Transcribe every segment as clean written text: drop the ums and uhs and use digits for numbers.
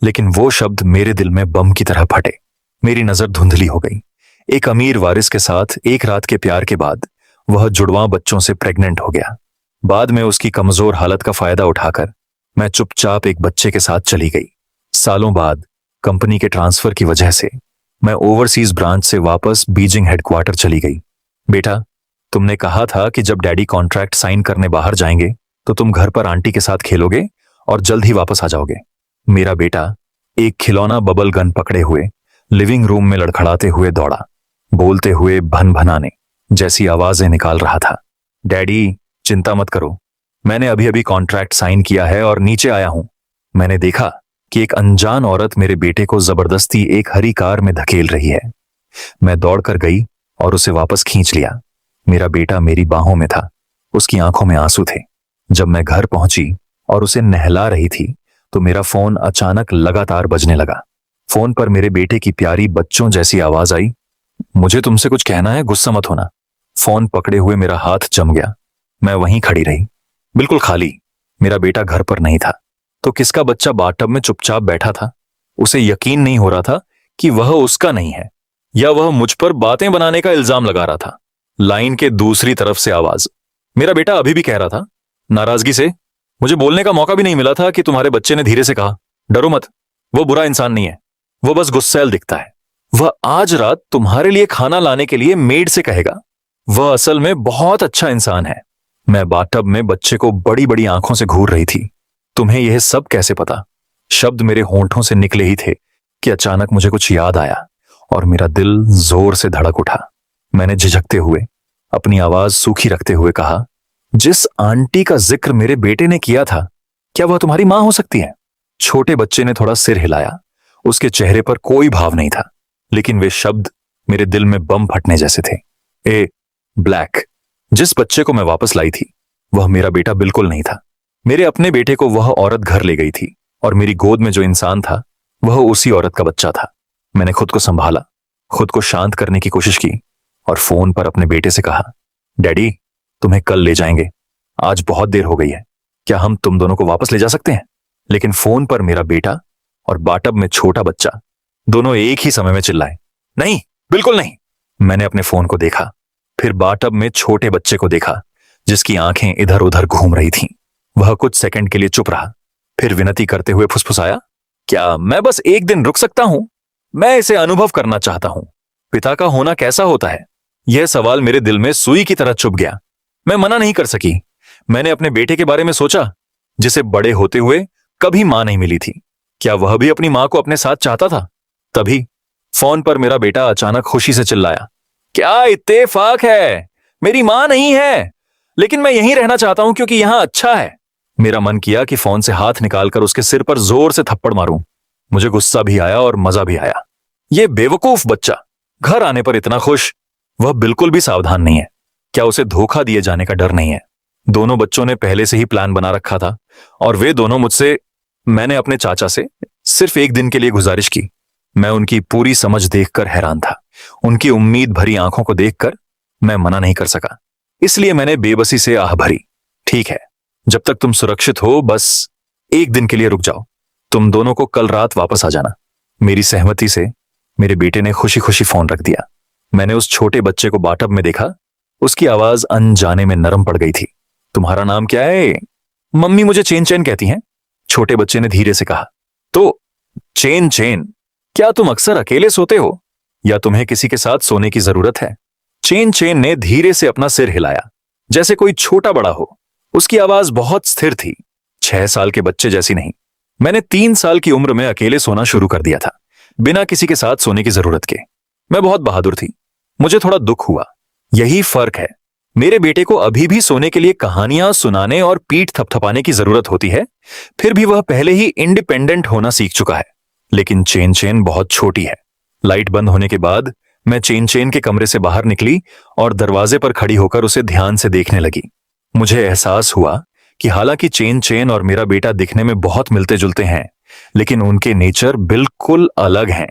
लेकिन वो शब्द मेरे दिल में बम की तरह फटे। मेरी नजर धुंधली हो गई। एक अमीर वारिस के साथ एक रात के प्यार के बाद वह जुड़वां बच्चों से प्रेग्नेंट हो गया। बाद में उसकी कमजोर हालत का फायदा उठाकर मैं चुपचाप एक बच्चे के साथ चली गई। सालों बाद कंपनी के ट्रांसफर की वजह से मैं ओवरसीज ब्रांच से वापस बीजिंग हेडक्वार्टर चली गई। बेटा, तुमने कहा था कि जब डैडी कॉन्ट्रैक्ट साइन करने बाहर जाएंगे तो तुम घर पर आंटी के साथ खेलोगे और जल्द ही वापस आ जाओगे। मेरा बेटा एक खिलौना बबल गन पकड़े हुए लिविंग रूम में लड़खड़ाते हुए दौड़ा, बोलते हुए भन भनाने जैसी आवाजें निकाल रहा था। डैडी, चिंता मत करो, मैंने अभी अभी कॉन्ट्रैक्ट साइन किया है और नीचे आया हूं। मैंने देखा कि एक अनजान औरत मेरे बेटे को जबरदस्ती एक हरी कार में धकेल रही है। मैं दौड़कर गई और उसे वापस खींच लिया। मेरा बेटा मेरी बाहों में था, उसकी आंखों में आंसू थे। जब मैं घर पहुंची और उसे नहला रही थी तो मेरा फोन अचानक लगातार बजने लगा। फोन पर मेरे बेटे की प्यारी बच्चों जैसी आवाज आई, मुझे तुमसे कुछ कहना है, गुस्सा मत होना। फोन पकड़े हुए मेरा हाथ जम गया। मैं वहीं खड़ी रही, बिल्कुल खाली। मेरा बेटा घर पर नहीं था तो किसका बच्चा बाथटब में चुपचाप बैठा था। उसे यकीन नहीं हो रहा था कि वह उसका नहीं है या वह मुझ पर बातें बनाने का इल्जाम लगा रहा था। लाइन के दूसरी तरफ से आवाज। मेरा बेटा अभी भी कह रहा था नाराजगी से, मुझे बोलने का मौका भी नहीं मिला था कि तुम्हारे बच्चे ने धीरे से कहा, डरो मत, वो बुरा इंसान नहीं है, वो बस गुस्सैल दिखता है। वह आज रात तुम्हारे लिए खाना लाने के लिए मेड से कहेगा, वह असल में बहुत अच्छा इंसान है। मैं बाथटब में बच्चे को बड़ी बड़ी आंखों से घूर रही थी। तुम्हें यह सब कैसे पता? शब्द मेरे होंठों से निकले ही थे कि अचानक मुझे कुछ याद आया और मेरा दिल जोर से धड़क उठा। मैंने झिझकते हुए अपनी आवाज सूखी रखते हुए कहा, जिस आंटी का जिक्र मेरे बेटे ने किया था, क्या वह तुम्हारी मां हो सकती है? छोटे बच्चे ने थोड़ा सिर हिलाया। उसके चेहरे पर कोई भाव नहीं था, लेकिन वे शब्द मेरे दिल में बम फटने जैसे थे। ए ब्लैक, जिस बच्चे को मैं वापस लाई थी वह मेरा बेटा बिल्कुल नहीं था। मेरे अपने बेटे को वह औरत घर ले गई थी और मेरी गोद में जो इंसान था वह उसी औरत का बच्चा था। मैंने खुद को संभाला, खुद को शांत करने की कोशिश की और फोन पर अपने बेटे से कहा, डैडी, तुम्हें कल ले जाएंगे, आज बहुत देर हो गई है, क्या हम तुम दोनों को वापस ले जा सकते हैं? लेकिन फोन पर मेरा बेटा और बाथटब में छोटा बच्चा दोनों एक ही समय में चिल्लाए, नहीं, बिल्कुल नहीं। मैंने अपने फोन को देखा, फिर बाथटब में छोटे बच्चे को देखा जिसकी आंखें इधर उधर घूम रही थीं। वह कुछ सेकंड के लिए चुप रहा, फिर विनती करते हुए फुसफुसाया, क्या मैं बस एक दिन रुक सकता हूं? मैं इसे अनुभव करना चाहता हूं। पिता का होना कैसा होता है? यह सवाल मेरे दिल में सुई की तरह चुभ गया। मैं मना नहीं कर सकी। मैंने अपने बेटे के बारे में सोचा, जिसे बड़े होते हुए कभी मां नहीं मिली थी। क्या वह भी अपनी मां को अपने साथ चाहता था? तभी फोन पर मेरा बेटा अचानक खुशी से चिल्लाया, क्या इत्तेफाक है, मेरी मां नहीं है, लेकिन मैं यहीं रहना चाहता हूं क्योंकि यहां अच्छा है। मेरा मन किया कि फोन से हाथ निकालकर उसके सिर पर जोर से थप्पड़ मारूं। मुझे गुस्सा भी आया और मजा भी आया। यह बेवकूफ बच्चा घर आने पर इतना खुश, वह बिल्कुल भी सावधान नहीं है। क्या उसे धोखा दिए जाने का डर नहीं है? दोनों बच्चों ने पहले से ही प्लान बना रखा था और वे दोनों मुझसे, मैंने अपने चाचा से सिर्फ एक दिन के लिए गुजारिश की। मैं उनकी पूरी समझ देखकर हैरान था। उनकी उम्मीद भरी आंखों को देखकर मैं मना नहीं कर सका, इसलिए मैंने बेबसी से आह भरी, ठीक है, जब तक तुम सुरक्षित हो बस एक दिन के लिए रुक जाओ, तुम दोनों को कल रात वापस आ जाना। मेरी सहमति से मेरे बेटे ने खुशी खुशी फोन रख दिया। मैंने उस छोटे बच्चे को बाथटब में देखा। उसकी आवाज अनजाने में नरम पड़ गई थी। तुम्हारा नाम क्या है? मम्मी मुझे चेन चेन कहती हैं, छोटे बच्चे ने धीरे से कहा। तो चेन चेन, क्या तुम अक्सर अकेले सोते हो या तुम्हें किसी के साथ सोने की जरूरत है? चेन चेन ने धीरे से अपना सिर हिलाया, जैसे कोई छोटा बड़ा हो। उसकी आवाज बहुत स्थिर थी, 6 साल के बच्चे जैसी नहीं। मैंने 3 साल की उम्र में अकेले सोना शुरू कर दिया था, बिना किसी के साथ सोने की जरूरत के। मैं बहुत बहादुर थी। मुझे थोड़ा दुख हुआ, यही फर्क है। मेरे बेटे को अभी भी सोने के लिए कहानियां सुनाने और पीठ थपथपाने की जरूरत होती है, फिर भी वह पहले ही इंडिपेंडेंट होना सीख चुका है। लेकिन चेन चेन बहुत छोटी है। लाइट बंद होने के बाद मैं चेन चेन के कमरे से बाहर निकली और दरवाजे पर खड़ी होकर उसे ध्यान से देखने लगी। मुझे एहसास हुआ कि हालांकि चेन चेन और मेरा बेटा दिखने में बहुत मिलते जुलते हैं, लेकिन उनके नेचर बिल्कुल अलग हैं।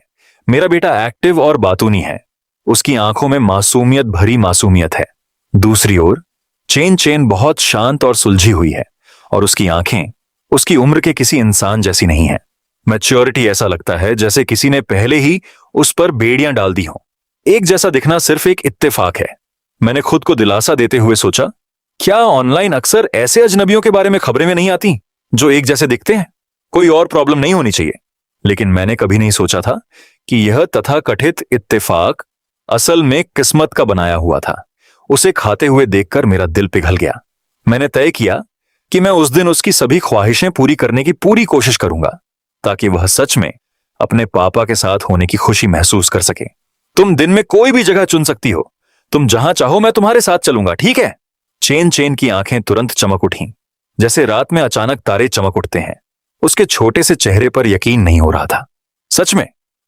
मेरा बेटा एक्टिव और बातूनी है, उसकी आंखों में मासूमियत भरी मासूमियत है। दूसरी ओर चेन चेन बहुत शांत और सुलझी हुई है और उसकी आंखें उसकी उम्र के किसी इंसान जैसी नहीं है। मैच्योरिटी ऐसा लगता है जैसे किसी ने पहले ही उस पर बेड़ियां डाल दी हों। एक जैसा दिखना सिर्फ एक इत्तेफाक है। मैंने खुद को दिलासा देते हुए सोचा, क्या ऑनलाइन अक्सर ऐसे अजनबियों के बारे में खबरें में नहीं आती जो एक जैसे दिखते हैं? कोई और प्रॉब्लम नहीं होनी चाहिए। लेकिन मैंने कभी नहीं सोचा था कि यह तथाकथित इत्तेफाक असल में किस्मत का बनाया हुआ था। उसे खाते हुए देखकर मेरा दिल पिघल गया। मैंने तय किया कि मैं उस दिन उसकी सभी ख्वाहिशें पूरी करने की पूरी कोशिश करूंगा, ताकि वह सच में अपने पापा के साथ होने की खुशी महसूस कर सके। तुम दिन में कोई भी जगह चुन सकती हो, तुम जहां चाहो मैं तुम्हारे साथ चलूंगा, ठीक है? चेन चेन की आंखें तुरंत चमक उठीं, जैसे रात में अचानक तारे चमक उठते हैं। उसके छोटे से चेहरे पर यकीन नहीं हो रहा था। सच में?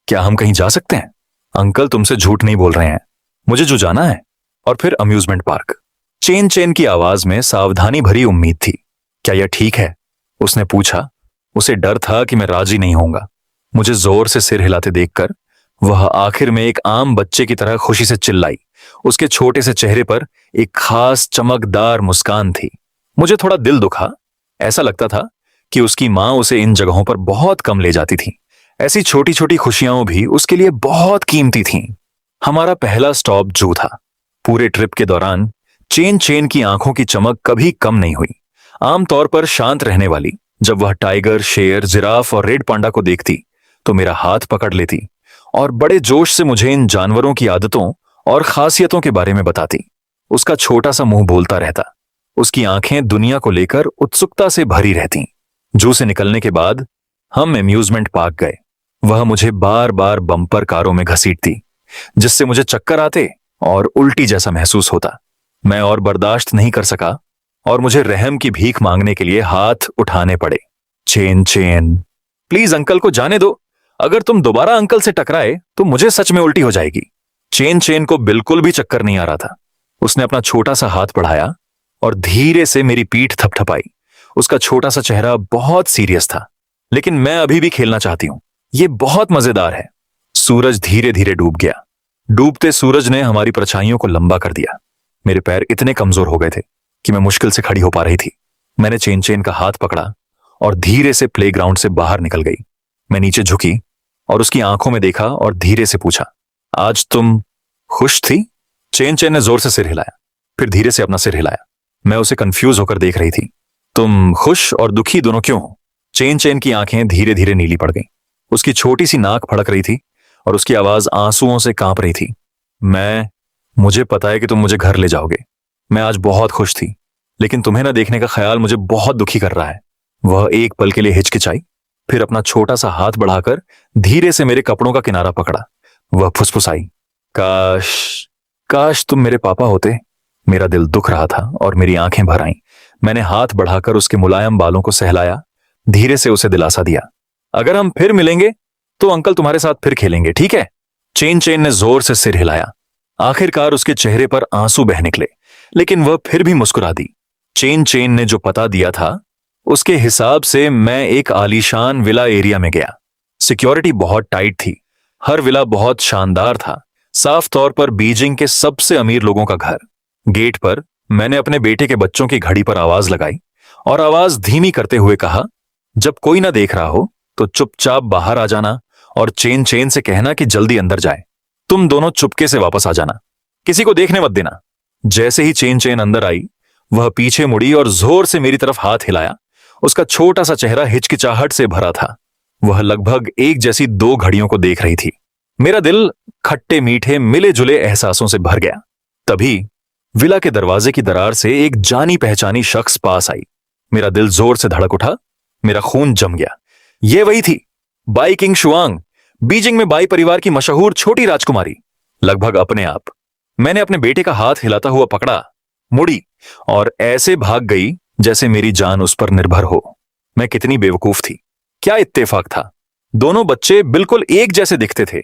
क्या हम कहीं जा सकते हैं? अंकल तुमसे झूठ नहीं बोल रहे हैं, मुझे जो जाना है। और फिर अम्यूजमेंट पार्क। चेन चेन की आवाज में सावधानी भरी उम्मीद थी। क्या यह ठीक है? उसने पूछा। उसे डर था कि मैं राजी नहीं होऊंगा। मुझे जोर से सिर हिलाते देखकर वह आखिर में एक आम बच्चे की तरह खुशी से चिल्लाई। उसके छोटे से चेहरे पर एक खास चमकदार मुस्कान थी। मुझे थोड़ा दिल दुखा। ऐसा लगता था कि उसकी मां उसे इन जगहों पर बहुत कम ले जाती थी। ऐसी छोटी छोटी खुशियां भी उसके लिए बहुत कीमती थीं। हमारा पहला स्टॉप जू था। पूरे ट्रिप के दौरान चेन चेन की आंखों की चमक कभी कम नहीं हुई। आमतौर पर शांत रहने वाली, जब वह टाइगर, शेर, जिराफ और रेड पांडा को देखती तो मेरा हाथ पकड़ लेती और बड़े जोश से मुझे इन जानवरों की आदतों और खासियतों के बारे में बताती। उसका छोटा सा मुंह बोलता रहता। उसकी आंखें दुनिया को लेकर उत्सुकता से भरी रहती। जू से निकलने के बाद हम अम्यूजमेंट पार्क गए। वह मुझे बार बार बम्पर कारों में घसीटती, जिससे मुझे चक्कर आते और उल्टी जैसा महसूस होता। मैं और बर्दाश्त नहीं कर सका और मुझे रहम की भीख मांगने के लिए हाथ उठाने पड़े। चेन चेन, प्लीज अंकल को जाने दो। अगर तुम दोबारा अंकल से टकराए तो मुझे सच में उल्टी हो जाएगी। चेन चेन को बिल्कुल भी चक्कर नहीं आ रहा था। उसने अपना छोटा सा हाथ बढ़ाया और धीरे से मेरी पीठ थपथपाई। उसका छोटा सा चेहरा बहुत सीरियस था। लेकिन मैं अभी भी खेलना चाहती हूं, यह बहुत मजेदार है। सूरज धीरे धीरे डूब गया। डूबते सूरज ने हमारी परछाइयों को लंबा कर दिया। मेरे पैर इतने कमजोर हो गए थे कि मैं मुश्किल से खड़ी हो पा रही थी। मैंने चेन चेन का हाथ पकड़ा और धीरे से प्लेग्राउंड से बाहर निकल गई। मैं नीचे झुकी और उसकी आंखों में देखा और धीरे से पूछा, आज तुम खुश थी? चेन चेन ने जोर से सिर हिलाया, फिर धीरे से अपना सिर हिलाया। मैं उसे कंफ्यूज होकर देख रही थी। तुम खुश और दुखी दोनों क्यों हो? चेन चेन की आंखें धीरे धीरे नीली पड़ गईं। उसकी छोटी सी नाक फड़क रही थी और उसकी आवाज आंसुओं से कांप रही थी। मुझे पता है कि तुम मुझे घर ले जाओगे। मैं आज बहुत खुश थी, लेकिन तुम्हें न देखने का ख्याल मुझे बहुत दुखी कर रहा है। वह एक पल के लिए हिचकिचाई, फिर अपना छोटा सा हाथ बढ़ाकर धीरे से मेरे कपड़ों का किनारा पकड़ा। वह फुसफुसाई, काश काश तुम मेरे पापा होते। मेरा दिल दुख रहा था और मेरी आंखें भर आईं। मैंने हाथ बढ़ाकर उसके मुलायम बालों को सहलाया, धीरे से उसे दिलासा दिया, अगर हम फिर मिलेंगे तो अंकल तुम्हारे साथ फिर खेलेंगे, ठीक है? चेन चेन ने जोर से सिर हिलाया। आखिरकार उसके चेहरे पर आंसू बह निकले, लेकिन वह फिर भी मुस्कुरा दी। चेन चेन ने जो पता दिया था उसके हिसाब से मैं एक आलीशान विला एरिया में गया। सिक्योरिटी बहुत टाइट थी। हर विला बहुत शानदार था, साफ तौर पर बीजिंग के सबसे अमीर लोगों का घर। गेट पर मैंने अपने बेटे के बच्चों की घड़ी पर आवाज लगाई और आवाज धीमी करते हुए कहा, जब कोई ना देख रहा हो तो चुपचाप बाहर आ जाना और चेन चेन से कहना कि जल्दी अंदर जाए। तुम दोनों चुपके से वापस आ जाना, किसी को देखने मत देना। जैसे ही चेन चेन अंदर आई, वह पीछे मुड़ी और जोर से मेरी तरफ हाथ हिलाया। उसका छोटा सा चेहरा हिचकिचाहट से भरा था। वह लगभग एक जैसी दो घड़ियों को देख रही थी। मेरा दिल खट्टे मीठे मिले जुले एहसासों से भर गया। तभी विला के दरवाजे की दरार से एक जानी पहचानी शख्स पास आई। मेरा दिल जोर से धड़क उठा, मेरा खून जम गया। ये वही थी, बाई किंग शुआंग, बीजिंग में बाई परिवार की मशहूर छोटी राजकुमारी। लगभग अपने आप मैंने अपने बेटे का हाथ हिलाता हुआ पकड़ा, मुड़ी और ऐसे भाग गई जैसे मेरी जान उस पर निर्भर हो। मैं कितनी बेवकूफ थी। क्या इत्तेफाक था। दोनों बच्चे बिल्कुल एक जैसे दिखते थे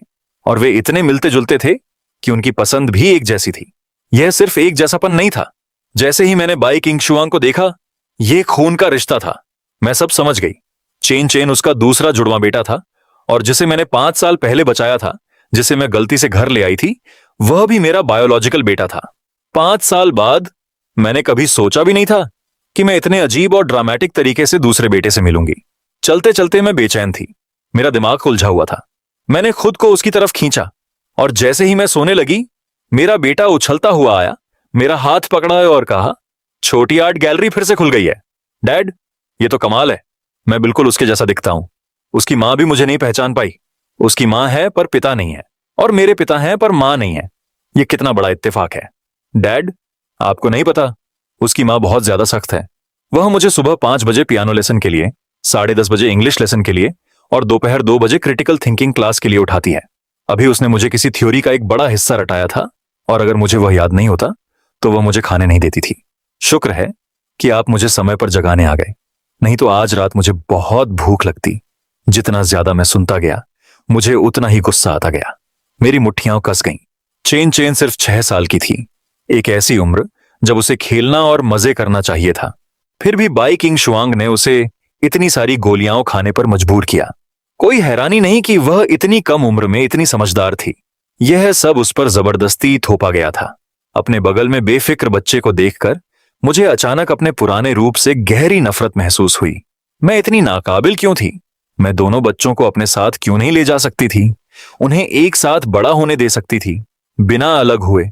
और वे इतने मिलते जुलते थे कि उनकी पसंद भी एक जैसी थी। यह सिर्फ एक जैसापन नहीं था। जैसे ही मैंने बाई किंग शुआंग को देखा, यह खून का रिश्ता था। मैं सब समझ गई। चेन चेन उसका दूसरा जुड़वां बेटा था और जिसे मैंने 5 साल पहले बचाया था, जिसे मैं गलती से घर ले आई थी, वह भी मेरा बायोलॉजिकल बेटा था। 5 साल बाद मैंने कभी सोचा भी नहीं था कि मैं इतने अजीब और ड्रामेटिक तरीके से दूसरे बेटे से मिलूंगी। चलते चलते मैं बेचैन थी। मेरा दिमाग उलझा हुआ था। मैंने खुद को उसकी तरफ खींचा और जैसे ही मैं सोने लगी, मेरा बेटा उछलता हुआ आया, मेरा हाथ पकड़ा और कहा, छोटी आर्ट गैलरी फिर से खुल गई है। डैड, ये तो कमाल है, मैं बिल्कुल उसके जैसा दिखता हूं। उसकी मां भी मुझे नहीं पहचान पाई। उसकी मां है पर पिता नहीं है, और मेरे पिता हैं पर मां नहीं है। ये कितना बड़ा इत्तेफाक है। डैड, आपको नहीं पता, उसकी मां बहुत ज्यादा सख्त है। वह मुझे सुबह 5 बजे पियानो लेसन के लिए, 10:30 बजे इंग्लिश लेसन के लिए और दोपहर 2 बजे क्रिटिकल थिंकिंग क्लास के लिए उठाती है। अभी उसने मुझे किसी थ्योरी का एक बड़ा हिस्सा रटाया था, और अगर मुझे वह याद नहीं होता तो वह मुझे खाने नहीं देती थी। शुक्र है कि आप मुझे समय पर जगाने आ गए, नहीं तो आज रात मुझे बहुत भूख लगती। जितना ज्यादा मैं सुनता गया, मुझे उतना ही गुस्सा आता गया। मेरी मुट्ठियां कस गईं। चेन चेन सिर्फ 6 साल की थी, एक ऐसी उम्र जब उसे खेलना और मजे करना चाहिए था। फिर भी बाई किंग शुआंग ने उसे इतनी सारी गोलियां खाने पर मजबूर किया। कोई हैरानी नहीं कि वह इतनी कम उम्र में इतनी समझदार थी। यह सब उस पर जबरदस्ती थोपा गया था। अपने बगल में बेफिक्र बच्चे को देखकर मुझे अचानक अपने पुराने रूप से गहरी नफरत महसूस हुई। मैं इतनी नाकाबिल क्यों थी? मैं दोनों बच्चों को अपने साथ क्यों नहीं ले जा सकती थी? उन्हें एक साथ बड़ा होने दे सकती थी, बिना अलग हुए,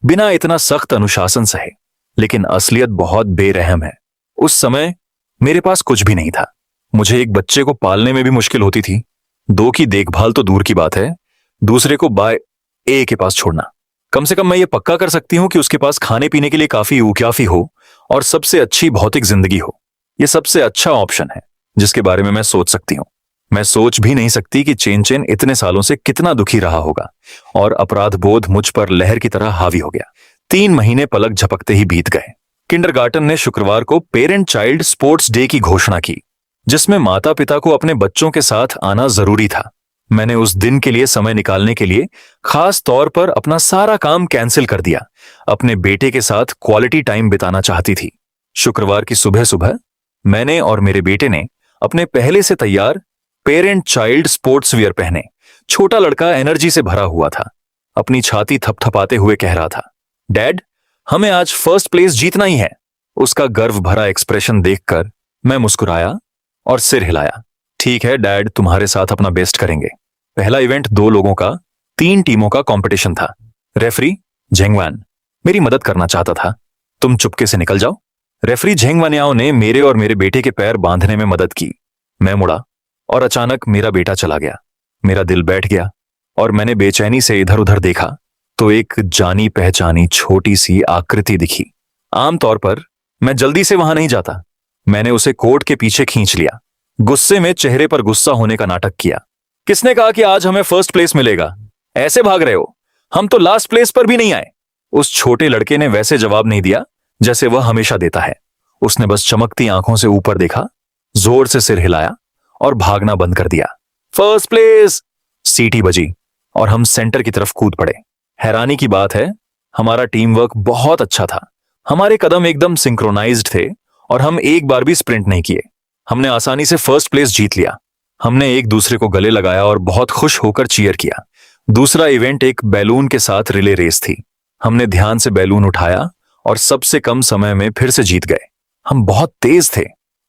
बिना इतना सख्त अनुशासन सहे। लेकिन असलियत बहुत बेरहम है। उस समय मेरे पास कुछ भी नहीं था। मुझे एक बच्चे को पालने में भी मुश्किल होती थी। 2 की देखभाल तो दूर की बात है, दूसरे को बाय ए के पास छोड़ना। कम से कम मैं ये पक्का कर सकती हूं कि उसके पास खाने पीने के लिए काफी उक्याफी हो और सबसे अच्छी भौतिक जिंदगी हो। यह सबसे अच्छा ऑप्शन है जिसके बारे में मैं सोच सकती हूँ। मैं सोच भी नहीं सकती कि चेन चेन इतने सालों से कितना दुखी रहा होगा, और अपराध बोध मुझ पर लहर की तरह हावी हो गया। 3 महीने पलक झपकते ही बीत गए। किंडरगार्टन ने शुक्रवार को पेरेंट चाइल्ड स्पोर्ट्स डे की घोषणा की, जिसमें माता पिता को अपने बच्चों के साथ आना जरूरी था। मैंने उस दिन के लिए समय निकालने के लिए खास तौर पर अपना सारा काम कैंसिल कर दिया। अपने बेटे के साथ क्वालिटी टाइम बिताना चाहती थी। शुक्रवार की सुबह सुबह मैंने और मेरे बेटे ने अपने पहले से तैयार पेरेंट चाइल्ड स्पोर्ट्स वियर पहने। छोटा लड़का एनर्जी से भरा हुआ था, अपनी छाती थपथपाते हुए कह रहा था, डैड, हमें आज फर्स्ट प्लेस जीतना ही है। उसका गर्व भरा एक्सप्रेशन देखकर मैं मुस्कुराया और सिर हिलाया। ठीक है डैड, तुम्हारे साथ अपना बेस्ट करेंगे। पहला इवेंट 2 लोगों का 3 टीमों का कंपटीशन था। रेफरी झेंगवान मेरी मदद करना चाहता था। तुम चुपके से निकल जाओ। रेफरी झेंगवानियाओ ने मेरे और मेरे बेटे के पैर बांधने में मदद की। मैं मुड़ा और अचानक मेरा बेटा चला गया। मेरा दिल बैठ गया और मैंने बेचैनी से इधर उधर देखा तो एक जानी पहचानी छोटी सी आकृति दिखी। आमतौर पर मैं जल्दी से वहां नहीं जाता। मैंने उसे कोर्ट के पीछे खींच लिया, गुस्से में चेहरे पर गुस्सा होने का नाटक किया। किसने कहा कि आज हमें फर्स्ट प्लेस मिलेगा? ऐसे भाग रहे हो? हम तो लास्ट प्लेस पर भी नहीं आए। उस छोटे लड़के ने वैसे जवाब नहीं दिया जैसे वह हमेशा देता है। उसने बस चमकती आंखों से ऊपर देखा, जोर से सिर हिलाया और भागना बंद कर दिया। First place! सीटी बजी और हम सेंटर की तरफ कूद पड़े। हैरानी की बात है, हमारा टीम वर्क बहुत अच्छा था। हमारे कदम एकदम सिंक्रोनाइज्ड थे और हम एक बार भी स्प्रिंट नहीं किए। हमने आसानी से फर्स्ट प्लेस जीत लिया। हमने एक दूसरे को गले लगाया और बहुत खुश होकर चीयर किया। दूसरा इवेंट एक बैलून के साथ रिले रेस थी। हमने ध्यान से बैलून उठाया और सबसे कम समय में फिर से जीत गए। हम बहुत तेज थे।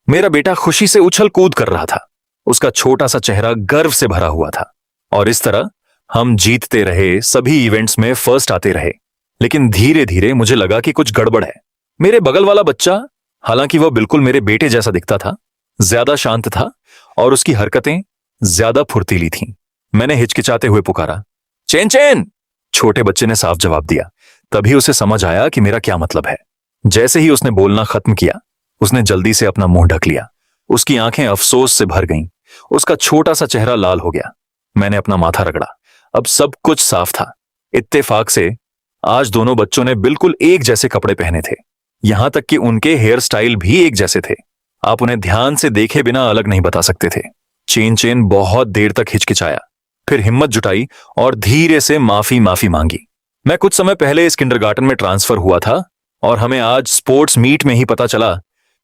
मेरा बेटा खुशी से उछल कूद कर रहा था। उसका छोटा सा चेहरा गर्व से भरा हुआ था। और इस तरह हम जीतते रहे, सभी इवेंट्स में फर्स्ट आते रहे। लेकिन धीरे धीरे मुझे लगा कि कुछ गड़बड़ है। मेरे बगल वाला बच्चा, हालांकि वह बिल्कुल मेरे बेटे जैसा दिखता था, ज्यादा शांत था और उसकी हरकतें ज्यादा फुर्तीली थीं। मैंने हिचकिचाते हुए पुकारा, चेन चेन! छोटे बच्चे ने साफ जवाब दिया। तभी उसे समझ आया कि मेरा क्या मतलब है। जैसे ही उसने बोलना खत्म किया, उसने जल्दी से अपना मुंह ढक लिया। उसकी आंखें अफसोस से भर गईं। उसका छोटा सा चेहरा लाल हो गया। मैंने अपना माथा रगड़ा। अब सब कुछ साफ था। इत्तेफाक से आज दोनों बच्चों ने बिल्कुल एक जैसे कपड़े पहने थे। यहां तक कि उनके हेयर स्टाइल भी एक जैसे थे। आप उन्हें ध्यान से देखे बिना अलग नहीं बता सकते थे। चेन चेन बहुत देर तक हिचकिचाया, फिर हिम्मत जुटाई और धीरे से माफी मांगी। मैं कुछ समय पहले इस किंडरगार्टन में ट्रांसफर हुआ था और हमें आज स्पोर्ट्स मीट में ही पता चला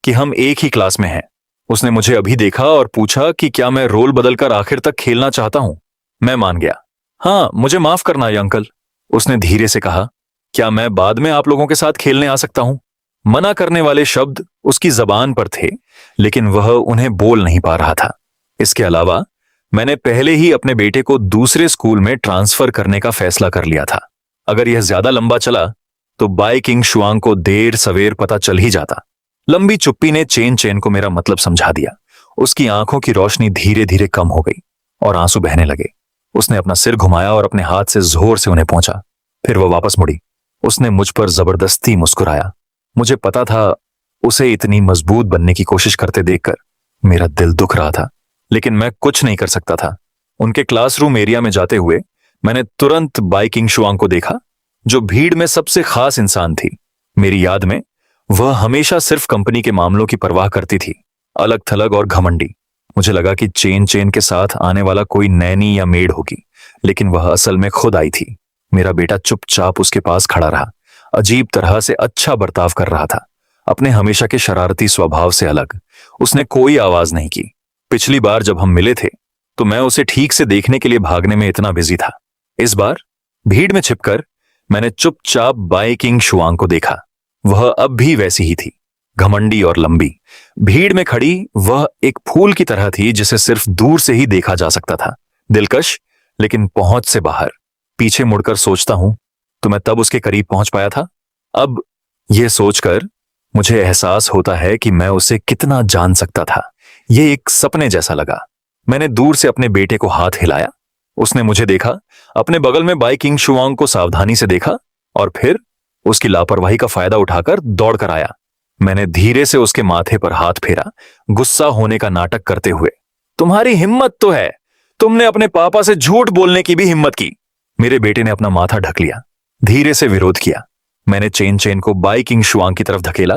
कि हम एक ही क्लास में हैं। उसने मुझे अभी देखा और पूछा कि क्या मैं रोल बदलकर आखिर तक खेलना चाहता हूं। मैं मान गया। हाँ, मुझे माफ करना है अंकल, उसने धीरे से कहा। क्या मैं बाद में आप लोगों के साथ खेलने आ सकता हूं? मना करने वाले शब्द उसकी जबान पर थे, लेकिन वह उन्हें बोल नहीं पा रहा था। इसके अलावा मैंने पहले ही अपने बेटे को दूसरे स्कूल में ट्रांसफर करने का फैसला कर लिया था। अगर यह ज्यादा लंबा चला तो बाई किंग शुआंग को देर सवेर पता चल ही जाता। लंबी चुप्पी ने चेन चेन को मेरा मतलब समझा दिया। उसकी आंखों की रोशनी धीरे धीरे कम हो गई और आंसू बहने लगे। उसने अपना सिर घुमाया और अपने हाथ से जोर से उन्हें पहुंचा। फिर वह वापस मुड़ी। उसने मुझ पर जबरदस्ती मुस्कुराया। मुझे पता था उसे इतनी मजबूत बनने की कोशिश करते देखकर मेरा दिल दुख रहा था, लेकिन मैं कुछ नहीं कर सकता था। उनके क्लासरूम एरिया में जाते हुए मैंने तुरंत बाई किंग शुआंग को देखा, जो भीड़ में सबसे खास इंसान थी। मेरी याद में वह हमेशा सिर्फ कंपनी के मामलों की परवाह करती थी, अलग थलग और घमंडी। मुझे लगा कि चेन चेन के साथ आने वाला कोई नैनी या मेड होगी, लेकिन वह असल में खुद आई थी। मेरा बेटा चुपचाप उसके पास खड़ा रहा, अजीब तरह से अच्छा बर्ताव कर रहा था, अपने हमेशा के शरारती स्वभाव से अलग। उसने कोई आवाज नहीं की। पिछली बार जब हम मिले थे तो मैं उसे ठीक से देखने के लिए भागने में इतना बिजी था। इस बार भीड़ में छिपकर मैंने चुपचाप बाई किंग शुआंग को देखा। वह अब भी वैसी ही थी, घमंडी और लंबी। भीड़ में खड़ी वह एक फूल की तरह थी जिसे सिर्फ दूर से ही देखा जा सकता था, दिलकश लेकिन पहुंच से बाहर। पीछे मुड़कर सोचता हूं तो मैं तब उसके करीब पहुंच पाया था। अब यह सोचकर मुझे एहसास होता है कि मैं उसे कितना जान सकता था। यह एक सपने जैसा लगा। मैंने दूर से अपने बेटे को हाथ हिलाया। उसने मुझे देखा, अपने बगल में बाई किंग शुआंग को सावधानी से देखा और फिर उसकी लापरवाही का फायदा उठाकर दौड़ कर आया। मैंने धीरे से उसके माथे पर हाथ फेरा, गुस्सा होने का नाटक करते हुए। तुम्हारी हिम्मत तो है, तुमने अपने पापा से झूठ बोलने की भी हिम्मत की। मेरे बेटे ने अपना माथा ढक लिया, धीरे से विरोध किया। मैंने चेन चेन को बाई किंग शुआंग की तरफ धकेला,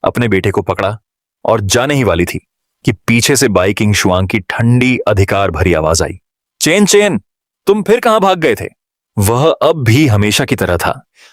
अपने बेटे को पकड़ा और जाने ही वाली थी कि पीछे से बाई किंग शुआंग की ठंडी अधिकार भरी आवाज आई। चेन चेन, तुम फिर कहां भाग गए थे? वह अब भी हमेशा की तरह था,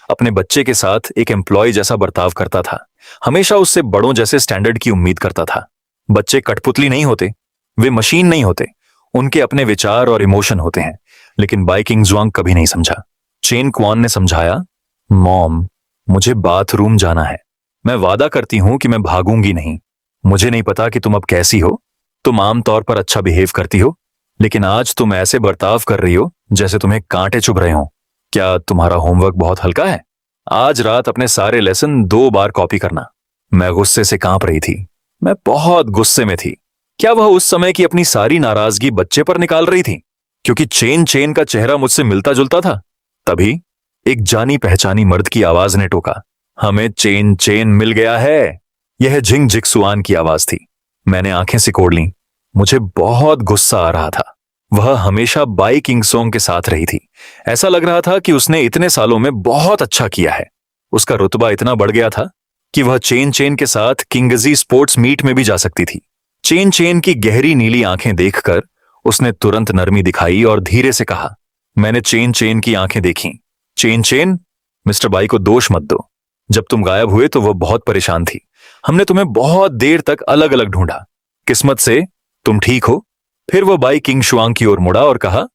अपने बच्चे के साथ एक एम्प्लॉय जैसा बर्ताव करता था। हमेशा उससे बड़ों जैसे स्टैंडर्ड की उम्मीद करता था। बच्चे कठपुतली नहीं होते, वे मशीन नहीं होते, उनके अपने विचार और इमोशन होते हैं। लेकिन बाई किंग शुआंग कभी नहीं समझा। चेन क्वान ने समझाया, मॉम, मुझे बाथरूम जाना है। मैं वादा करती हूं कि मैं भागूंगी नहीं। मुझे नहीं पता कि तुम अब कैसी हो। तुम आमतौर पर अच्छा बिहेव करती हो, लेकिन आज तुम ऐसे बर्ताव कर रही हो जैसे तुम्हें कांटे चुभ रहे हो। क्या तुम्हारा होमवर्क बहुत हल्का है? आज रात अपने सारे लेसन 2 बार कॉपी करना। मैं गुस्से से कांप रही थी। मैं बहुत गुस्से में थी। क्या वह उस समय की अपनी सारी नाराजगी बच्चे पर निकाल रही थी? क्योंकि चेन चेन का चेहरा मुझसे मिलता जुलता था। तभी एक जानी पहचानी मर्द की आवाज ने टोका, हमें चेन चेन मिल गया है। यह जिंग जिक्सुआन की आवाज थी। मैंने आंखें सिकोड़ लीं। मुझे बहुत गुस्सा आ रहा था। वह हमेशा बाई किंग शुआंग के साथ रही थी। ऐसा लग रहा था कि उसने इतने सालों में बहुत अच्छा किया है। उसका रुतबा इतना बढ़ गया था कि वह चेन चेन के साथ किंगजी स्पोर्ट्स मीट में भी जा सकती थी। चेन चेन की गहरी नीली आंखें देखकर उसने तुरंत नरमी दिखाई और धीरे से कहा। मैंने चेन चेन की आंखें देखी। चेन चेन, मिस्टर बाई को दोष मत दो। जब तुम गायब हुए तो वह बहुत परेशान थी। हमने तुम्हें बहुत देर तक अलग अलग ढूंढा। किस्मत से तुम ठीक हो। फिर वह बाई किंग शुआंग की ओर मुड़ा और कहा,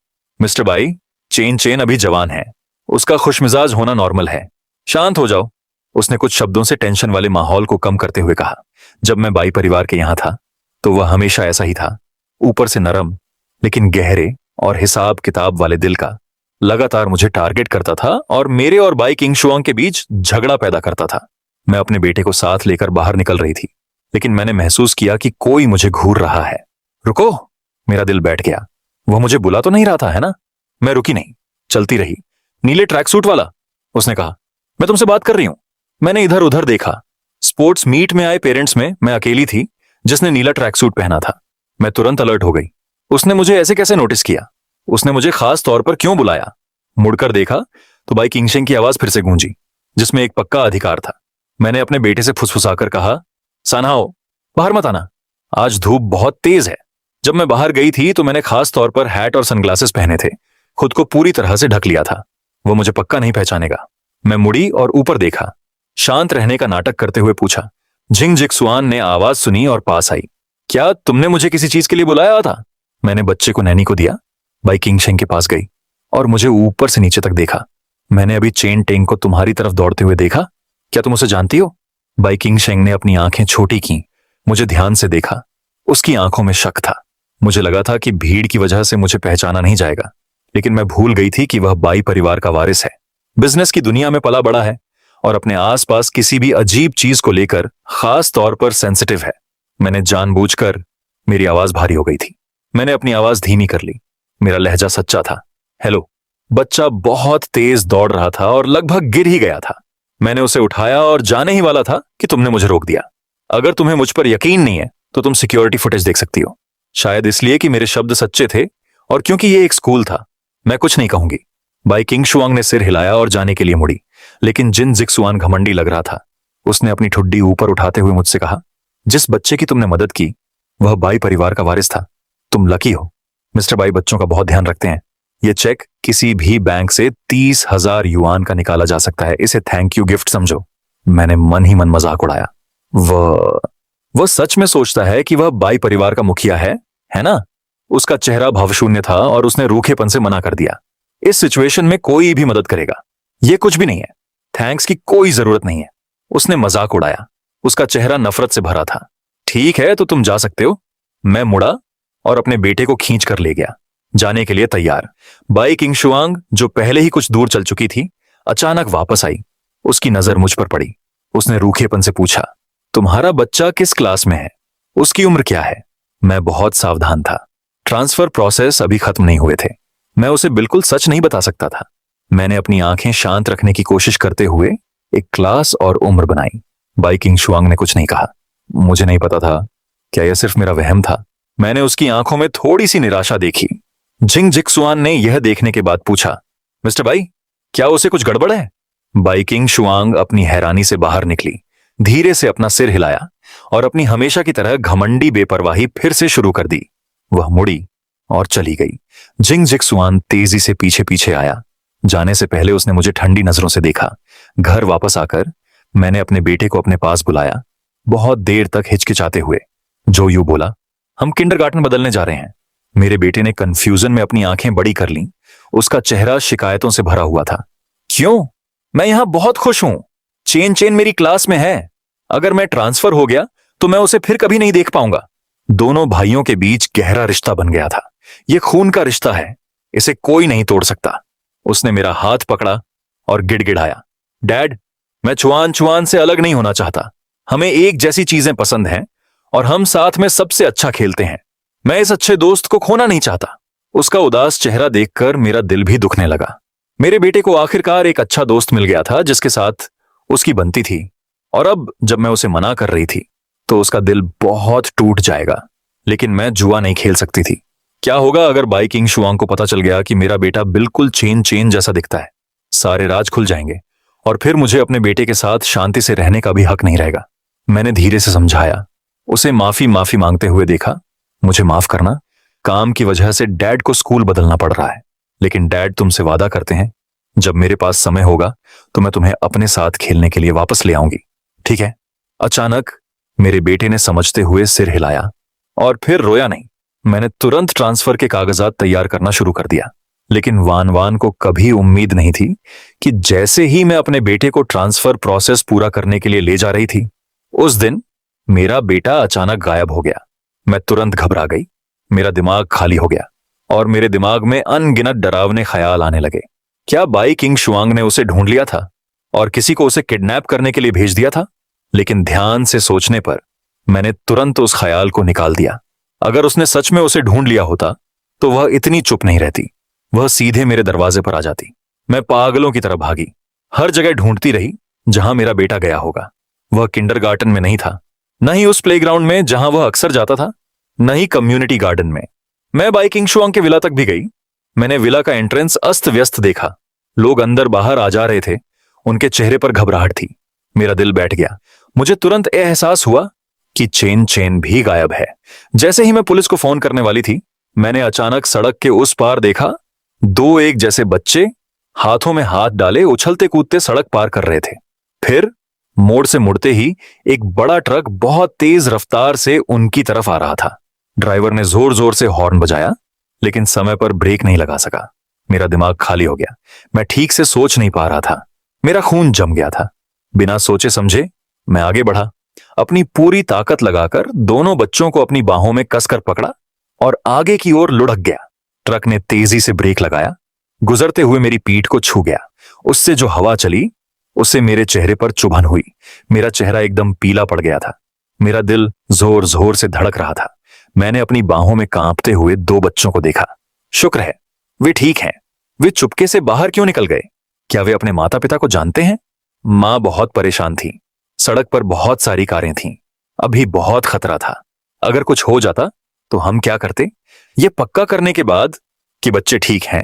मिस्टर बाई, चेन चेन अभी जवान है, उसका खुशमिजाज होना नॉर्मल है। शांत हो जाओ। उसने कुछ शब्दों से टेंशन वाले माहौल को कम करते हुए कहा। जब मैं बाई परिवार के यहां था तो वह हमेशा ऐसा ही था, ऊपर से नरम लेकिन गहरे और हिसाब किताब वाले दिल का। लगातार मुझे टारगेट करता था और मेरे और बाई किंग शुआंग के बीच झगड़ा पैदा करता था। मैं अपने बेटे को साथ लेकर बाहर निकल रही थी, लेकिन मैंने महसूस किया कि कोई मुझे घूर रहा है। रुको, मेरा दिल बैठ गया। वह मुझे बुला तो नहीं रहा था, है ना? मैं रुकी नहीं, चलती रही। नीले ट्रैक सूट वाला, उसने कहा, मैं तुमसे बात कर रही हूं। मैंने इधर उधर देखा। स्पोर्ट्स मीट में आए पेरेंट्स में मैं अकेली थी जिसने नीला ट्रैक सूट पहना था। मैं तुरंत अलर्ट हो गई। उसने मुझे ऐसे कैसे नोटिस किया? उसने मुझे खास तौर पर क्यों बुलाया? मुड़कर देखा तो बाई किंगशेंग की आवाज फिर से गूंजी, जिसमें एक पक्का अधिकार था। मैंने अपने बेटे से फुसफुसाकर कहा, सानहाओ, बाहर मत आना, आज धूप बहुत तेज है। जब मैं बाहर गई थी तो मैंने खास तौर पर हैट और सनग्लासेस पहने थे, खुद को पूरी तरह से ढक लिया था। वो मुझे पक्का नहीं पहचानेगा। मैं मुड़ी और ऊपर देखा। शांत रहने का नाटक करते हुए पूछा। जिंग जिक्सुआन ने आवाज सुनी और पास आई। क्या तुमने मुझे किसी चीज के लिए बुलाया था? मैंने बच्चे को नैनी को दिया, बाई किंगशेंग के पास गई और मुझे ऊपर से नीचे तक देखा। मैंने अभी चेन टेंग को तुम्हारी तरफ दौड़ते हुए देखा। क्या तुम उसे जानती हो? बाई किंगशेंग ने अपनी आंखें छोटी की, मुझे ध्यान से देखा। उसकी आंखों में शक था, मुझे लगा था कि भीड़ की वजह से मुझे पहचाना नहीं जाएगा, लेकिन मैं भूल गई थी कि वह बाई परिवार का वारिस है, बिजनेस की दुनिया में पला बड़ा है और अपने आसपास किसी भी अजीब चीज को लेकर खास तौर पर सेंसिटिव है। मैंने जानबूझकर, मेरी आवाज भारी हो गई थी, मैंने अपनी आवाज धीमी कर ली। मेरा लहजा सच्चा था। हेलो। बच्चा बहुत तेज दौड़ रहा था और लगभग गिर ही गया था। मैंने उसे उठाया और जाने ही वाला था कि तुमने मुझे रोक दिया। अगर तुम्हें मुझ पर यकीन नहीं है तो तुम सिक्योरिटी फुटेज देख सकती हो। शायद इसलिए कि मेरे शब्द सच्चे थे और क्योंकि ये एक स्कूल था। मैं कुछ नहीं कहूंगी। बाई किंग शुआंग ने सिर हिलाया और जाने के लिए मुड़ी, लेकिन जिन जिक्सुआन घमंडी लग रहा था। उसने अपनी ठुड्डी ऊपर उठाते हुए मुझसे कहा, जिस बच्चे की तुमने मदद की वह बाई परिवार का वारिस था। तुम लकी हो। मिस्टर बाई बच्चों का बहुत ध्यान रखते हैं। ये चेक किसी भी बैंक से 30,000 युआन का निकाला जा सकता है। इसे थैंक यू गिफ्ट समझो। मैंने मन ही मन मजाक उड़ाया। वह सच में सोचता है कि वह बाई परिवार का मुखिया है ना? उसका चेहरा भावशून्य था और उसने रूखेपन से मना कर दिया। इस सिचुएशन में कोई भी मदद करेगा। यह कुछ भी नहीं है। थैंक्स की कोई जरूरत नहीं है। उसने मजाक उड़ाया। उसका चेहरा नफरत से भरा था। ठीक है, तो तुम जा सकते हो। मैं मुड़ा और अपने बेटे को खींच कर ले गया, जाने के लिए तैयार। बाई किंग शुआंग, जो पहले ही कुछ दूर चल चुकी थी, अचानक वापस आई। उसकी नजर मुझ पर पड़ी। उसने रूखेपन से पूछा, तुम्हारा बच्चा किस क्लास में है? उसकी उम्र क्या है? मैं बहुत सावधान था। ट्रांसफर प्रोसेस अभी खत्म नहीं हुए थे। मैं उसे बिल्कुल सच नहीं बता सकता था। मैंने अपनी आंखें शांत रखने की कोशिश करते हुए एक क्लास और उम्र बनाई। बाई किंग शुआंग ने कुछ नहीं कहा। मुझे नहीं पता था, क्या यह सिर्फ मेरा वहम था? मैंने उसकी आंखों में थोड़ी सी निराशा देखी। जिंग जिक्सुआन ने यह देखने के बाद पूछा, मिस्टर बाई, क्या उसे कुछ गड़बड़ है? बाई किंग शुआंग अपनी हैरानी से बाहर निकली, धीरे से अपना सिर हिलाया और अपनी हमेशा की तरह घमंडी बेपरवाही फिर से शुरू कर दी। वह मुड़ी और चली गई। जिंग जिक्सुआन तेजी से पीछे पीछे आया। जाने से पहले उसने मुझे ठंडी नजरों से देखा। घर वापस आकर मैंने अपने बेटे को अपने पास बुलाया, बहुत देर तक हिचकिचाते हुए। जो यू बोला, हम किंडरगार्टन बदलने जा रहे हैं। मेरे बेटे ने कंफ्यूजन में अपनी आंखें बड़ी कर लीं। उसका चेहरा शिकायतों से भरा हुआ था। क्यों? मैं यहां बहुत खुश हूं। चेन चेन मेरी क्लास में है। अगर मैं ट्रांसफर हो गया तो मैं उसे फिर कभी नहीं देख पाऊंगा। दोनों भाइयों के बीच गहरा रिश्ता बन गया था। यह खून का रिश्ता है, इसे कोई नहीं तोड़ सकता। उसने मेरा हाथ पकड़ा और गिड़गिड़ाया, डैड, मैं चुआन चुआन से अलग नहीं होना चाहता। हमें एक जैसी चीजें पसंद हैं और हम साथ में सबसे अच्छा खेलते हैं। मैं इस अच्छे दोस्त को खोना नहीं चाहता। उसका उदास चेहरा देखकर मेरा दिल भी दुखने लगा। मेरे बेटे को आखिरकार एक अच्छा दोस्त मिल गया था जिसके साथ उसकी बनती थी, और अब जब मैं उसे मना कर रही थी तो उसका दिल बहुत टूट जाएगा। लेकिन मैं जुआ नहीं खेल सकती थी। क्या होगा अगर बाई किंग शुआंग को पता चल गया कि मेरा बेटा बिल्कुल चेन चेन जैसा दिखता है? सारे राज खुल जाएंगे और फिर मुझे अपने बेटे के साथ शांति से रहने का भी हक नहीं रहेगा। मैंने धीरे से समझाया, उसे माफी मांगते हुए देखा। मुझे माफ करना, काम की वजह से डैड को स्कूल बदलना पड़ रहा है, लेकिन डैड तुमसे वादा करते हैं जब मेरे पास समय होगा तो मैं तुम्हें अपने साथ खेलने के लिए वापस ले आऊंगी, ठीक है? अचानक मेरे बेटे ने समझते हुए सिर हिलाया और फिर रोया नहीं। मैंने तुरंत ट्रांसफर के कागजात तैयार करना शुरू कर दिया, लेकिन वान वान को कभी उम्मीद नहीं थी कि जैसे ही मैं अपने बेटे को ट्रांसफर प्रोसेस पूरा करने के लिए ले जा रही थी, उस दिन मेरा बेटा अचानक गायब हो गया। मैं तुरंत घबरा गई। मेरा दिमाग खाली हो गया और मेरे दिमाग में अनगिनत डरावने ख्याल आने लगे। क्या बाई किंग शुआंग ने उसे ढूंढ लिया था और किसी को उसे किडनैप करने के लिए भेज दिया था? लेकिन ध्यान से सोचने पर मैंने तुरंत उस ख्याल को निकाल दिया। अगर उसने सच में उसे ढूंढ लिया होता तो वह इतनी चुप नहीं रहती। वह सीधे मेरे दरवाजे पर आ जाती। मैं पागलों की तरह भागी, हर जगह ढूंढती रही जहां मेरा बेटा गया होगा। वह किंडरगार्टन में नहीं था, न ही उस प्लेग्राउंड में जहां वह अक्सर जाता था, न ही कम्युनिटी गार्डन में। मैं बाई किंग शुआंग के विला तक भी गई। मैंने विला का एंट्रेंस अस्त व्यस्त देखा। लोग अंदर बाहर आ जा रहे थे। उनके चेहरे पर घबराहट थी। मेरा दिल बैठ गया। मुझे तुरंत एहसास हुआ कि चेन चेन भी गायब है। जैसे ही मैं पुलिस को फोन करने वाली थी, मैंने अचानक सड़क के उस पार देखा, दो एक जैसे बच्चे हाथों में हाथ डाले उछलते कूदते सड़क पार कर रहे थे। फिर मोड़ से मुड़ते ही एक बड़ा ट्रक बहुत तेज रफ्तार से उनकी तरफ आ रहा था। ड्राइवर ने जोर जोर से हॉर्न बजाया, लेकिन समय पर ब्रेक नहीं लगा सका। मेरा दिमाग खाली हो गया। मैं ठीक से सोच नहीं पा रहा था। मेरा खून जम गया था। बिना सोचे समझे मैं आगे बढ़ा। अपनी पूरी ताकत लगाकर दोनों बच्चों को अपनी बाहों में कसकर पकड़ा और आगे की ओर लुढ़क गया। ट्रक ने तेजी से ब्रेक लगाया, गुजरते हुए मेरी पीठ को छू गया। उससे जो हवा चली उससे मेरे चेहरे पर चुभन हुई। मेरा चेहरा एकदम पीला पड़ गया था। मेरा दिल जोर जोर से धड़क रहा था। मैंने अपनी बाहों में कांपते हुए 2 बच्चों को देखा। शुक्र है वे ठीक हैं। वे चुपके से बाहर क्यों निकल गए? क्या वे अपने माता पिता को जानते हैं? मां बहुत परेशान थी। सड़क पर बहुत सारी कारें थीं। अभी बहुत खतरा था। अगर कुछ हो जाता तो हम क्या करते? यह पक्का करने के बाद कि बच्चे ठीक हैं,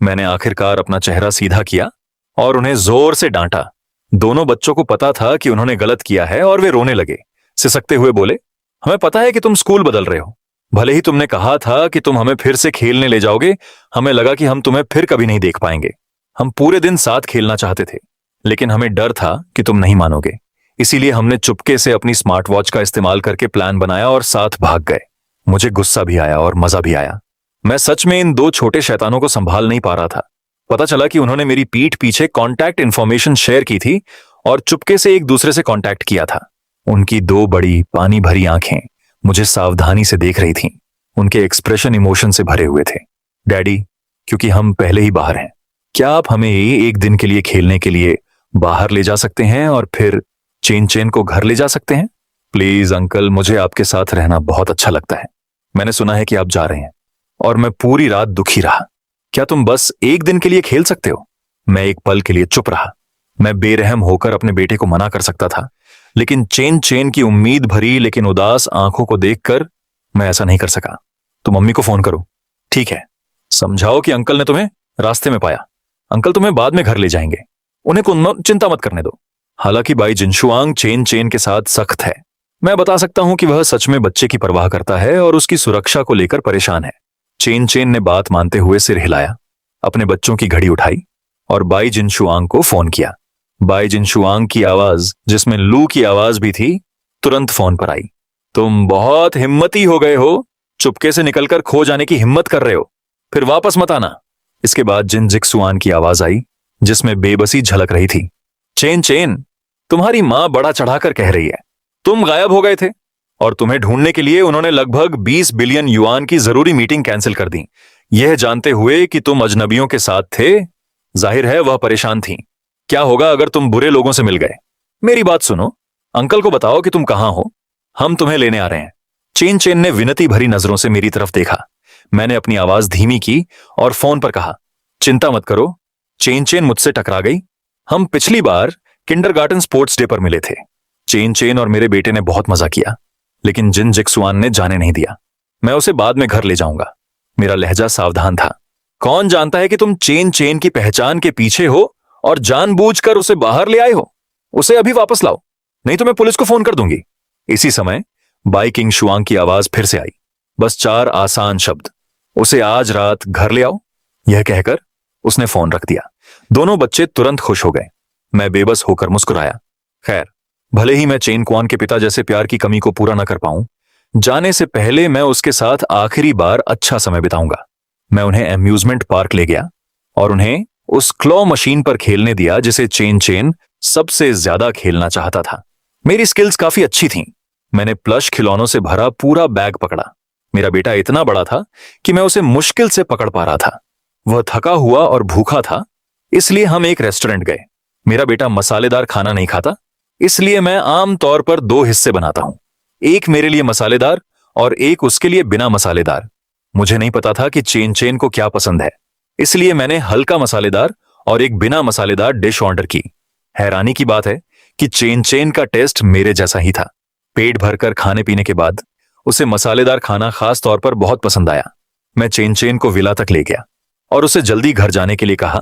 मैंने आखिरकार अपना चेहरा सीधा किया और उन्हें जोर से डांटा। दोनों बच्चों को पता था कि उन्होंने गलत किया है और वे रोने लगे। सिसकते हुए बोले, हमें पता है कि तुम स्कूल बदल रहे हो। भले ही तुमने कहा था कि तुम हमें फिर से खेलने ले जाओगे, हमें लगा कि हम तुम्हें फिर कभी नहीं देख पाएंगे। हम पूरे दिन साथ खेलना चाहते थे, लेकिन हमें डर था कि तुम नहीं मानोगे। इसीलिए हमने चुपके से अपनी स्मार्ट वॉच का इस्तेमाल करके प्लान बनाया और साथ भाग गए। मुझे गुस्सा भी आया और मजा भी आया। मैं सच में इन 2 छोटे शैतानों को संभाल नहीं पा रहा था। पता चला कि उन्होंने मेरी पीठ पीछे कॉन्टैक्ट इंफॉर्मेशन शेयर की थी और चुपके से एक दूसरे से कॉन्टैक्ट किया था। उनकी 2 बड़ी पानी भरी आंखें मुझे सावधानी से देख रही थीं। उनके एक्सप्रेशन इमोशन से भरे हुए थे। डैडी, क्योंकि हम पहले ही बाहर हैं, क्या आप हमें एक दिन के लिए खेलने के लिए बाहर ले जा सकते हैं और फिर चेन चेन को घर ले जा सकते हैं? प्लीज अंकल, मुझे आपके साथ रहना बहुत अच्छा लगता है। मैंने सुना है कि आप जा रहे हैं और मैं पूरी रात दुखी रहा। क्या तुम बस एक दिन के लिए खेल सकते हो? मैं एक पल के लिए चुप रहा। मैं बेरहम होकर अपने बेटे को मना कर सकता था, लेकिन चेन चेन की उम्मीद भरी लेकिन उदास आंखों को देखकर मैं ऐसा नहीं कर सका। तुम मम्मी को फोन करो। ठीक है, समझाओ कि अंकल ने तुम्हें रास्ते में पाया। अंकल तुम्हें बाद में घर ले जाएंगे। उन्हें चिंता मत करने दो। हालांकि बाई जिनशुआंग चेन चेन के साथ सख्त है। मैं बता सकता हूं कि वह सच में बच्चे की परवाह करता है और उसकी सुरक्षा को लेकर परेशान है। चेन चेन ने बात मानते हुए सिर हिलाया, अपने बच्चों की घड़ी उठाई और बाई जिनशुआंग को फोन किया। बाई जिनशुआंग की आवाज, जिसमें लू की आवाज भी थी, तुरंत फोन पर आई। तुम बहुत हिम्मती हो गए हो। चुपके से निकलकर खो जाने की हिम्मत कर रहे हो, फिर वापस मत आना। इसके बाद जिन जिक्सुआन की आवाज आई, जिसमें बेबसी झलक रही थी। चेन चेन, तुम्हारी मां बड़ा चढ़ाकर कह रही है तुम गायब हो गए थे और तुम्हें ढूंढने के लिए उन्होंने लगभग 20 बिलियन युआन की जरूरी मीटिंग कैंसिल कर दी, यह जानते हुए कि तुम अजनबियों के साथ थे। जाहिर है वह परेशान थी। क्या होगा अगर तुम बुरे लोगों से मिल गए? मेरी बात सुनो, अंकल को बताओ कि तुम कहां हो, हम तुम्हें लेने आ रहे हैं। चेन चेन ने विनती भरी नजरों से मेरी तरफ देखा। मैंने अपनी आवाज धीमी की और फोन पर कहा, चिंता मत करो। चेन चेन मुझसे टकरा गई। हम पिछली बार किंडरगार्टन स्पोर्ट्स डे पर मिले थे। चेन चेन और मेरे बेटे ने बहुत मजा किया, लेकिन जिन जिक्सुआन ने जाने नहीं दिया। मैं उसे बाद में घर ले जाऊंगा। मेरा लहजा सावधान था। कौन जानता है कि तुम चेन चेन की पहचान के पीछे हो और जानबूझकर उसे बाहर ले आए हो। उसे अभी वापस लाओ, नहीं तो मैं पुलिस को फोन कर दूंगी। इसी समय बाई किंग शुआंग की आवाज फिर से आई। बस 4 आसान शब्द, उसे आज रात घर ले आओ। यह कहकर उसने फोन रख दिया। दोनों बच्चे तुरंत खुश हो गए। मैं बेबस होकर मुस्कुराया। खैर, भले ही मैं चेन क्वान के पिता जैसे प्यार की कमी को पूरा न कर पाऊं, जाने से पहले मैं उसके साथ आखिरी बार अच्छा समय बिताऊंगा। मैं उन्हें अम्यूजमेंट पार्क ले गया और उन्हें उस क्लॉ मशीन पर खेलने दिया जिसे चेन चेन सबसे ज्यादा खेलना चाहता था। मेरी स्किल्स काफी अच्छी थीं। मैंने प्लश खिलौनों से भरा पूरा बैग पकड़ा। मेरा बेटा इतना बड़ा था कि मैं उसे मुश्किल से पकड़ पा रहा था। वह थका हुआ और भूखा था, इसलिए हम एक रेस्टोरेंट गए। मेरा बेटा मसालेदार खाना नहीं खाता, इसलिए मैं आम तौर पर 2 हिस्से बनाता हूं, एक मेरे लिए मसालेदार और एक उसके लिए बिना मसालेदार। मुझे नहीं पता था कि चेन चेन को क्या पसंद है, इसलिए मैंने हल्का मसालेदार और एक बिना मसालेदार डिश ऑर्डर की। हैरानी की बात है कि चेन चेन का टेस्ट मेरे जैसा ही था। पेट भरकर खाने पीने के बाद उसे मसालेदार खाना खास तौर पर बहुत पसंद आया। मैं चेन चेन को विला तक ले गया और उसे जल्दी घर जाने के लिए कहा,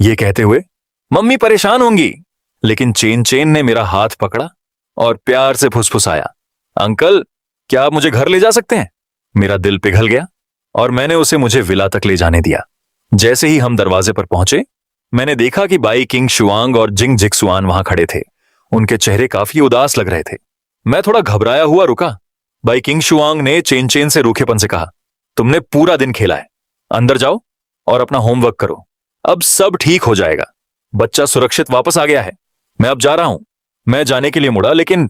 यह कहते हुए, मम्मी परेशान होंगी। लेकिन चेन चेन ने मेरा हाथ पकड़ा और प्यार से फुसफुसाया, अंकल, क्या आप मुझे घर ले जा सकते हैं? मेरा दिल पिघल गया और मैंने उसे मुझे विला तक ले जाने दिया। जैसे ही हम दरवाजे पर पहुंचे, मैंने देखा कि बाई किंग शुआंग और जिंग जिक्सुआन वहां खड़े थे। उनके चेहरे काफी उदास लग रहे थे। मैं थोड़ा घबराया हुआ रुका। बाई किंग शुआंग ने चेन चेन से रूखेपन से कहा, तुमने पूरा दिन खेला है, अंदर जाओ और अपना होमवर्क करो। अब सब ठीक हो जाएगा। बच्चा सुरक्षित वापस आ गया है। मैं अब जा रहा हूं। मैं जाने के लिए मुड़ा, लेकिन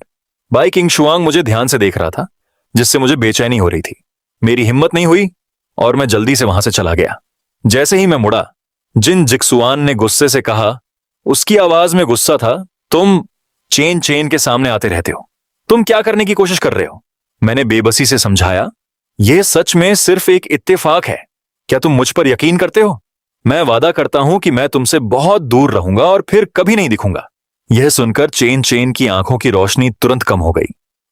बाई किंग शुआंग मुझे ध्यान से देख रहा था, जिससे मुझे बेचैनी हो रही थी। मेरी हिम्मत नहीं हुई और मैं जल्दी से वहां से चला गया। जैसे ही मैं मुड़ा, जिन जिक्सुआन ने गुस्से से कहा, उसकी आवाज में गुस्सा था, तुम चेन चेन के सामने आते रहते हो, तुम क्या करने की कोशिश कर रहे हो? मैंने बेबसी से समझाया, यह सच में सिर्फ एक इत्तेफाक है, क्या तुम मुझ पर यकीन करते हो? मैं वादा करता हूं कि मैं तुमसे बहुत दूर रहूंगा और फिर कभी नहीं दिखूंगा। यह सुनकर चेन चेन की आंखों की रोशनी तुरंत कम हो गई।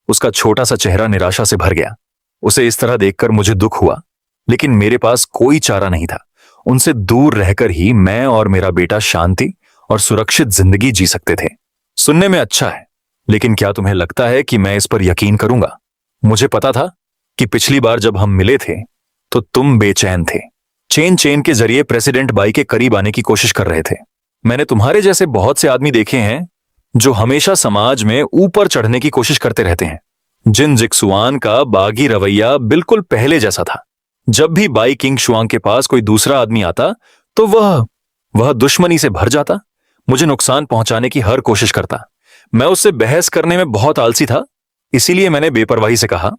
उसका छोटा सा चेहरा निराशा से भर गया। उसे इस तरह देखकर मुझे दुख हुआ, लेकिन मेरे पास कोई चारा नहीं था। उनसे दूर रहकर ही मैं और मेरा बेटा शांति और सुरक्षित जिंदगी जी सकते थे। सुनने में अच्छा है, लेकिन क्या तुम्हें लगता है कि मैं इस पर यकीन करूंगा? मुझे पता था कि पिछली बार जब हम मिले थे तो तुम बेचैन थे, चेन चेन के जरिए प्रेसिडेंट बाई के करीब आने की कोशिश कर रहे थे। मैंने तुम्हारे जैसे बहुत से आदमी देखे हैं जो हमेशा समाज में ऊपर चढ़ने की कोशिश करते रहते हैं। जिन जिक्सुआन का बागी रवैया बिल्कुल पहले जैसा था। जब भी बाई किंग शुआंग के पास कोई दूसरा आदमी आता तो वह दुश्मनी से भर जाता, मुझे नुकसान पहुंचाने की हर कोशिश करता। मैं उससे बहस करने में बहुत आलसी था, इसीलिए मैंने बेपरवाही से कहा,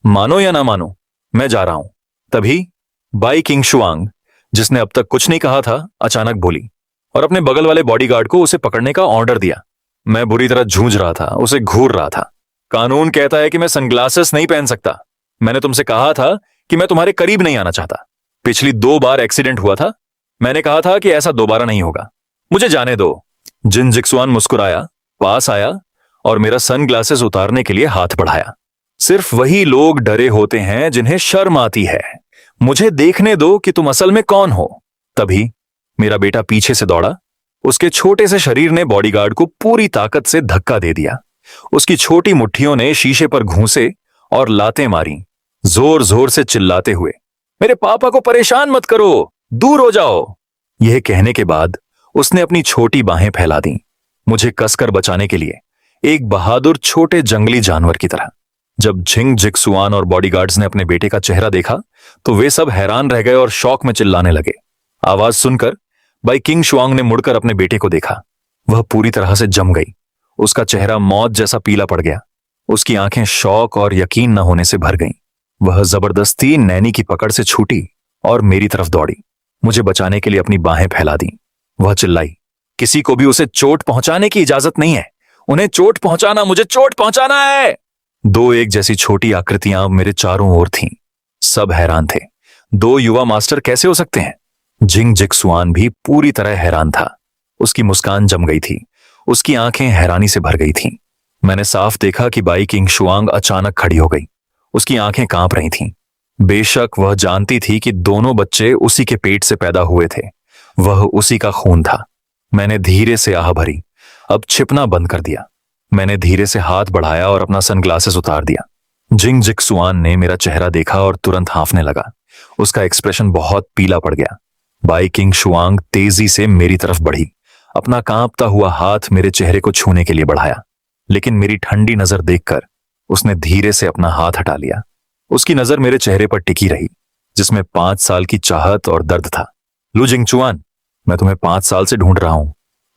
मानो या ना मानो, मैं जा रहा हूं। तभी बाई किंग शुआंग, जिसने अब तक कुछ नहीं कहा था, अचानक बोली और अपने बगल वाले बॉडीगार्ड को उसे पकड़ने का ऑर्डर दिया। मैं बुरी तरह जूझ रहा था, उसे घूर रहा था। कानून कहता है कि मैं सनग्लासेस नहीं पहन सकता। मैंने तुमसे कहा था कि मैं तुम्हारे करीब नहीं आना चाहता। पिछली 2 बार एक्सीडेंट हुआ था, मैंने कहा था कि ऐसा दोबारा नहीं होगा, मुझे जाने दो। जिन जिक्सुआन मुस्कुराया, पास आया और मेरा सनग्लासेस उतारने के लिए हाथ बढ़ाया। सिर्फ वही लोग डरे होते हैं जिन्हें शर्म आती है। मुझे देखने दो कि तुम असल में कौन हो। तभी मेरा बेटा पीछे से दौड़ा। उसके छोटे से शरीर ने बॉडीगार्ड को पूरी ताकत से धक्का दे दिया। उसकी छोटी मुट्ठियों ने शीशे पर घूंसे और लातें मारी, जोर जोर से चिल्लाते हुए, मेरे पापा को परेशान मत करो, दूर हो जाओ। यह कहने के बाद उसने अपनी छोटी बाहें फैला दी, मुझे कसकर बचाने के लिए, एक बहादुर छोटे जंगली जानवर की तरह। जब झिंग जिक्सुआन और बॉडीगार्ड्स ने अपने बेटे का चेहरा देखा तो वे सब हैरान रह गए और शौक में चिल्लाने लगे। आवाज सुनकर बाई किंग शुआंग ने मुड़कर अपने बेटे को देखा। वह पूरी तरह से जम गई। उसका चेहरा मौत जैसा पीला पड़ गया। उसकी आंखें शौक और यकीन न होने से भर गईं। वह जबरदस्ती नैनी की पकड़ से छूटी और मेरी तरफ दौड़ी। मुझे बचाने के लिए अपनी बाहें फैला दी। वह चिल्लाई, किसी को भी उसे चोट पहुंचाने की इजाजत नहीं है। उन्हें चोट पहुंचाना, मुझे चोट पहुंचाना है। 2 एक जैसी छोटी आकृतियां मेरे चारों ओर थीं। सब हैरान थे। 2 युवा मास्टर कैसे हो सकते हैं? जिंग जिक्सुआन भी पूरी तरह हैरान था। उसकी मुस्कान जम गई थी। उसकी आंखें हैरानी से भर गई थीं। मैंने साफ देखा कि बाई किंग शुआंग अचानक खड़ी हो गई। उसकी आंखें कांप रही थीं। बेशक वह जानती थी कि दोनों बच्चे उसी के पेट से पैदा हुए थे। वह उसी का खून था। मैंने धीरे से आह भरी। अब छिपना बंद कर दिया। मैंने धीरे से हाथ बढ़ाया और अपना सनग्लासेस उतार दिया। जिंग जिक्सुआन ने मेरा चेहरा देखा और तुरंत हाँफने लगा। उसका एक्सप्रेशन बहुत पीला पड़ गया। बाई किंग शुआंग तेजी से मेरी तरफ बढ़ी। अपना कांपता हुआ हाथ मेरे चेहरे को छूने के लिए बढ़ाया, लेकिन मेरी ठंडी नजर देखकर उसने धीरे से अपना हाथ हटा लिया। उसकी नजर मेरे चेहरे पर टिकी रही, जिसमें 5 साल की चाहत और दर्द था। लू जिंगचुआन, मैं तुम्हें 5 साल से ढूंढ रहा हूं।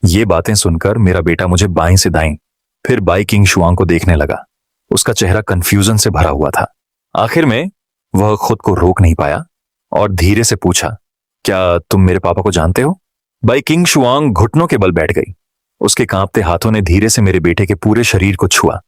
ये बातें सुनकर मेरा बेटा मुझे बाएं से दाएं, फिर बाई किंग शुआंग को देखने लगा। उसका चेहरा कंफ्यूजन से भरा हुआ था। आखिर में वह खुद को रोक नहीं पाया और धीरे से पूछा, क्या तुम मेरे पापा को जानते हो? बाई किंग शुआंग घुटनों के बल बैठ गई। उसके कांपते हाथों ने धीरे से मेरे बेटे के पूरे शरीर को छुआ।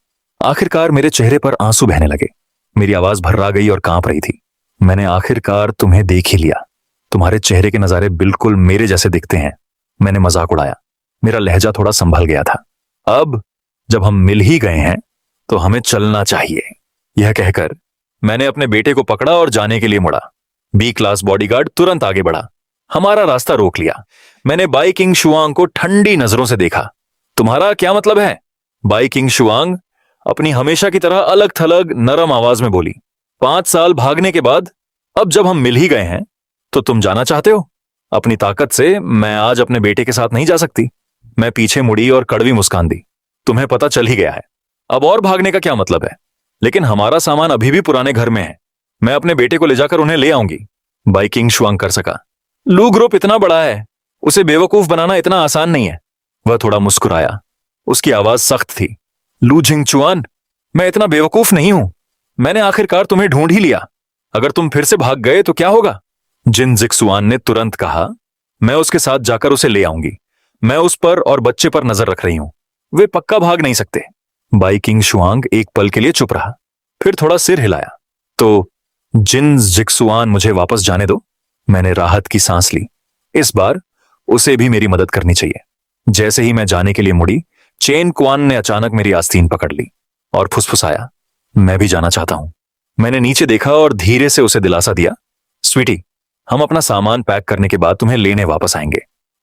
आखिरकार मेरे चेहरे पर आंसू बहने लगे। मेरी आवाज भर्रा गई और कांप रही थी। मैंने आखिरकार तुम्हें देख ही लिया। तुम्हारे चेहरे के नजारे बिल्कुल मेरे जैसे दिखते हैं। मैंने मजाक उड़ाया। मेरा लहजा थोड़ा संभल गया था। अब जब हम मिल ही गए हैं तो हमें चलना चाहिए। यह कहकर मैंने अपने बेटे को पकड़ा और जाने के लिए मुड़ा। बी क्लास बॉडीगार्ड तुरंत आगे बढ़ा, हमारा रास्ता रोक लिया। मैंने बाई किंग शुआंग को ठंडी नजरों से देखा। तुम्हारा क्या मतलब है? बाई किंग शुआंग अपनी हमेशा की तरह अलग थलग नरम आवाज में बोली। 5 साल भागने के बाद अब जब हम मिल ही गए हैं तो तुम जाना चाहते हो? अपनी ताकत से मैं आज अपने बेटे के साथ नहीं जा सकती। मैं पीछे मुड़ी और कड़वी मुस्कान दी। तुम्हें पता चल ही गया है, अब और भागने का क्या मतलब है? लेकिन हमारा सामान अभी भी पुराने घर में है। मैं अपने बेटे को ले जाकर उन्हें ले आऊंगी। बाई किंग शुआंग कर सका। लू ग्रुप इतना बड़ा है, उसे बेवकूफ बनाना इतना आसान नहीं है। वह थोड़ा मुस्कुराया। उसकी आवाज सख्त थी। लू जिंगचुआन, मैं इतना बेवकूफ नहीं हूं। मैंने आखिरकार तुम्हें ढूंढ ही लिया। अगर तुम फिर से भाग गए तो क्या होगा? जिन जिक्सुआन ने तुरंत कहा, मैं उसके साथ जाकर उसे ले आऊंगी। मैं उस पर और बच्चे पर नजर रख रही हूं। वे पक्का भाग नहीं सकते। बाई किंग शुआंग एक पल के लिए चुप रहा, फिर थोड़ा सिर हिलाया। तो जिन जिक्सुआन, मुझे वापस जाने दो। मैंने राहत की सांस ली। इस बार उसे भी मेरी मदद करनी चाहिए। जैसे ही मैं जाने के लिए मुड़ी, चेन कुआन ने अचानक मेरी आस्तीन पकड़ ली और फुसफुसाया, मैं भी जाना चाहता हूं। मैंने नीचे देखा और धीरे से उसे दिलासा दिया, स्वीटी, हम अपना सामान पैक करने के बाद तुम्हें लेने वापस आएंगे।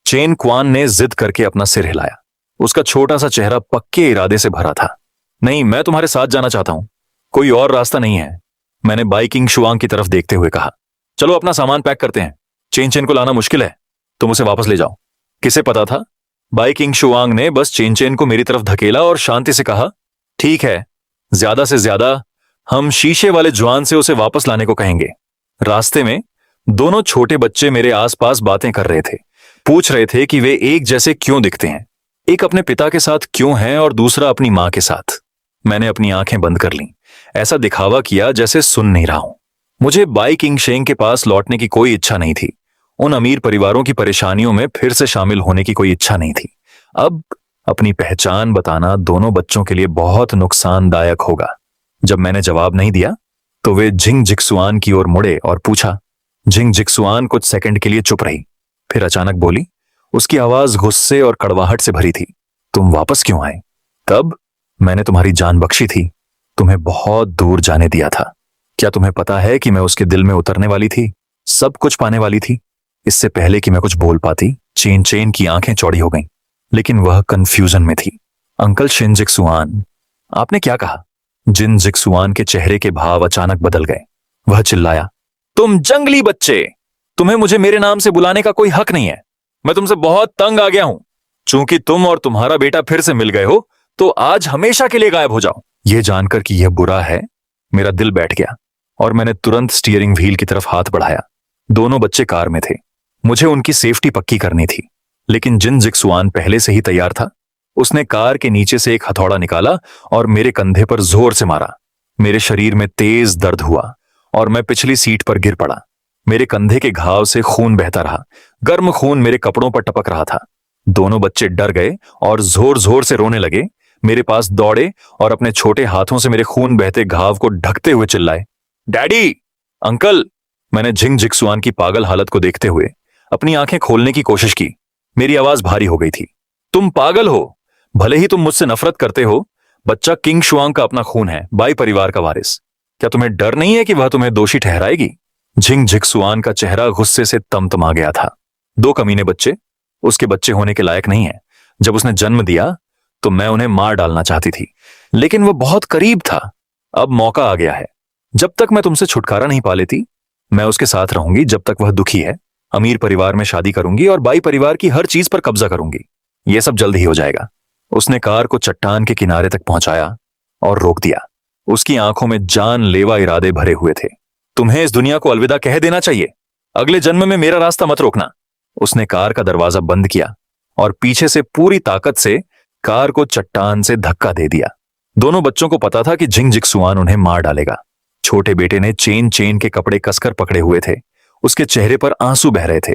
चेन कुआन ने जिद करके अपना सिर हिलाया। उसका छोटा सा चेहरा पक्के इरादे से भरा था। नहीं, मैं तुम्हारे साथ जाना चाहता हूं। कोई और रास्ता नहीं है। मैंने बाई किंग शुआंग की तरफ देखते हुए कहा, चलो अपना सामान पैक करते हैं। चेन चेन को लाना मुश्किल है, तुम उसे वापस ले जाओ। किसे पता था? बाई किंग शुआंग ने बस चेन चेन को मेरी तरफ धकेला और शांति से कहा, ठीक है, ज्यादा से ज्यादा हम शीशे वाले जवान से उसे वापस लाने को कहेंगे। रास्ते में दोनों छोटे बच्चे मेरे आसपास बातें कर रहे थे। पूछ रहे थे कि वे एक जैसे क्यों दिखते हैं, एक अपने पिता के साथ क्यों हैं और दूसरा अपनी मां के साथ। मैंने अपनी आंखें बंद कर लीं, ऐसा दिखावा किया जैसे सुन नहीं रहा हूं। मुझे बाई किंग शेंग के पास लौटने की कोई इच्छा नहीं थी। उन अमीर परिवारों की परेशानियों में फिर से शामिल होने की कोई इच्छा नहीं थी। अब अपनी पहचान बताना दोनों बच्चों के लिए बहुत नुकसानदायक होगा। जब मैंने जवाब नहीं दिया तो वे जिंग जिक्सुआन की ओर मुड़े और पूछा। जिंग जिक्सुआन कुछ सेकंड के लिए चुप रही, फिर अचानक बोली। उसकी आवाज गुस्से और कड़वाहट से भरी थी, तुम वापस क्यों आए? तब मैंने तुम्हारी जान बख्शी थी, तुम्हें बहुत दूर जाने दिया था। क्या तुम्हें पता है कि मैं उसके दिल में उतरने वाली थी, सब कुछ पाने वाली थी? इससे पहले कि मैं कुछ बोल पाती, चेन चेन की आंखें चौड़ी हो गईं, लेकिन वह कंफ्यूजन में थी। अंकल शिन जिक्सुआन, आपने क्या कहा? जिन जिक्सुआन के चेहरे के भाव अचानक बदल गए। वह चिल्लाया, तुम जंगली बच्चे, तुम्हें मुझे मेरे नाम से बुलाने का कोई हक नहीं है। मैं तुमसे बहुत तंग आ गया हूं। चूंकि तुम और तुम्हारा बेटा फिर से मिल गए हो, तो आज हमेशा के लिए गायब हो जाओ। यह जानकर कि यह बुरा है, मेरा दिल बैठ गया और मैंने तुरंत स्टीयरिंग व्हील की तरफ हाथ बढ़ाया। दोनों बच्चे कार में थे। मुझे उनकी सेफ्टी पक्की करनी थी, लेकिन जिन जिक्सुआन पहले से ही तैयार था। उसने कार के नीचे से एक हथौड़ा निकाला और मेरे कंधे पर जोर से मारा। मेरे शरीर में तेज दर्द हुआ और मैं पिछली सीट पर गिर पड़ा। मेरे कंधे के घाव से खून बहता रहा, गर्म खून मेरे कपड़ों पर टपक रहा था। दोनों बच्चे डर गए और जोर जोर से रोने लगे। मेरे पास दौड़े और अपने छोटे हाथों से मेरे खून बहते घाव को ढकते हुए चिल्लाए, डैडी, अंकल। मैंने जिंग जिक्सुआन की पागल हालत को देखते हुए अपनी आंखें खोलने की कोशिश की। मेरी आवाज भारी हो गई थी, तुम पागल हो। भले ही तुम मुझसे नफरत करते हो, बच्चा किंग शुआंग का अपना खून है, बाई परिवार का वारिस। क्या तुम्हें डर नहीं है कि वह तुम्हें दोषी ठहराएगी? जिंग जिक्सुआन का चेहरा गुस्से से तमतमा गया था। दो कमीने बच्चे उसके बच्चे होने के लायक नहीं है। जब उसने जन्म दिया तो मैं उन्हें मार डालना चाहती थी, लेकिन वह बहुत करीब था। अब मौका आ गया है। जब तक मैं तुमसे छुटकारा नहीं पा लेती, मैं उसके साथ रहूंगी जब तक वह दुखी है। अमीर परिवार में शादी करूंगी और बाई परिवार की हर चीज पर कब्जा करूंगी। यह सब जल्द ही हो जाएगा। उसने कार को चट्टान के किनारे तक पहुंचाया और रोक दिया। उसकी आंखों में जानलेवा इरादे भरे हुए थे। तुम्हें इस दुनिया को अलविदा कह देना चाहिए। अगले जन्म में मेरा रास्ता मत रोकना। उसने कार का दरवाजा बंद किया और पीछे से पूरी ताकत से कार को चट्टान से धक्का दे दिया। दोनों बच्चों को पता था कि जिंग जिक्सुआन उन्हें मार डालेगा। छोटे बेटे ने चेन चेन के कपड़े कसकर पकड़े हुए थे। उसके चेहरे पर आंसू बह रहे थे।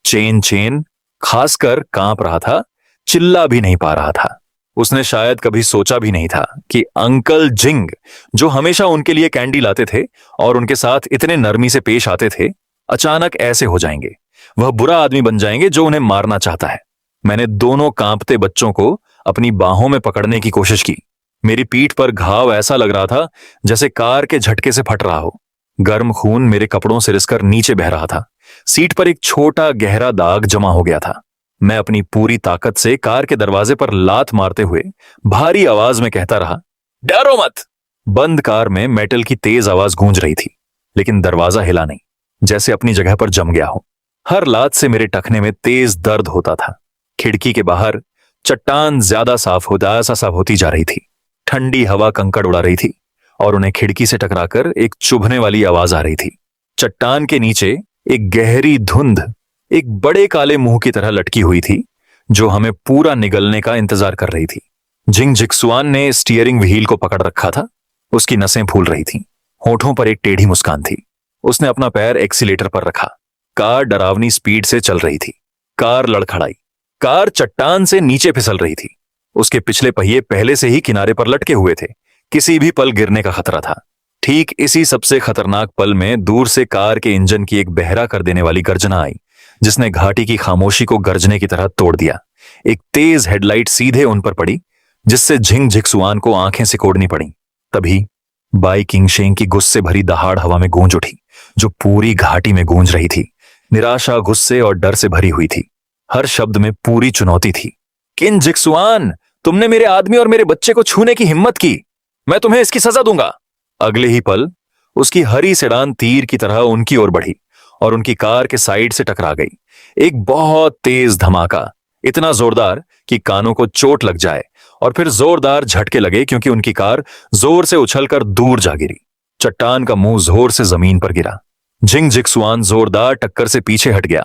चेन चेन खासकर कांप रहा था, चिल्ला भी नहीं पा रहा था। उसने शायद कभी सोचा भी नहीं था कि अंकल जिंग, जो हमेशा उनके लिए कैंडी लाते थे और उनके साथ इतने नरमी से पेश आते थे, अचानक ऐसे हो जाएंगे। वह बुरा आदमी बन जाएंगे जो उन्हें मारना चाहता है। मैंने दोनों कांपते बच्चों को अपनी बाहों में पकड़ने की कोशिश की। मेरी पीठ पर घाव ऐसा लग रहा था जैसे कार के झटके से फट रहा हो। गर्म खून मेरे कपड़ों से रिसकर नीचे बह रहा था। सीट पर एक छोटा गहरा दाग जमा हो गया था। मैं अपनी पूरी ताकत से कार के दरवाजे पर लात मारते हुए भारी आवाज में कहता रहा, डरो मत। बंद कार में मेटल की तेज आवाज गूंज रही थी, लेकिन दरवाजा हिला नहीं, जैसे अपनी जगह पर जम गया हो। हर लात से मेरे टखने में तेज दर्द होता था। खिड़की के बाहर चट्टान ज्यादा साफ होती जा रही थी। ठंडी हवा कंकड़ उड़ा रही थी और उन्हें खिड़की से टकराकर एक चुभने वाली आवाज आ रही थी। चट्टान के नीचे एक गहरी धुंध एक बड़े काले मुंह की तरह लटकी हुई थी, जो हमें पूरा निगलने का इंतजार कर रही थी। जिंग जिक्सुआन ने स्टीयरिंग व्हील को पकड़ रखा था। उसकी नसें फूल रही थीं। होठों पर एक टेढ़ी मुस्कान थी। उसने अपना पैर एक्सीलेटर पर रखा। कार डरावनी स्पीड से चल रही थी। कार लड़खड़ाई। कार चट्टान से नीचे फिसल रही थी। उसके पिछले पहिए पहले से ही किनारे पर लटके हुए थे। किसी भी पल गिरने का खतरा था। ठीक इसी सबसे खतरनाक पल में दूर से कार के इंजन की एक बहरा कर देने वाली गर्जना आई, जिसने घाटी की खामोशी को गर्जने की तरह तोड़ दिया। एक तेज हेडलाइट सीधे उन पर पड़ी, जिससे झिंग झिकसुआन को आंखें सिकोड़नी पड़ी। तभी बाई किंगशेंग की गुस्से भरी दहाड़ हवा में गूंज उठी, जो पूरी घाटी में गूंज रही थी। निराशा, गुस्से और डर से भरी हुई थी। हर शब्द में पूरी चुनौती थी। किन जिक्सुआन, तुमने मेरे आदमी और मेरे बच्चे को छूने की हिम्मत की। मैं तुम्हें इसकी सजा दूंगा। अगले ही पल उसकी हरी सेडान तीर की तरह उनकी ओर बढ़ी और उनकी कार के साइड से टकरा गई। एक बहुत तेज धमाका, इतना जोरदार कि कानों को चोट लग जाए, और फिर जोरदार झटके लगे क्योंकि उनकी कार जोर से उछलकर दूर जा गिरी। चट्टान का मुंह जोर से जमीन पर गिरा। झिंग झिकसुआन जोरदार टक्कर से पीछे हट गया।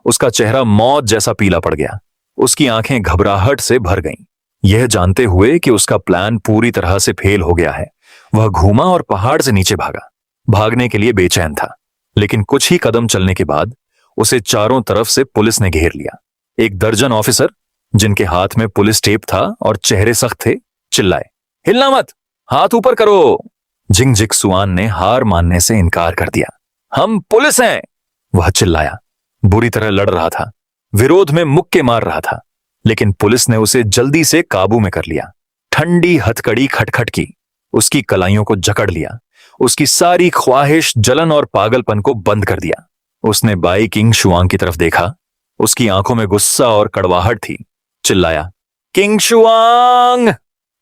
उसका चेहरा मौत जैसा पीला पड़ गया। उसकी आंखें घबराहट से भर गईं। यह जानते हुए कि उसका प्लान पूरी तरह से फेल हो गया है, वह घूमा और पहाड़ से नीचे भागा। भागने के लिए बेचैन था, लेकिन कुछ ही कदम चलने के बाद उसे चारों तरफ से पुलिस ने घेर लिया। एक दर्जन ऑफिसर, जिनके हाथ में पुलिस टेप था और चेहरे सख्त थे, चिल्लाए, हिलना मत, हाथ ऊपर करो। झिंग झिकसुआन ने हार मानने से इनकार कर दिया। हम पुलिस हैं, वह चिल्लाया। बुरी तरह लड़ रहा था, विरोध में मुक्के मार रहा था, लेकिन पुलिस ने उसे जल्दी से काबू में कर लिया। ठंडी हथकड़ी खटखट की, उसकी कलाइयों को जकड़ लिया, उसकी सारी ख्वाहिश, जलन और पागलपन को बंद कर दिया। उसने बाई किंग शुआंग की तरफ देखा। उसकी आंखों में गुस्सा और कड़वाहट थी। चिल्लाया, किंग शुआंग,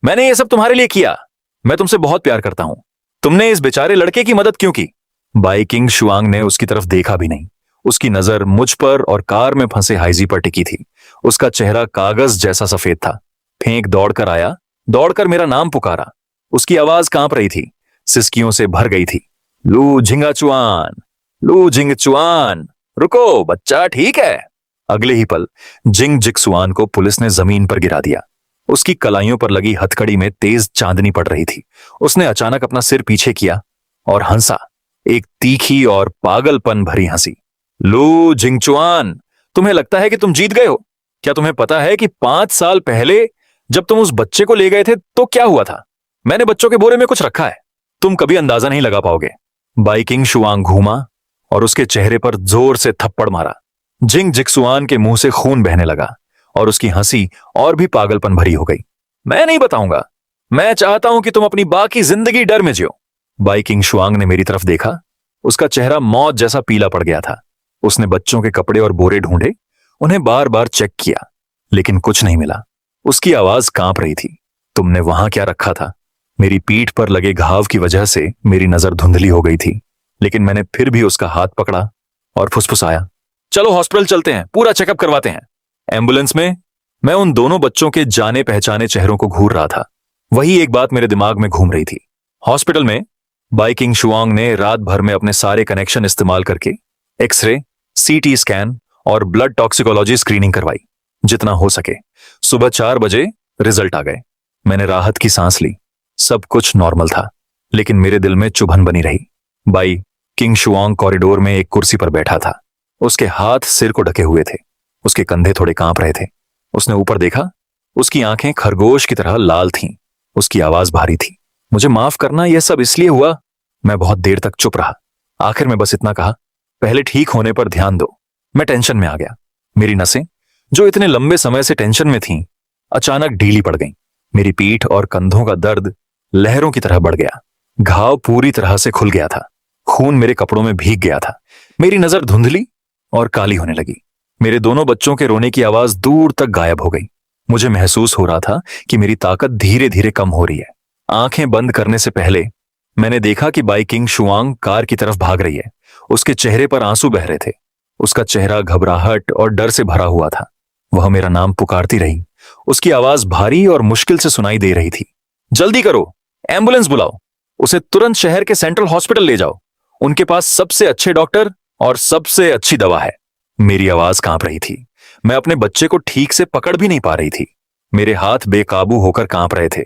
मैंने ये सब तुम्हारे लिए किया। मैं तुमसे बहुत प्यार करता हूं। तुमने इस बेचारे लड़के की मदद क्यों की? बाई किंग शुआंग ने उसकी तरफ देखा भी नहीं। उसकी नजर मुझ पर और कार में फंसे हाइजी पर टिकी थी। उसका चेहरा कागज जैसा सफेद था। फेंक दौड़कर आया, दौड़कर मेरा नाम पुकारा। उसकी आवाज कांप रही थी, सिसकियों से भर गई थी। लू झिंगाचुआन, लू झिंगचुआन, रुको, बच्चा ठीक है। अगले ही पल झिंग झिकसुआन को पुलिस ने जमीन पर गिरा दिया। उसकी कलाइयों पर लगी हथकड़ी में तेज चांदनी पड़ रही थी। उसने अचानक अपना सिर पीछे किया और हंसा, एक तीखी और पागलपन भरी हंसी। लू झिंगचुआन, तुम्हें लगता है कि तुम जीत गए हो? क्या तुम्हें पता है कि 5 साल पहले जब तुम उस बच्चे को ले गए थे तो क्या हुआ था? मैंने बच्चों के बोरे में कुछ रखा है, तुम कभी अंदाजा नहीं लगा पाओगे। बाई किंग शुआंग घूमा और उसके चेहरे पर जोर से थप्पड़ मारा। झिंग झिकसुआन के मुंह से खून बहने लगा और उसकी हंसी और भी पागलपन भरी हो गई। मैं नहीं बताऊंगा, मैं चाहता हूं कि तुम अपनी बाकी जिंदगी डर में जियो। बाई किंग शुआंग ने मेरी तरफ देखा। उसका चेहरा मौत जैसा पीला पड़ गया था। उसने बच्चों के कपड़े और बोरे ढूंढे, उन्हें बार बार चेक किया, लेकिन कुछ नहीं मिला। उसकी आवाज कांप रही थी, तुमने वहां क्या रखा था? मेरी पीठ पर लगे घाव की वजह से मेरी नजर धुंधली हो गई थी, लेकिन मैंने फिर भी उसका हाथ पकड़ा और फुसफुसाया, चलो हॉस्पिटल चलते हैं, पूरा चेकअप करवाते हैं। एम्बुलेंस में मैं उन दोनों बच्चों के जाने पहचाने चेहरों को घूर रहा था। वही एक बात मेरे दिमाग में घूम रही थी। हॉस्पिटल में बाई किंग शुआंग ने रात भर में अपने सारे कनेक्शन इस्तेमाल करके एक्सरे, सीटी स्कैन और ब्लड टॉक्सिकोलॉजी स्क्रीनिंग करवाई, जितना हो सके। सुबह 4 बजे रिजल्ट आ गए। मैंने राहत की सांस ली। सब कुछ नॉर्मल था, लेकिन मेरे दिल में चुभन बनी रही। बाई किंग शुआंग कॉरिडोर में एक कुर्सी पर बैठा था। उसके हाथ सिर को ढके हुए थे, उसके कंधे थोड़े कांप रहे थे। उसने ऊपर देखा, उसकी आंखें खरगोश की तरह लाल थीं, उसकी आवाज भारी थी। मुझे माफ करना, यह सब इसलिए हुआ। मैं बहुत देर तक चुप रहा। आखिर में बस इतना कहा, पहले ठीक होने पर ध्यान दो। मैं टेंशन में आ गया। मेरी नसें, जो इतने लंबे समय से टेंशन में थीं, अचानक ढीली पड़ गईं। मेरी पीठ और कंधों का दर्द लहरों की तरह बढ़ गया। घाव पूरी तरह से खुल गया था। खून मेरे कपड़ों में भीग गया था। मेरी नजर धुंधली और काली होने लगी। मेरे दोनों बच्चों के रोने की आवाज दूर तक गायब हो गई। मुझे महसूस हो रहा था कि मेरी ताकत धीरे धीरे कम हो रही है। आंखें बंद करने से पहले मैंने देखा कि बाई किंग शुआंग कार की तरफ भाग रही है। उसके चेहरे पर आंसू बह रहे थे। उसका चेहरा घबराहट और डर से भरा हुआ था। वह मेरा नाम पुकारती रही। उसकी आवाज भारी और मुश्किल से सुनाई दे रही थी। जल्दी करो, एम्बुलेंस बुलाओ, उसे तुरंत शहर के सेंट्रल हॉस्पिटल ले जाओ। उनके पास सबसे अच्छे डॉक्टर और सबसे अच्छी दवा है। मेरी आवाज कांप रही थी। मैं अपने बच्चे को ठीक से पकड़ भी नहीं पा रही थी। मेरे हाथ बेकाबू होकर कांप रहे थे।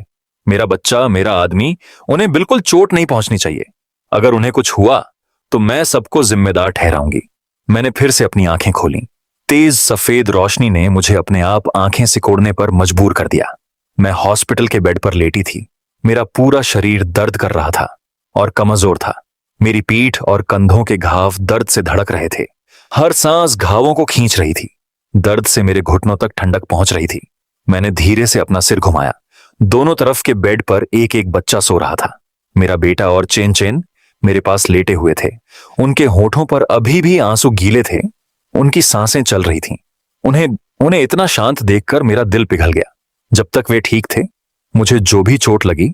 मेरा बच्चा, मेरा आदमी, उन्हें बिल्कुल चोट नहीं पहुंचनी चाहिए। अगर उन्हें कुछ हुआ तो मैं सबको जिम्मेदार ठहराऊंगी। मैंने फिर से अपनी आंखें खोली। तेज सफेद रोशनी ने मुझे अपने आप आंखें सिकोड़ने पर मजबूर कर दिया। मैं हॉस्पिटल के बेड पर लेटी थी। मेरा पूरा शरीर दर्द कर रहा था और कमजोर था। मेरी पीठ और कंधों के घाव दर्द से धड़क रहे थे। हर सांस घावों को खींच रही थी। दर्द से मेरे घुटनों तक ठंडक पहुंच रही थी। मैंने धीरे से अपना सिर घुमाया। दोनों तरफ के बेड पर एक एक बच्चा सो रहा था। मेरा बेटा और चेन चेन मेरे पास लेटे हुए थे। उनके होठों पर अभी भी आंसू गीले थे। उनकी सांसें चल रही थीं। उन्हें उन्हें इतना शांत देखकर मेरा दिल पिघल गया। जब तक वे ठीक थे, मुझे जो भी चोट लगी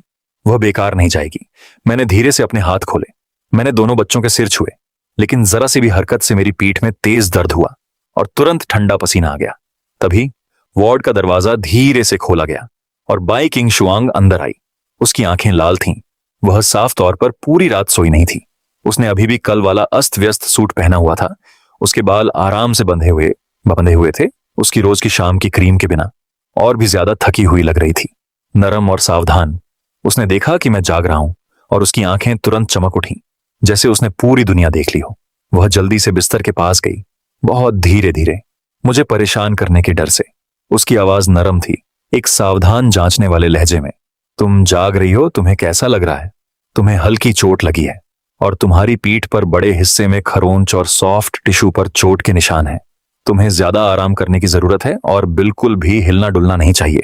वह बेकार नहीं जाएगी। मैंने धीरे से अपने हाथ खोले। मैंने दोनों बच्चों के सिर छुए, लेकिन जरा सी भी हरकत से मेरी पीठ में तेज दर्द हुआ और तुरंत ठंडा पसीना आ गया। तभी वार्ड का दरवाजा धीरे से खोला गया और बाई किंग शुआंग अंदर आई। उसकी आंखें लाल थीं। वह साफ तौर पर पूरी रात सोई नहीं थी। उसने अभी भी कल वाला अस्त व्यस्त सूट पहना हुआ था। उसके बाल आराम से बंधे हुए थे। उसकी रोज की शाम की क्रीम के बिना और भी ज्यादा थकी हुई लग रही थी, नरम और सावधान। उसने देखा कि मैं जाग रहा हूं और उसकी आंखें तुरंत चमक उठी, जैसे उसने पूरी दुनिया देख ली हो। वह जल्दी से बिस्तर के पास गई, बहुत धीरे धीरे, मुझे परेशान करने के डर से। उसकी आवाज नरम थी, एक सावधान जांचने वाले लहजे में। तुम जाग रही हो, तुम्हें कैसा लग रहा है? तुम्हें हल्की चोट लगी है और तुम्हारी पीठ पर बड़े हिस्से में खरोंच और सॉफ्ट टिश्यू पर चोट के निशान हैं। तुम्हें ज्यादा आराम करने की जरूरत है और बिल्कुल भी हिलना डुलना नहीं चाहिए।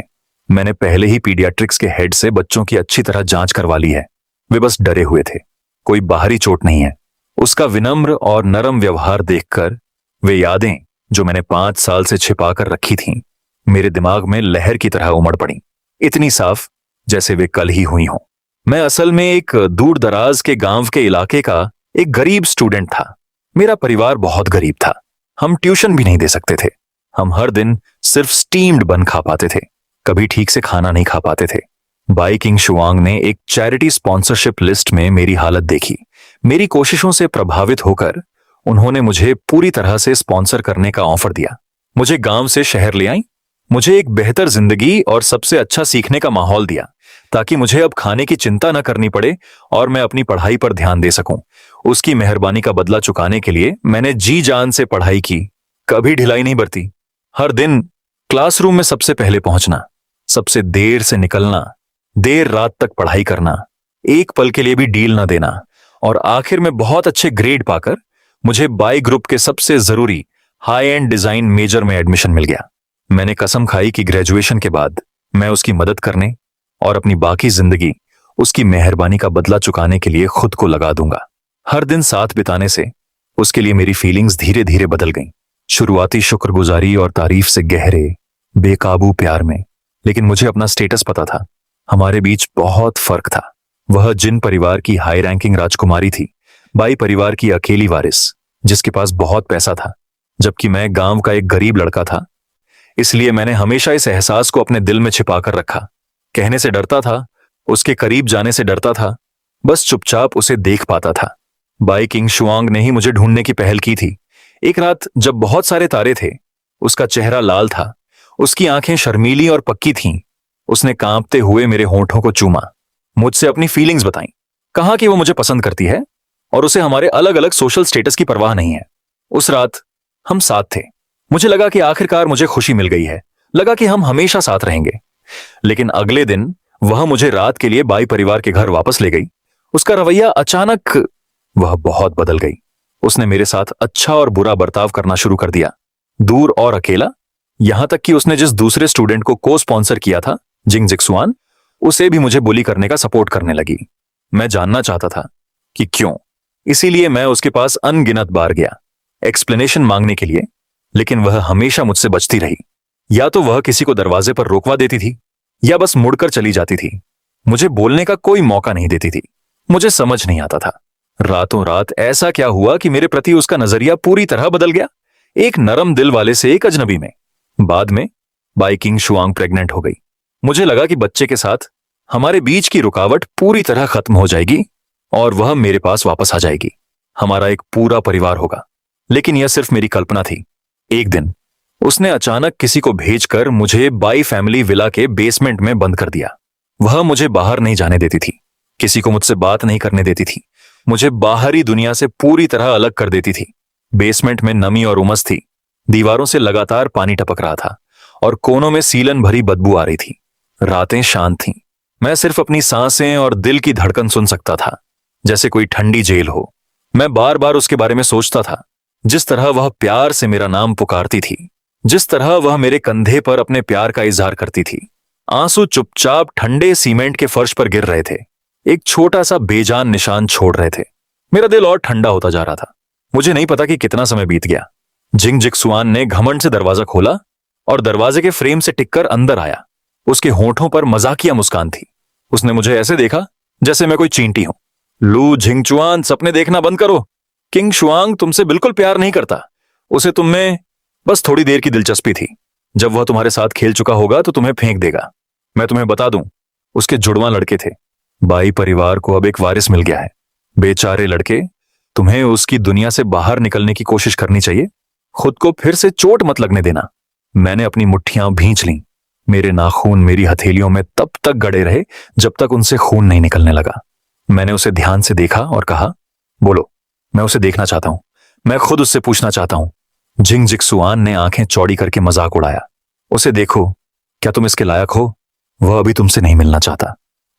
मैंने पहले ही पीडियाट्रिक्स के हेड से बच्चों की अच्छी तरह जांच करवा ली है। वे बस डरे हुए थे। कोई बाहरी चोट नहीं है। उसका विनम्र और नरम व्यवहार देखकर वे यादें जो मैंने 5 साल से छिपा कर रखी थीं, मेरे दिमाग में लहर की तरह उमड़ पड़ी, इतनी साफ जैसे वे कल ही हुई हों। मैं असल में एक दूर दराज के गांव के इलाके का एक गरीब स्टूडेंट था। मेरा परिवार बहुत गरीब था। हम ट्यूशन भी नहीं दे सकते थे। हम हर दिन सिर्फ स्टीम्ड बन खा पाते थे, कभी ठीक से खाना नहीं खा पाते थे। बाई किंग शुआंग ने एक चैरिटी स्पॉन्सरशिप लिस्ट में मेरी हालत देखी। मेरी कोशिशों से प्रभावित होकर उन्होंने मुझे पूरी तरह से स्पॉन्सर करने का ऑफर दिया। मुझे गांव से शहर ले आई, मुझे एक बेहतर जिंदगी और सबसे अच्छा सीखने का माहौल दिया, ताकि मुझे अब खाने की चिंता न करनी पड़े और मैं अपनी पढ़ाई पर ध्यान दे सकूं। उसकी मेहरबानी का बदला चुकाने के लिए मैंने जी जान से पढ़ाई की, कभी ढिलाई नहीं बरती। हर दिन क्लासरूम में सबसे पहले पहुंचना, सबसे देर से निकलना, देर रात तक पढ़ाई करना, एक पल के लिए भी डील न देना, और आखिर में बहुत अच्छे ग्रेड पाकर मुझे बाई ग्रुप के सबसे जरूरी हाई एंड डिजाइन मेजर में एडमिशन मिल गया। मैंने कसम खाई कि ग्रेजुएशन के बाद मैं उसकी मदद करने और अपनी बाकी जिंदगी उसकी मेहरबानी का बदला चुकाने के लिए खुद को लगा दूंगा। हर दिन साथ बिताने से उसके लिए मेरी फीलिंग्स धीरे धीरे बदल गईं। शुरुआती शुक्रगुजारी और तारीफ से गहरे बेकाबू प्यार में। लेकिन मुझे अपना स्टेटस पता था, हमारे बीच बहुत फर्क था। वह जिन परिवार की हाई रैंकिंग राजकुमारी थी, बाई परिवार की अकेली वारिस जिसके पास बहुत पैसा था, जबकि मैं गांव का एक गरीब लड़का था। इसलिए मैंने हमेशा इस एहसास को अपने दिल में छिपा कर रखा। कहने से डरता था, उसके करीब जाने से डरता था, बस चुपचाप उसे देख पाता था। बाई किंग शुआंग ने ही मुझे ढूंढने की पहल की थी। एक रात जब बहुत सारे तारे थे, उसका चेहरा लाल था, उसकी आंखें शर्मीली और पक्की थीं। उसने कांपते हुए मेरे होंठों को चूमा, मुझसे अपनी फीलिंग्स बताई, कहा कि वो मुझे पसंद करती है और उसे हमारे अलग अलग सोशल स्टेटस की परवाह नहीं है। उस रात हम साथ थे। मुझे लगा कि आखिरकार मुझे खुशी मिल गई है, लगा कि हम हमेशा साथ रहेंगे। लेकिन अगले दिन वह मुझे रात के लिए बाई परिवार के घर वापस ले गई। उसका रवैया अचानक वह बहुत बदल गई। उसने मेरे साथ अच्छा और बुरा बर्ताव करना शुरू कर दिया, दूर और अकेला। यहां तक कि उसने जिस दूसरे स्टूडेंट को को स्पॉन्सर किया था, जिंग जिक्सुआन, उसे भी मुझे बुली करने का सपोर्ट करने लगी। मैं जानना चाहता था कि क्यों, इसीलिए मैं उसके पास अनगिनत बार गया एक्सप्लेनेशन मांगने के लिए, लेकिन वह हमेशा मुझसे बचती रही। या तो वह किसी को दरवाजे पर रोकवा देती थी या बस मुड़कर चली जाती थी। मुझे बोलने का कोई मौका नहीं देती थी। मुझे समझ नहीं आता था रातों रात ऐसा क्या हुआ कि मेरे प्रति उसका नजरिया पूरी तरह बदल गया, एक नरम दिल वाले से एक अजनबी में। बाद में बाई किंग शुआंग प्रेग्नेंट हो गई। मुझे लगा कि बच्चे के साथ हमारे बीच की रुकावट पूरी तरह खत्म हो जाएगी और वह मेरे पास वापस आ जाएगी। हमारा एक पूरा परिवार होगा। लेकिन यह सिर्फ मेरी कल्पना थी। एक दिन उसने अचानक किसी को भेजकर मुझे बाई फैमिली विला के बेसमेंट में बंद कर दिया। वह मुझे बाहर नहीं जाने देती थी, किसी को मुझसे बात नहीं करने देती थी, मुझे बाहरी दुनिया से पूरी तरह अलग कर देती थी। बेसमेंट में नमी और उमस थी, दीवारों से लगातार पानी टपक रहा था और कोनों में सीलन भरी बदबू आ रही थी। रातें शांत थीं। मैं सिर्फ अपनी सांसें और दिल की धड़कन सुन सकता था, जैसे कोई ठंडी जेल हो। मैं बार बार उसके बारे में सोचता था, जिस तरह वह प्यार से मेरा नाम पुकारती थी, जिस तरह वह मेरे कंधे पर अपने प्यार का इजहार करती थी। आंसू चुपचाप ठंडे सीमेंट के फर्श पर गिर रहे थे, एक छोटा सा बेजान निशान छोड़ रहे थे। मेरा दिल और ठंडा होता जा रहा था। मुझे नहीं पता कि कितना समय बीत गया। जिंग जिक्सुआन ने घमंड से दरवाजा खोला और दरवाजे के फ्रेम से टिककर अंदर आया। उसके होठों पर मजाकिया मुस्कान थी। उसने मुझे ऐसे देखा जैसे मैं कोई चींटी हूं। लू झिंगचुआन, सपने देखना बंद करो। किंग शुआंग तुमसे बिल्कुल प्यार नहीं करता। उसे तुम में बस थोड़ी देर की दिलचस्पी थी। जब वह तुम्हारे साथ खेल चुका होगा तो तुम्हें फेंक देगा। मैं तुम्हें बता दूं, उसके जुड़वां लड़के थे। बाई परिवार को अब एक वारिस मिल गया है। बेचारे लड़के, तुम्हें उसकी दुनिया से बाहर निकलने की कोशिश करनी चाहिए। खुद को फिर से चोट मत लगने देना। मैंने अपनी मुट्ठियां भींच लीं। मेरे नाखून मेरी हथेलियों में तब तक गड़े रहे जब तक उनसे खून नहीं निकलने लगा। मैंने उसे ध्यान से देखा और कहा, बोलो। मैं उसे देखना चाहता हूं। मैं खुद उससे पूछना चाहता हूं। जिंग जिक्सुआन ने आंखें चौड़ी करके मजाक उड़ाया। उसे देखो, क्या तुम इसके लायक हो? वह अभी तुमसे नहीं मिलना चाहता।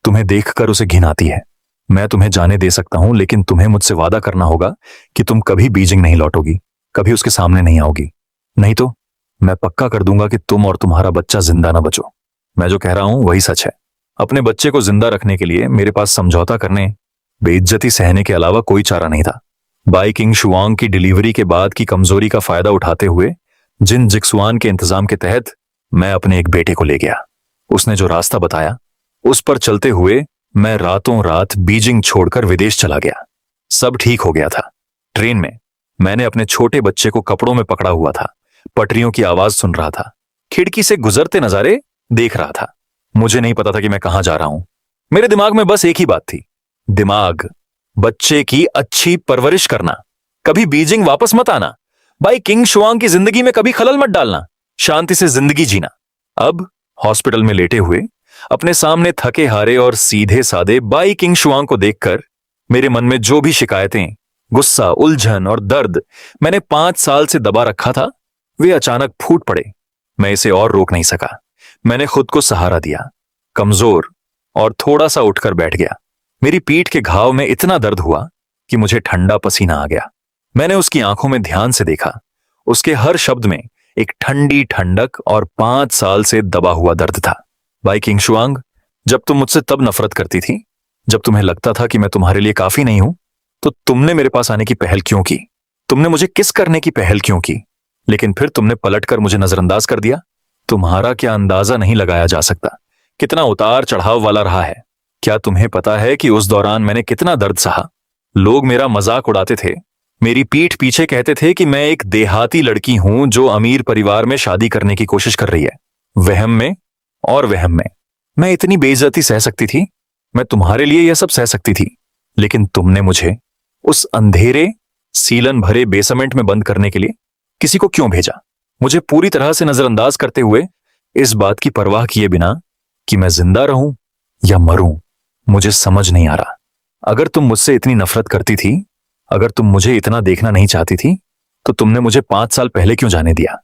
तुम्हें देखकर उसे घिन आती है। मैं तुम्हें जाने दे सकता हूं, लेकिन तुम्हें मुझसे वादा करना होगा कि तुम कभी बीजिंग नहीं लौटोगी, कभी उसके सामने नहीं आओगी। नहीं तो मैं पक्का कर दूंगा कि तुम और तुम्हारा बच्चा जिंदा ना बचो। मैं जो कह रहा हूं वही सच है। अपने बच्चे को जिंदा रखने के लिए मेरे पास समझौता करने, बेइज्जती सहने के अलावा कोई चारा नहीं था। बाई किंग शुआंग की डिलीवरी के बाद की कमजोरी का फायदा उठाते हुए जिन जिक्सुआन के इंतजाम के तहत मैं अपने एक बेटे को ले गया। उसने जो रास्ता बताया उस पर चलते हुए मैं रातों रात बीजिंग छोड़कर विदेश चला गया। सब ठीक हो गया था। ट्रेन में मैंने अपने छोटे बच्चे को कपड़ों में पकड़ा हुआ था, पटरियों की आवाज सुन रहा था, खिड़की से गुजरते नजारे देख रहा था। मुझे नहीं पता था कि मैं कहां जा रहा हूं। मेरे दिमाग में बस एक ही बात थी, बच्चे की अच्छी परवरिश करना, कभी बीजिंग वापस मत आना, भाई किंग शुआंग की जिंदगी में कभी खलल मत डालना, शांति से जिंदगी जीना। अब हॉस्पिटल में लेटे हुए अपने सामने थके हारे और सीधे सादे बाई किंग शुआंग को देखकर मेरे मन में जो भी शिकायतें, गुस्सा, उलझन और दर्द मैंने 5 साल से दबा रखा था, वे अचानक फूट पड़े। मैं इसे और रोक नहीं सका। मैंने खुद को सहारा दिया, कमजोर और थोड़ा सा उठकर बैठ गया। मेरी पीठ के घाव में इतना दर्द हुआ कि मुझे ठंडा पसीना आ गया। मैंने उसकी आंखों में ध्यान से देखा। उसके हर शब्द में एक ठंडी ठंडक और 5 साल से दबा हुआ दर्द था। भाई किंग शुआंग, जब तुम मुझसे तब नफरत करती थी जब तुम्हें लगता था कि मैं तुम्हारे लिए काफी नहीं हूं, तो तुमने मेरे पास आने की पहल क्यों की? तुमने मुझे किस करने की पहल क्यों की? लेकिन फिर तुमने पलटकर मुझे नजरअंदाज कर दिया। तुम्हारा क्या अंदाजा नहीं लगाया जा सकता कितना उतार चढ़ाव वाला रहा है। क्या तुम्हें पता है कि उस दौरान मैंने कितना दर्द सहा? लोग मेरा मजाक उड़ाते थे, मेरी पीठ पीछे कहते थे कि मैं एक देहाती लड़की हूं जो अमीर परिवार में शादी करने की कोशिश कर रही है। वहम में और वहम में मैं इतनी बेइज्जती सह सकती थी। मैं तुम्हारे लिए यह सब सह सकती थी, लेकिन तुमने मुझे उस अंधेरे सीलन भरे बेसमेंट में बंद करने के लिए किसी को क्यों भेजा? मुझे पूरी तरह से नजरअंदाज करते हुए, इस बात की परवाह किए बिना कि मैं जिंदा रहूं या मरूं। मुझे समझ नहीं आ रहा। अगर तुम मुझसे इतनी नफरत करती थी, अगर तुम मुझे इतना देखना नहीं चाहती थी, तो तुमने मुझे 5 साल पहले क्यों जाने दिया?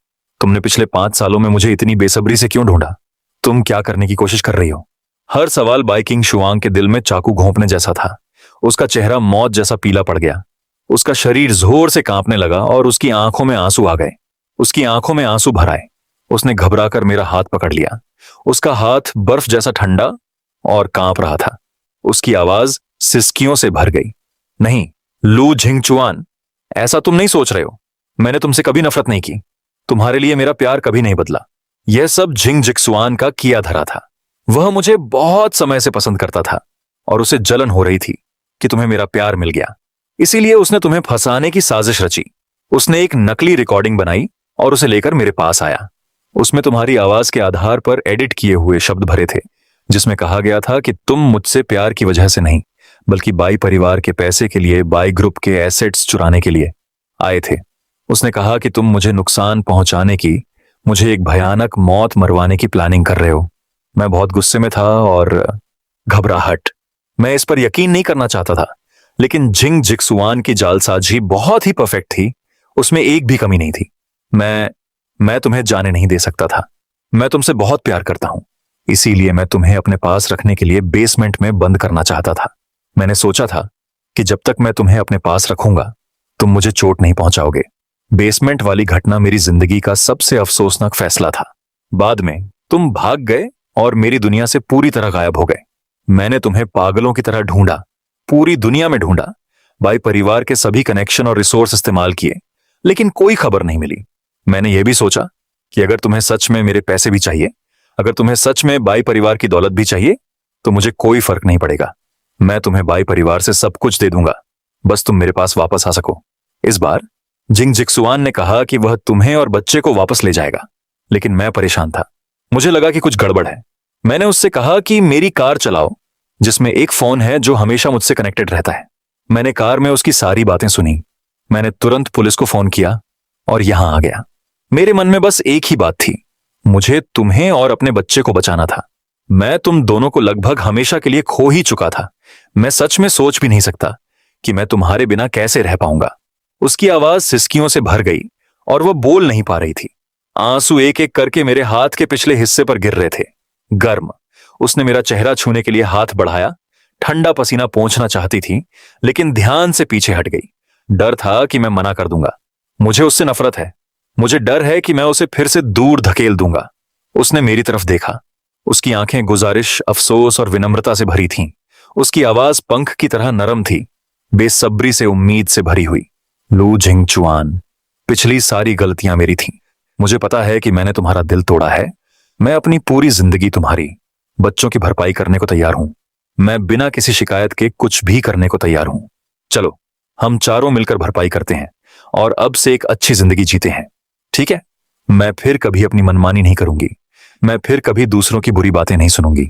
तुमने पिछले 5 सालों में मुझे इतनी बेसब्री से क्यों ढूंढा? तुम क्या करने की कोशिश कर रही हो? हर सवाल बाई किंग शुआंग के दिल में चाकू घोंपने जैसा था। उसका चेहरा मौत जैसा पीला पड़ गया। उसका शरीर जोर से कांपने लगा और उसकी आंखों में आंसू आ गए। उसकी आंखों में आंसू भर आए। उसने घबराकर मेरा हाथ पकड़ लिया। उसका हाथ बर्फ जैसा ठंडा और कांप रहा था। उसकी आवाज सिसकियों से भर गई। नहीं लू झिंगचुआन, ऐसा तुम नहीं सोच रहे हो। मैंने तुमसे कभी नफरत नहीं की। तुम्हारे लिए मेरा प्यार कभी नहीं बदला। यह सब जिंग जिक्सुआन का किया धरा था। वह मुझे बहुत समय से पसंद करता था और उसे जलन हो रही थी कि तुम्हें मेरा प्यार मिल गया। इसीलिए उसने तुम्हें फंसाने की साजिश रची। उसने एक नकली रिकॉर्डिंग बनाई और उसे लेकर मेरे पास आया। उसमें तुम्हारी आवाज के आधार पर एडिट किए हुए शब्द भरे थे, जिसमें कहा गया था कि तुम मुझसे प्यार की वजह से नहीं, बल्कि बाई परिवार के पैसे के लिए, बाई ग्रुप के एसेट्स चुराने के लिए आए थे। उसने कहा कि तुम मुझे नुकसान पहुंचाने की, मुझे एक भयानक मौत मरवाने की प्लानिंग कर रहे हो। मैं बहुत गुस्से में था और घबराहट। मैं इस पर यकीन नहीं करना चाहता था, लेकिन जिंग जिक्सुआन की जालसाजी बहुत ही परफेक्ट थी, उसमें एक भी कमी नहीं थी। मैं तुम्हें जाने नहीं दे सकता था। मैं तुमसे बहुत प्यार करता हूं, इसीलिए मैं तुम्हें अपने पास रखने के लिए बेसमेंट में बंद करना चाहता था। मैंने सोचा था कि जब तक मैं तुम्हें अपने पास रखूंगा तुम मुझे चोट नहीं पहुंचाओगे। बेसमेंट वाली घटना मेरी जिंदगी का सबसे अफसोसनाक फैसला था। बाद में तुम भाग गए और मेरी दुनिया से पूरी तरह गायब हो गए। मैंने तुम्हें पागलों की तरह ढूंढा, पूरी दुनिया में ढूंढा, भाई परिवार के सभी कनेक्शन और रिसोर्स इस्तेमाल किए, लेकिन कोई खबर नहीं मिली। मैंने यह भी सोचा कि अगर तुम्हें सच में मेरे पैसे भी चाहिए, अगर तुम्हें सच में बाई परिवार की दौलत भी चाहिए, तो मुझे कोई फर्क नहीं पड़ेगा। मैं तुम्हें बाई परिवार से सब कुछ दे दूंगा, बस तुम मेरे पास वापस आ सको। इस बार जिंग जिक्सुआन ने कहा कि वह तुम्हें और बच्चे को वापस ले जाएगा, लेकिन मैं परेशान था। मुझे लगा कि कुछ गड़बड़ है। मैंने उससे कहा कि मेरी कार चलाओ जिसमें एक फोन है जो हमेशा मुझसे कनेक्टेड रहता है। मैंने कार में उसकी सारी बातें सुनी। मैंने तुरंत पुलिस को फोन किया और यहां आ गया। मेरे मन में बस एक ही बात थी, मुझे तुम्हें और अपने बच्चे को बचाना था। मैं तुम दोनों को लगभग हमेशा के लिए खो ही चुका था। मैं सच में सोच भी नहीं सकता कि मैं तुम्हारे बिना कैसे रह पाऊंगा। उसकी आवाज सिसकियों से भर गई और वह बोल नहीं पा रही थी। आंसू एक एक करके मेरे हाथ के पिछले हिस्से पर गिर रहे थे, गर्म। उसने मेरा चेहरा छूने के लिए हाथ बढ़ाया, ठंडा पसीना पोंछना चाहती थी, लेकिन ध्यान से पीछे हट गई। डर था कि मैं मना कर दूंगा। मुझे उससे नफरत है। मुझे डर है कि मैं उसे फिर से दूर धकेल दूंगा। उसने मेरी तरफ देखा। उसकी आंखें गुजारिश, अफसोस और विनम्रता से भरी थीं। उसकी आवाज पंख की तरह नरम थी, बेसब्री से, उम्मीद से भरी हुई। लू जिंगचुआन, पिछली सारी गलतियां मेरी थीं। मुझे पता है कि मैंने तुम्हारा दिल तोड़ा है। मैं अपनी पूरी जिंदगी तुम्हारी बच्चों की भरपाई करने को तैयार हूं। मैं बिना किसी शिकायत के कुछ भी करने को तैयार हूं। चलो हम चारों मिलकर भरपाई करते हैं और अब से एक अच्छी जिंदगी जीते हैं, ठीक है? मैं फिर कभी अपनी मनमानी नहीं करूंगी। मैं फिर कभी दूसरों की बुरी बातें नहीं सुनूंगी।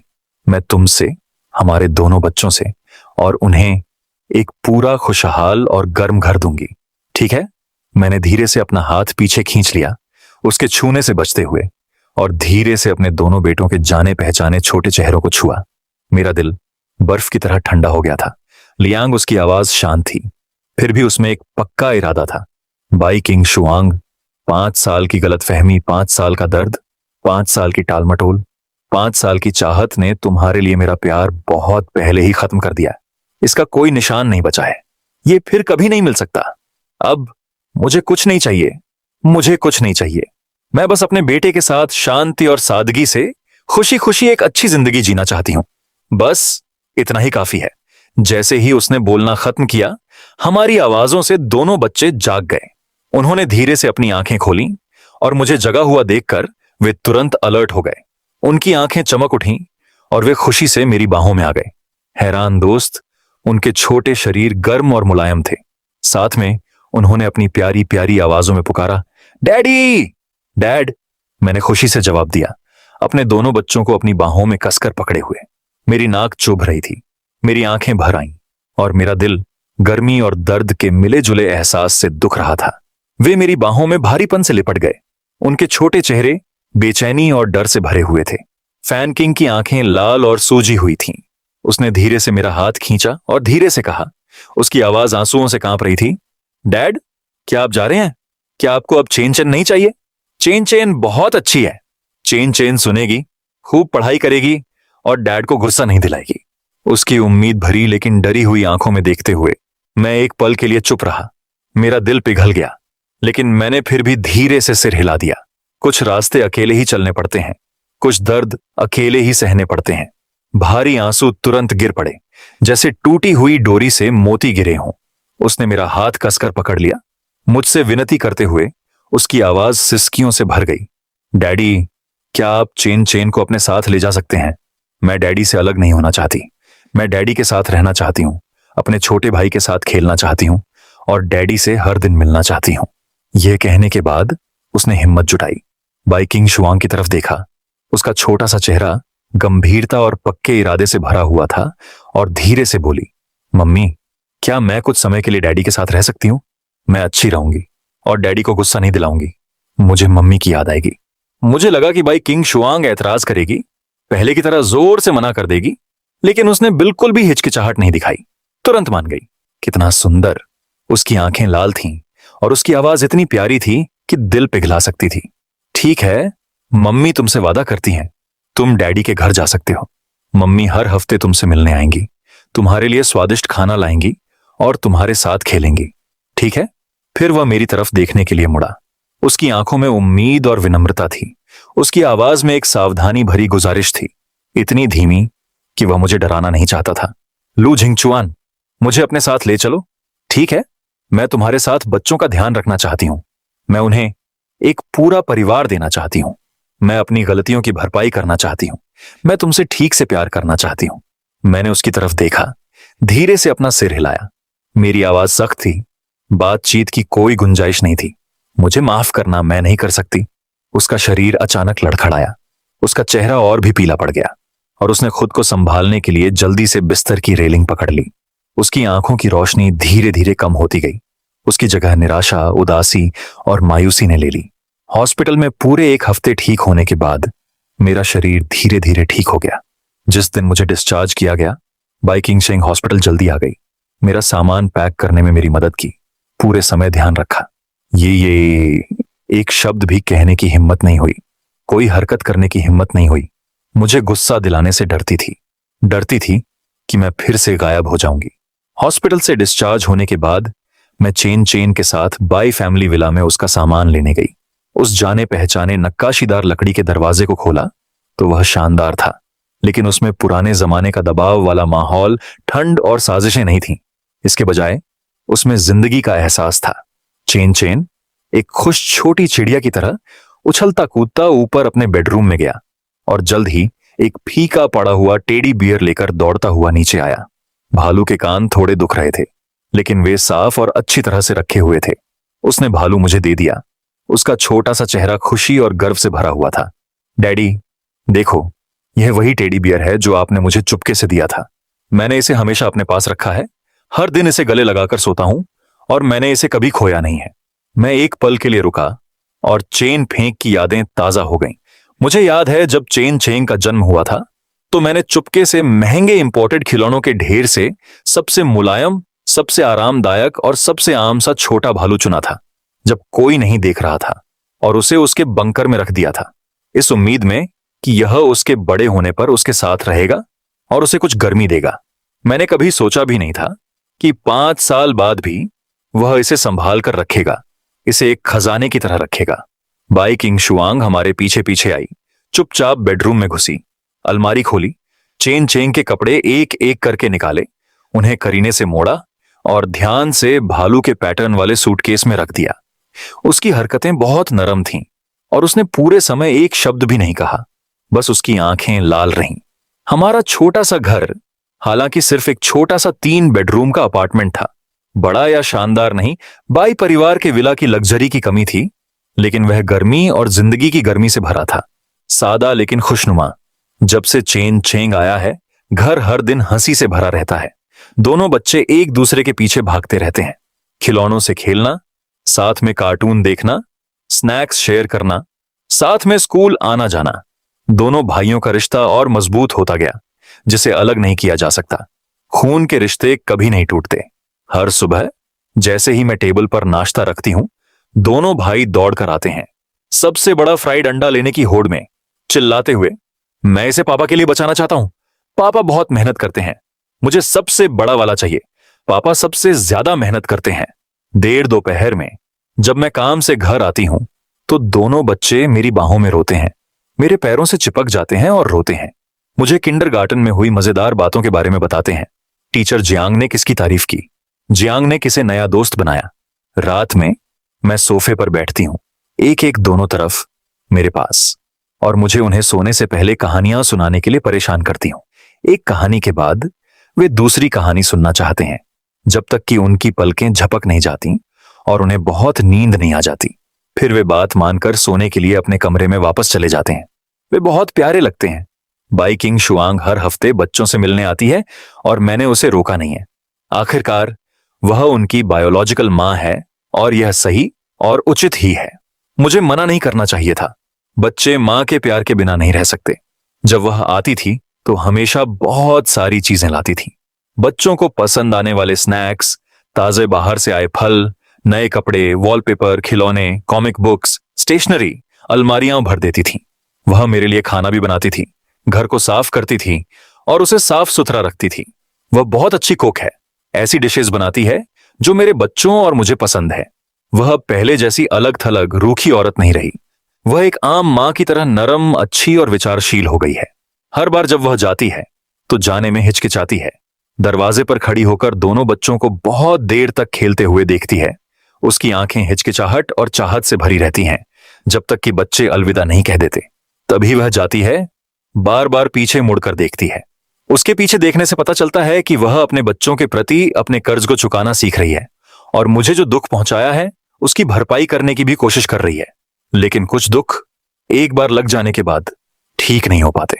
मैं तुमसे, हमारे दोनों बच्चों से और उन्हें एक पूरा खुशहाल और गर्म घर दूंगी, ठीक है? मैंने धीरे से अपना हाथ पीछे खींच लिया, उसके छूने से बचते हुए, और धीरे से अपने दोनों बेटों के जाने पहचाने छोटे चेहरों को छुआ। मेरा दिल बर्फ की तरह ठंडा हो गया था। लियांग, उसकी आवाज शांत थी, फिर भी उसमें एक पक्का इरादा था। बाई किंग शुआंग, 5 साल की गलतफहमी, 5 साल का दर्द, 5 साल की टालमटोल, 5 साल की चाहत ने तुम्हारे लिए मेरा प्यार बहुत पहले ही खत्म कर दिया। इसका कोई निशान नहीं बचा है। ये फिर कभी नहीं मिल सकता। अब मुझे कुछ नहीं चाहिए। मुझे कुछ नहीं चाहिए। मैं बस अपने बेटे के साथ शांति और सादगी से खुशी खुशी एक अच्छी जिंदगी जीना चाहती हूं। बस इतना ही काफी है। जैसे ही उसने बोलना खत्म किया, हमारी आवाजों से दोनों बच्चे जाग गए। उन्होंने धीरे से अपनी आंखें खोली और मुझे जगा हुआ देखकर वे तुरंत अलर्ट हो गए। उनकी आंखें चमक उठीं और वे खुशी से मेरी बाहों में आ गए। हैरान दोस्त, उनके छोटे शरीर गर्म और मुलायम थे। साथ में उन्होंने अपनी प्यारी प्यारी आवाजों में पुकारा, डैडी, डैड। मैंने खुशी से जवाब दिया, अपने दोनों बच्चों को अपनी बाहों में कसकर पकड़े हुए। मेरी नाक चुभ रही थी, मेरी आंखें भर आईं और मेरा दिल गर्मी और दर्द के मिले जुले एहसास से दुख रहा था। वे मेरी बाहों में भारीपन से लिपट गए। उनके छोटे चेहरे बेचैनी और डर से भरे हुए थे। फैन किंग की आंखें लाल और सूजी हुई थीं। उसने धीरे से मेरा हाथ खींचा और धीरे से कहा, उसकी आवाज आंसुओं से कांप रही थी, डैड, क्या आप जा रहे हैं? क्या आपको अब चेन चेन नहीं चाहिए? चेन चेन बहुत अच्छी है। चेन चेन सुनेगी, खूब पढ़ाई करेगी और डैड को गुस्सा नहीं दिलाएगी। उसकी उम्मीद भरी लेकिन डरी हुई आंखों में देखते हुए मैं एक पल के लिए चुप रहा। मेरा दिल पिघल गया, लेकिन मैंने फिर भी धीरे से सिर हिला दिया। कुछ रास्ते अकेले ही चलने पड़ते हैं, कुछ दर्द अकेले ही सहने पड़ते हैं। भारी आंसू तुरंत गिर पड़े, जैसे टूटी हुई डोरी से मोती गिरे हों। उसने मेरा हाथ कसकर पकड़ लिया, मुझसे विनती करते हुए। उसकी आवाज सिसकियों से भर गई, डैडी, क्या आप चेन चेन को अपने साथ ले जा सकते हैं? मैं डैडी से अलग नहीं होना चाहती। मैं डैडी के साथ रहना चाहती हूँ, अपने छोटे भाई के साथ खेलना चाहती हूँ और डैडी से हर दिन मिलना चाहती हूँ। यह कहने के बाद उसने हिम्मत जुटाई, बाई किंग शुआंग की तरफ देखा। उसका छोटा सा चेहरा गंभीरता और पक्के इरादे से भरा हुआ था और धीरे से बोली, मम्मी, क्या मैं कुछ समय के लिए डैडी के साथ रह सकती हूँ? मैं अच्छी रहूंगी और डैडी को गुस्सा नहीं दिलाऊंगी। मुझे मम्मी की याद आएगी। मुझे लगा कि भाई किंग शुआंग ऐतराज करेगी, पहले की तरह जोर से मना कर देगी, लेकिन उसने बिल्कुल भी हिचकिचाहट नहीं दिखाई। तुरंत मान गई। कितना सुंदर। उसकी आंखें लाल थीं और उसकी आवाज इतनी प्यारी थी कि दिल पिघला सकती थी। ठीक है, मम्मी तुमसे वादा करती हैं, तुम डैडी के घर जा सकते हो। मम्मी हर हफ्ते तुमसे मिलने आएंगी, तुम्हारे लिए स्वादिष्ट खाना लाएंगी और तुम्हारे साथ खेलेंगी, ठीक है? फिर वह मेरी तरफ देखने के लिए मुड़ा। उसकी आंखों में उम्मीद और विनम्रता थी। उसकी आवाज में एक सावधानी भरी गुजारिश थी, इतनी धीमी कि वह मुझे डराना नहीं चाहता था। लू झिंगचुआन, मुझे अपने साथ ले चलो, ठीक है? मैं तुम्हारे साथ बच्चों का ध्यान रखना चाहती हूं। मैं उन्हें एक पूरा परिवार देना चाहती हूं। मैं अपनी गलतियों की भरपाई करना चाहती हूं। मैं तुमसे ठीक से प्यार करना चाहती हूं। मैंने उसकी तरफ देखा, धीरे से अपना सिर हिलाया। मेरी आवाज सख्त थी, बातचीत की कोई गुंजाइश नहीं थी। मुझे माफ करना, मैं नहीं कर सकती। उसका शरीर अचानक लड़खड़ाया, उसका चेहरा और भी पीला पड़ गया और उसने खुद को संभालने के लिए जल्दी से बिस्तर की रेलिंग पकड़ ली। उसकी आंखों की रोशनी धीरे धीरे कम होती गई। उसकी जगह निराशा, उदासी और मायूसी ने ले ली। हॉस्पिटल में पूरे 1 हफ्ते ठीक होने के बाद मेरा शरीर धीरे धीरे ठीक हो गया। जिस दिन मुझे डिस्चार्ज किया गया, बाई किंग शेंग हॉस्पिटल जल्दी आ गई। मेरा सामान पैक करने में मेरी मदद की, पूरे समय ध्यान रखा। ये एक शब्द भी कहने की हिम्मत नहीं हुई, कोई हरकत करने की हिम्मत नहीं हुई। मुझे गुस्सा दिलाने से डरती थी कि मैं फिर से गायब हो जाऊंगी। हॉस्पिटल से डिस्चार्ज होने के बाद मैं चेन के साथ बाई फैमिली विला में उसका सामान लेने गई। उस जाने पहचाने नक्काशीदार लकड़ी के दरवाजे को खोला तो वह शानदार था, लेकिन उसमें पुराने जमाने का दबाव वाला माहौल, ठंड और साजिशें नहीं थीं। इसके बजाय उसमें जिंदगी का एहसास था। चेन एक खुश छोटी चिड़िया की तरह उछलता कूदता ऊपर अपने बेडरूम में गया और जल्द ही एक फीका पड़ा हुआ टेडी बियर लेकर दौड़ता हुआ नीचे आया। भालू के कान थोड़े दुख रहे थे, लेकिन वे साफ और अच्छी तरह से रखे हुए थे। उसने भालू मुझे दे दिया। उसका छोटा सा चेहरा खुशी और गर्व से भरा हुआ था। डैडी, देखो, यह वही टेडी बियर है जो आपने मुझे चुपके से दिया था। मैंने इसे हमेशा अपने पास रखा है, हर दिन इसे गले लगाकर सोता हूं और मैंने इसे कभी खोया नहीं है। मैं एक पल के लिए रुका और चेन फेंक की यादें ताजा हो गईं। मुझे याद है जब चेन चेंग का जन्म हुआ था तो मैंने चुपके से महंगे इंपोर्टेड खिलौनों के ढेर से सबसे मुलायम, सबसे आरामदायक और सबसे आम सा छोटा भालू चुना था, जब कोई नहीं देख रहा था, और उसे उसके बंकर में रख दिया था, इस उम्मीद में कि यह उसके बड़े होने पर उसके साथ रहेगा और उसे कुछ गर्मी देगा। मैंने कभी सोचा भी नहीं था कि 5 साल बाद भी वह इसे संभाल कर रखेगा, इसे एक खजाने की तरह रखेगा। बाई किंग शुआंग हमारे पीछे पीछे आई, चुपचाप बेडरूम में घुसी, अलमारी खोली, चेन चेंग के कपड़े एक एक करके निकाले, उन्हें करीने से मोड़ा और ध्यान से भालू के पैटर्न वाले सूटकेस में रख दिया। उसकी हरकतें बहुत नरम थीं और उसने पूरे समय एक शब्द भी नहीं कहा, बस उसकी आंखें लाल रहीं। हमारा छोटा सा घर, हालांकि सिर्फ एक छोटा सा 3 बेडरूम का अपार्टमेंट था, बड़ा या शानदार नहीं, बाई परिवार के विला की लग्जरी की कमी थी, लेकिन वह गर्मी और जिंदगी की गर्मी से भरा था, सादा लेकिन खुशनुमा। जब से चेन चेंग आया है, घर हर दिन हंसी से भरा रहता है। दोनों बच्चे एक दूसरे के पीछे भागते रहते हैं, खिलौनों से खेलना, साथ में कार्टून देखना, स्नैक्स शेयर करना, साथ में स्कूल आना जाना। दोनों भाइयों का रिश्ता और मजबूत होता गया, जिसे अलग नहीं किया जा सकता। खून के रिश्ते कभी नहीं टूटते। हर सुबह जैसे ही मैं टेबल पर नाश्ता रखती हूं, दोनों भाई दौड़कर आते हैं, सबसे बड़ा फ्राइड अंडा लेने की होड़ में, चिल्लाते हुए, मैं इसे पापा के लिए बचाना चाहता हूं। पापा बहुत मेहनत करते हैं, मुझे सबसे बड़ा वाला चाहिए। पापा सबसे ज्यादा मेहनत करते हैं। देर दोपहर में जब मैं काम से घर आती हूं तो दोनों बच्चे मेरी बाहों में रोते हैं, मेरे पैरों से चिपक जाते हैं और रोते हैं। मुझे किंडरगार्टन में हुई मजेदार बातों के बारे में बताते हैं। टीचर जियांग ने किसकी तारीफ की, जियांग ने किसे नया दोस्त बनाया। रात में मैं सोफे पर बैठती हूं, एक एक दोनों तरफ मेरे पास, और मुझे उन्हें सोने से पहले कहानियां सुनाने के लिए परेशान करती हूं। एक कहानी के बाद वे दूसरी कहानी सुनना चाहते हैं, जब तक कि उनकी पलकें झपक नहीं जाती और उन्हें बहुत नींद नहीं आ जाती। फिर वे बात मानकर सोने के लिए अपने कमरे में वापस चले जाते हैं। वे बहुत प्यारे लगते हैं। बाई किंग शुआंग हर हफ्ते बच्चों से मिलने आती है और मैंने उसे रोका नहीं है। आखिरकार वह उनकी बायोलॉजिकल मां है और यह सही और उचित ही है। मुझे मना नहीं करना चाहिए था। बच्चे मां के प्यार के बिना नहीं रह सकते। जब वह आती थी तो हमेशा बहुत सारी चीजें लाती थी। बच्चों को पसंद आने वाले स्नैक्स, ताजे बाहर से आए फल, नए कपड़े, वॉलपेपर, खिलौने, कॉमिक बुक्स, स्टेशनरी अलमारियां भर देती थी। वह मेरे लिए खाना भी बनाती थी, घर को साफ करती थी और उसे साफ सुथरा रखती थी। वह बहुत अच्छी कुक है, ऐसी डिशेस बनाती है जो मेरे बच्चों और मुझे पसंद है। वह पहले जैसी अलग थलग रूखी औरत नहीं रही। वह एक आम मां की तरह नरम, अच्छी और विचारशील हो गई है। हर बार जब वह जाती है तो जाने में हिचकिचाती है। दरवाजे पर खड़ी होकर दोनों बच्चों को बहुत देर तक खेलते हुए देखती है। उसकी आंखें हिचकिचाहट और चाहत से भरी रहती हैं जब तक कि बच्चे अलविदा नहीं कह देते। तभी वह जाती है, बार बार पीछे मुड़कर देखती है। उसके पीछे देखने से पता चलता है कि वह अपने बच्चों के प्रति अपने कर्ज को चुकाना सीख रही है और मुझे जो दुख पहुंचाया है उसकी भरपाई करने की भी कोशिश कर रही है। लेकिन कुछ दुख एक बार लग जाने के बाद ठीक नहीं हो पाते।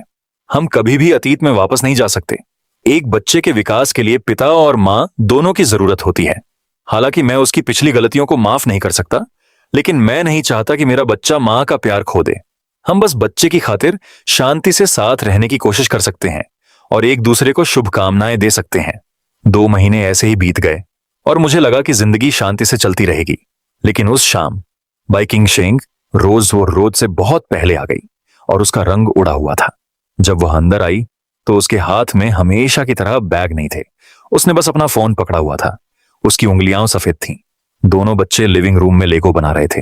हम कभी भी अतीत में वापस नहीं जा सकते। एक बच्चे के विकास के लिए पिता और मां दोनों की जरूरत होती है। हालांकि मैं उसकी पिछली गलतियों को माफ नहीं कर सकता, लेकिन मैं नहीं चाहता कि मेरा बच्चा मां का प्यार खो दे। हम बस बच्चे की खातिर शांति से साथ रहने की कोशिश कर सकते हैं और एक दूसरे को शुभकामनाएं दे सकते हैं। 2 महीने ऐसे ही बीत गए और मुझे लगा कि जिंदगी शांति से चलती रहेगी। लेकिन उस शाम बाई किंग शेंग रोज से बहुत पहले आ गई और उसका रंग उड़ा हुआ था। जब वह अंदर आई तो उसके हाथ में हमेशा की तरह बैग नहीं थे। उसने बस अपना फोन पकड़ा हुआ था। उसकी उंगलियां सफेद थीं। दोनों बच्चे लिविंग रूम में लेगो बना रहे थे।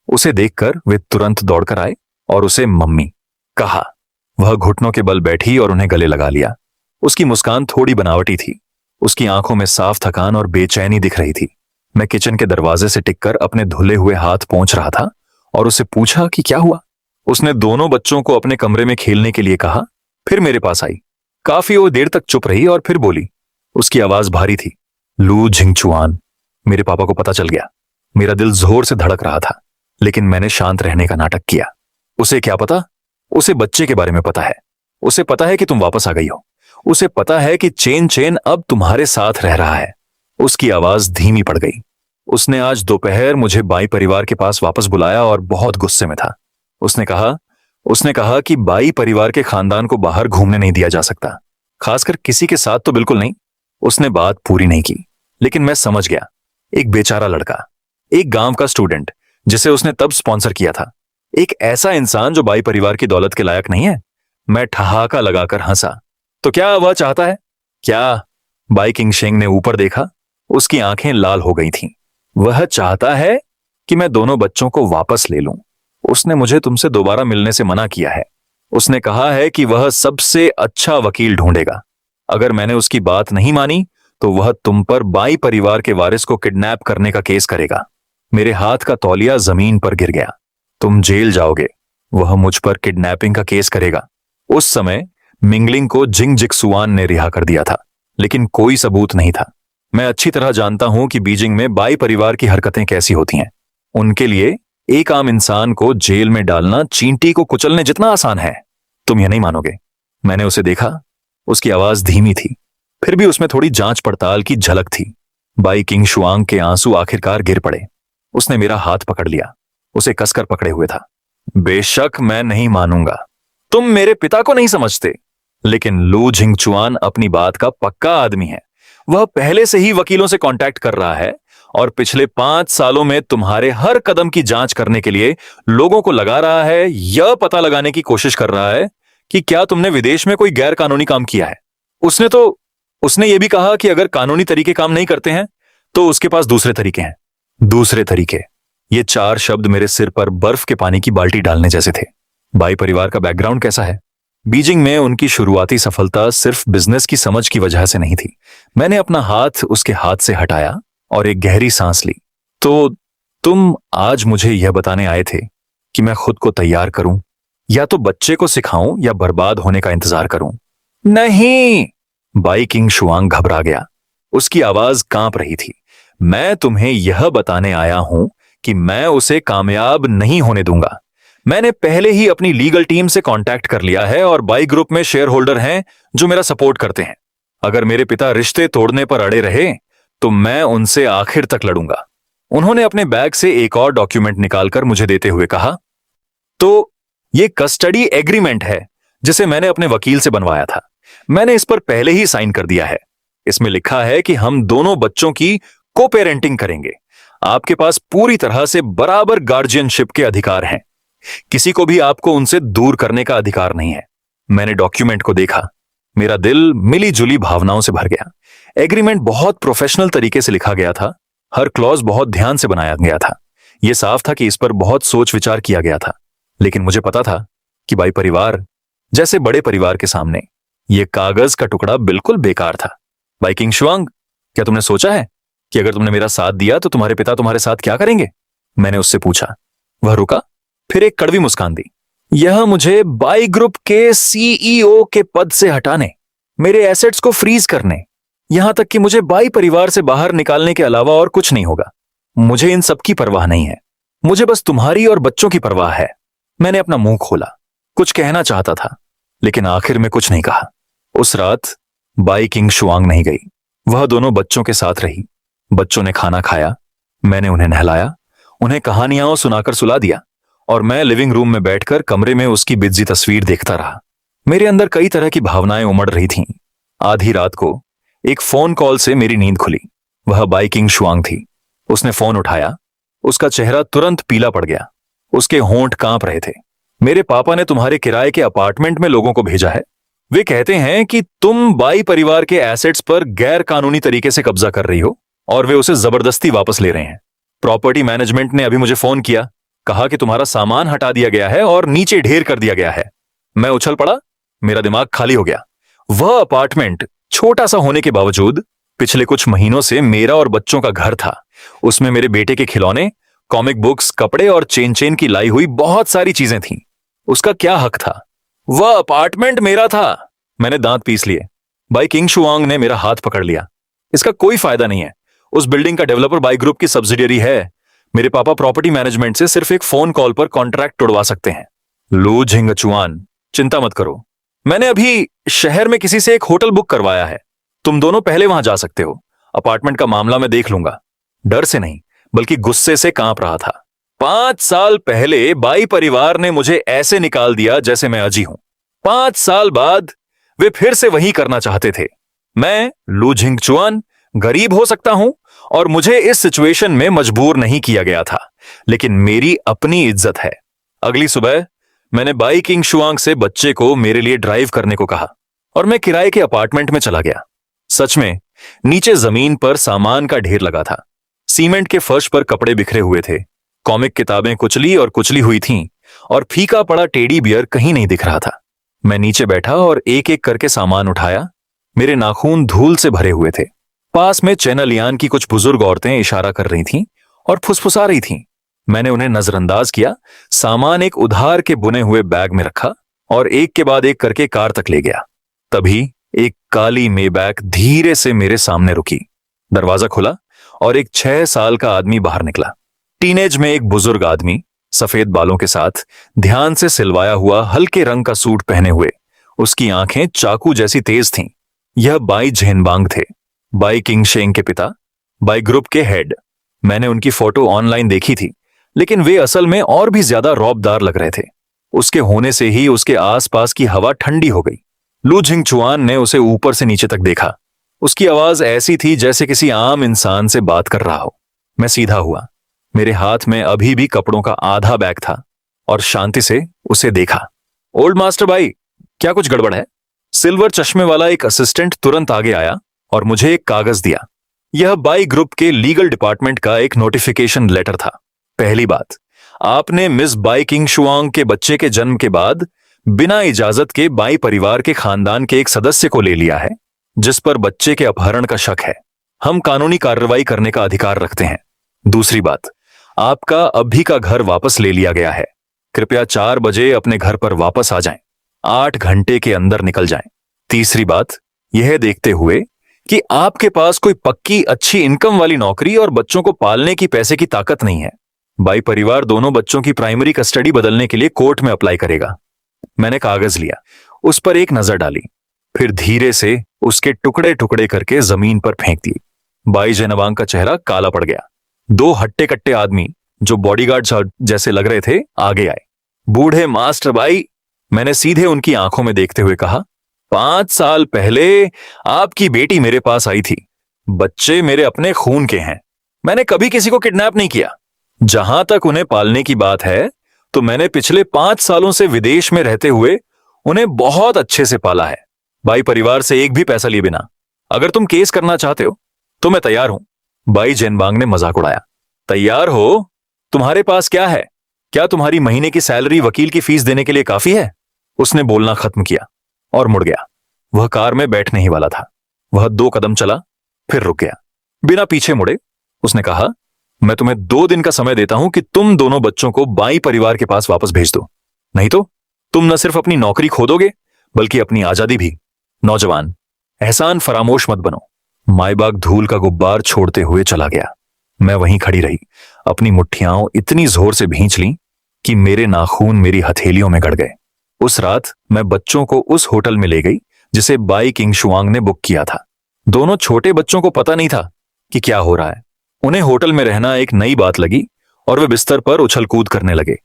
उसे देखकर वे तुरंत दौड़कर आए और उसे मम्मी कहा। वह घुटनों के बल बैठी और उन्हें गले लगा लिया। उसकी मुस्कान थोड़ी बनावटी थी। उसकी आंखों में साफ थकान और बेचैनी दिख रही थी। मैं किचन के दरवाजे से टिककर अपने धुले हुए हाथ पोंछ रहा था और उसे पूछा कि क्या हुआ। उसने दोनों बच्चों को अपने कमरे में खेलने के लिए कहा, फिर मेरे पास आई। काफी वो देर तक चुप रही और फिर बोली। उसकी आवाज भारी थी। लू झिंगचुआन। मेरे पापा को पता चल गया। मेरा दिल जोर से धड़क रहा था, लेकिन मैंने शांत रहने का नाटक किया। उसे क्या पता? उसे बच्चे के बारे में पता है। उसे पता है कि तुम वापस आ गई हो। उसे पता है कि चेन चेन अब तुम्हारे साथ रह रहा है। उसकी आवाज धीमी पड़ गई। उसने आज दोपहर मुझे बाई परिवार के पास वापस बुलाया और बहुत गुस्से में था। उसने कहा कि बाई परिवार के खानदान को बाहर घूमने नहीं दिया जा सकता, खासकर किसी के साथ तो बिल्कुल नहीं। उसने बात पूरी नहीं की, लेकिन मैं समझ गया। एक बेचारा लड़का, एक गांव का स्टूडेंट जिसे उसने तब स्पॉन्सर किया था, एक ऐसा इंसान जो बाई परिवार की दौलत के लायक नहीं है। मैं ठहाका लगाकर हंसा। तो क्या वह चाहता है? क्या? बाई किंग शेंग ने ऊपर देखा। उसकी आंखें लाल हो गई थीं। वह चाहता है कि मैं दोनों बच्चों को वापस ले लूं। उसने मुझे तुमसे दोबारा मिलने से मना किया है। उसने कहा है कि वह सबसे अच्छा वकील ढूंढेगा। अगर मैंने उसकी बात नहीं मानी तो वह तुम पर बाई परिवार के वारिस को किडनैप करने का केस करेगा। मेरे हाथ का तौलिया जमीन पर गिर गया। तुम जेल जाओगे। वह मुझ पर किडनैपिंग का केस करेगा। उस समय मिंगलिंग को जिंग जिक्सुआन ने रिहा कर दिया था, लेकिन कोई सबूत नहीं था। मैं अच्छी तरह जानता हूं कि बीजिंग में बाई परिवार की हरकतें कैसी होती हैं। उनके लिए एक आम इंसान को जेल में डालना चींटी को कुचलने जितना आसान है। तुम यह नहीं मानोगे। मैंने उसे देखा। उसकी आवाज धीमी थी, फिर भी उसमें थोड़ी जांच पड़ताल की झलक थी। बाई किंग शुआंग के आंसू आखिरकार गिर पड़े। उसने मेरा हाथ पकड़ लिया, उसे कसकर पकड़े हुए था। बेशक मैं नहीं मानूंगा। तुम मेरे पिता को नहीं समझते। लेकिन लू झिंगचुआन अपनी बात का पक्का आदमी है। वह पहले से ही वकीलों से कांटेक्ट कर रहा है और पिछले 5 सालों में तुम्हारे हर कदम की जांच करने के लिए लोगों को लगा रहा है। यह पता लगाने की कोशिश कर रहा है कि क्या तुमने विदेश में कोई गैर कानूनी काम किया है। उसने यह भी कहा कि अगर कानूनी तरीके काम नहीं करते हैं तो उसके पास दूसरे तरीके हैं। दूसरे तरीके, ये 4 शब्द मेरे सिर पर बर्फ के पानी की बाल्टी डालने जैसे थे। बाई परिवार का बैकग्राउंड कैसा है? बीजिंग में उनकी शुरुआती सफलता सिर्फ बिजनेस की समझ की वजह से नहीं थी। मैंने अपना हाथ उसके हाथ से हटाया और एक गहरी सांस ली। तो तुम आज मुझे यह बताने आए थे कि मैं खुद को तैयार करूं, या तो बच्चे को सिखाऊं या बर्बाद होने का इंतजार करूं? नहीं। बाई किंग शुआंग घबरा गया। उसकी आवाज कांप रही थी। मैं तुम्हें यह बताने आया हूं कि मैं उसे कामयाब नहीं होने दूंगा। मैंने पहले ही अपनी लीगल टीम से कांटेक्ट कर लिया है और बाई ग्रुप में शेयर होल्डर हैं जो मेरा सपोर्ट करते हैं। अगर मेरे पिता रिश्ते तोड़ने पर अड़े रहे तो मैं उनसे आखिर तक लड़ूंगा। उन्होंने अपने बैग से एक और डॉक्यूमेंट निकालकर मुझे देते हुए कहा, तो ये कस्टडी एग्रीमेंट है जिसे मैंने अपने वकील से बनवाया था। मैंने इस पर पहले ही साइन कर दिया है। इसमें लिखा है कि हम दोनों बच्चों की को पेरेंटिंग करेंगे। आपके पास पूरी तरह से बराबर गार्जियनशिप के अधिकार हैं। किसी को भी आपको उनसे दूर करने का अधिकार नहीं है। मैंने डॉक्यूमेंट को देखा, मेरा दिल मिली जुली भावनाओं से भर गया। एग्रीमेंट बहुत प्रोफेशनल तरीके से लिखा गया था, हर क्लॉज बहुत ध्यान से बनाया गया था। यह साफ था कि इस पर बहुत सोच विचार किया गया था। लेकिन मुझे पता था कि बाई परिवार जैसे बड़े परिवार के सामने यह कागज का टुकड़ा बिल्कुल बेकार था। बाई किंग शुआंग, क्या तुमने सोचा है कि अगर तुमने मेरा साथ दिया तो तुम्हारे पिता तुम्हारे साथ क्या करेंगे? मैंने उससे पूछा। वह रुका, फिर एक कड़वी मुस्कान दी। यह मुझे बाई ग्रुप के सीईओ के पद से हटाने, मेरे एसेट्स को फ्रीज करने, यहां तक कि मुझे बाई परिवार से बाहर निकालने के अलावा और कुछ नहीं होगा। मुझे इन सब की परवाह नहीं है, मुझे बस तुम्हारी और बच्चों की परवाह है। मैंने अपना मुंह खोला, कुछ कहना चाहता था, लेकिन आखिर में कुछ नहीं कहा। उस रात बाई किंग शुआंग नहीं गई, वह दोनों बच्चों के साथ रही। बच्चों ने खाना खाया, मैंने उन्हें नहलाया, उन्हें कहानियां सुनाकर सुला दिया और मैं लिविंग रूम में बैठकर कमरे में उसकी बिजी तस्वीर देखता रहा। मेरे अंदर कई तरह की भावनाएं उमड़ रही थीं। आधी रात को एक फोन कॉल से मेरी नींद खुली। वह बाई किंग शुआंग थी। उसने फोन उठाया, उसका चेहरा तुरंत पीला पड़ गया, उसके होंठ कांप रहे थे। मेरे पापा ने तुम्हारे किराए के अपार्टमेंट में लोगों को भेजा है। वे कहते हैं कि तुम बाई परिवार के एसेट्स पर गैर कानूनी तरीके से कब्जा कर रही हो और वे उसे जबरदस्ती वापस ले रहे हैं। प्रॉपर्टी मैनेजमेंट ने अभी मुझे फोन किया, कहा कि तुम्हारा सामान हटा दिया गया है और नीचे ढेर कर दिया गया है। मैं उछल पड़ा, मेरा दिमाग खाली हो गया। वह अपार्टमेंट छोटा सा होने के बावजूद पिछले कुछ महीनों से मेरा और बच्चों का घर था। उसमें मेरे बेटे के खिलौने, कॉमिक बुक्स, कपड़े और चेन चेन की लाई हुई बहुत सारी चीजें थीं। उसका क्या हक था? वह अपार्टमेंट मेरा था। मैंने दांत पीस लिए। बाई किंग शुआंग ने मेरा हाथ पकड़ लिया। इसका कोई फायदा नहीं है। उस बिल्डिंग का डेवलपर बाई ग्रुप की सब्सिडियरी है। मेरे पापा प्रॉपर्टी मैनेजमेंट से सिर्फ एक फोन कॉल पर कॉन्ट्रैक्ट तोड़वा सकते हैं। लू झिंगचुआन, चिंता मत करो, मैंने अभी शहर में किसी से एक होटल बुक करवाया है। तुम दोनों पहले वहां जा सकते हो। अपार्टमेंट का मामला मैं देख लूंगा। डर से नहीं, बल्कि गुस्से से कांप रहा था। 5 साल पहले बाई परिवार ने मुझे ऐसे निकाल दिया जैसे मैं अजी हूं। 5 साल बाद वे फिर से वही करना चाहते थे। मैं लू झिंगचुआन गरीब हो सकता हूं और मुझे इस सिचुएशन में मजबूर नहीं किया गया था, लेकिन मेरी अपनी इज्जत है। अगली सुबह मैंने बाई किंग शुआंग से बच्चे को मेरे लिए ड्राइव करने को कहा और मैं किराए के अपार्टमेंट में चला गया। सच में नीचे जमीन पर सामान का ढेर लगा था। सीमेंट के फर्श पर कपड़े बिखरे हुए थे, कॉमिक किताबें कुचली और कुचली हुई थीं और फीका पड़ा टेडी बियर कहीं नहीं दिख रहा था। मैं नीचे बैठा और एक एक करके सामान उठाया। मेरे नाखून धूल से भरे हुए थे। पास में चैनलियान की कुछ बुजुर्ग औरतें इशारा कर रही थीं और फुसफुसा रही थीं। मैंने उन्हें नजरअंदाज किया, सामान एक उधार के बुने हुए बैग में रखा और एक के बाद एक करके कार तक ले गया। तभी एक काली मेबैक धीरे से मेरे सामने रुकी। दरवाजा खुला और एक 6 साल का आदमी बाहर निकला। टीनेज में एक बुजुर्ग आदमी, सफेद बालों के साथ, ध्यान से सिलवाया हुआ हल्के रंग का सूट पहने हुए। उसकी आंखें चाकू जैसी तेज थीं। यह बाई झेनबांग थे, बाई किंग शेंग के पिता, बाई ग्रुप के हेड। मैंने उनकी फोटो ऑनलाइन देखी थी, लेकिन वे असल में और भी ज्यादा रौबदार लग रहे थे। उसके होने से ही उसके आसपास की हवा ठंडी हो गई। लू झिंगचुआन ने उसे ऊपर से नीचे तक देखा। उसकी आवाज ऐसी थी जैसे किसी आम इंसान से बात कर रहा हो। मैं सीधा हुआ। मेरे हाथ में अभी भी कपड़ों का आधा बैग था और शांति से उसे देखा। ओल्ड मास्टर भाई, क्या कुछ गड़बड़ है? सिल्वर चश्मे वाला एक असिस्टेंट तुरंत आगे आया और मुझे एक कागज दिया। यह बाई ग्रुप के लीगल डिपार्टमेंट का एक नोटिफिकेशन लेटर था। पहली बात, आपने मिस बाई किंग शुआंग के बच्चे के जन्म के बाद बिना इजाजत के बाई परिवार के खानदान के एक सदस्य को ले लिया है, जिस पर बच्चे के अपहरण का शक है। हम कानूनी कार्रवाई करने का अधिकार रखते हैं। दूसरी बात, आपका अभी का घर वापस ले लिया गया है। कृपया 4 बजे अपने घर पर वापस आ जाएं। 8 घंटे के अंदर निकल जाएं। तीसरी बात, यह देखते हुए कि आपके पास कोई पक्की अच्छी इनकम वाली नौकरी और बच्चों को पालने की पैसे की ताकत नहीं है। बाई परिवार दोनों बच्चों की प्राइमरी कस्टडी बदलने के लिए कोर्ट में अप्लाई करेगा। मैंने कागज लिया, उस पर एक नजर डाली, फिर धीरे से उसके टुकड़े टुकड़े करके जमीन पर फेंक दिए। बाई जेनबांग का चेहरा काला पड़ गया। 2 हट्टे कट्टे आदमी जो बॉडीगार्ड जैसे लग रहे थे आगे आए। बूढ़े मास्टर बाई, मैंने सीधे उनकी आंखों में देखते हुए कहा, 5 साल पहले आपकी बेटी मेरे पास आई थी। बच्चे मेरे अपने खून के हैं। मैंने कभी किसी को किडनैप नहीं किया। जहां तक उन्हें पालने की बात है, तो मैंने पिछले 5 सालों से विदेश में रहते हुए उन्हें बहुत अच्छे से पाला है, भाई परिवार से एक भी पैसा लिए बिना। अगर तुम केस करना चाहते हो तो मैं तैयार हूं। भाई जेनबांग ने मजाक उड़ाया। तैयार हो? तुम्हारे पास क्या है? क्या तुम्हारी महीने की सैलरी वकील की फीस देने के लिए काफी है? उसने बोलना खत्म किया और मुड़ गया। वह कार में बैठने ही वाला था। वह 2 कदम चला, फिर रुक गया। बिना पीछे मुड़े उसने कहा, मैं तुम्हें 2 दिन का समय देता हूं कि तुम दोनों बच्चों को बाई परिवार के पास वापस भेज दो, नहीं तो तुम न सिर्फ अपनी नौकरी खो दोगे बल्कि अपनी आजादी भी। नौजवान, एहसान फरामोश मत बनो। माईबाग धूल का गुब्बार छोड़ते हुए चला गया। मैं वहीं खड़ी रही, अपनी मुट्ठियां इतनी जोर से भींच लीं कि मेरे नाखून मेरी हथेलियों में गड़ गए। उस रात मैं बच्चों को उस होटल में ले गई जिसे बाई किंग शुआंग ने बुक किया था। दोनों छोटे बच्चों को पता नहीं था कि क्या हो रहा है। उन्हें होटल में रहना एक नई बात लगी और वे बिस्तर पर उछल कूद करने लगे।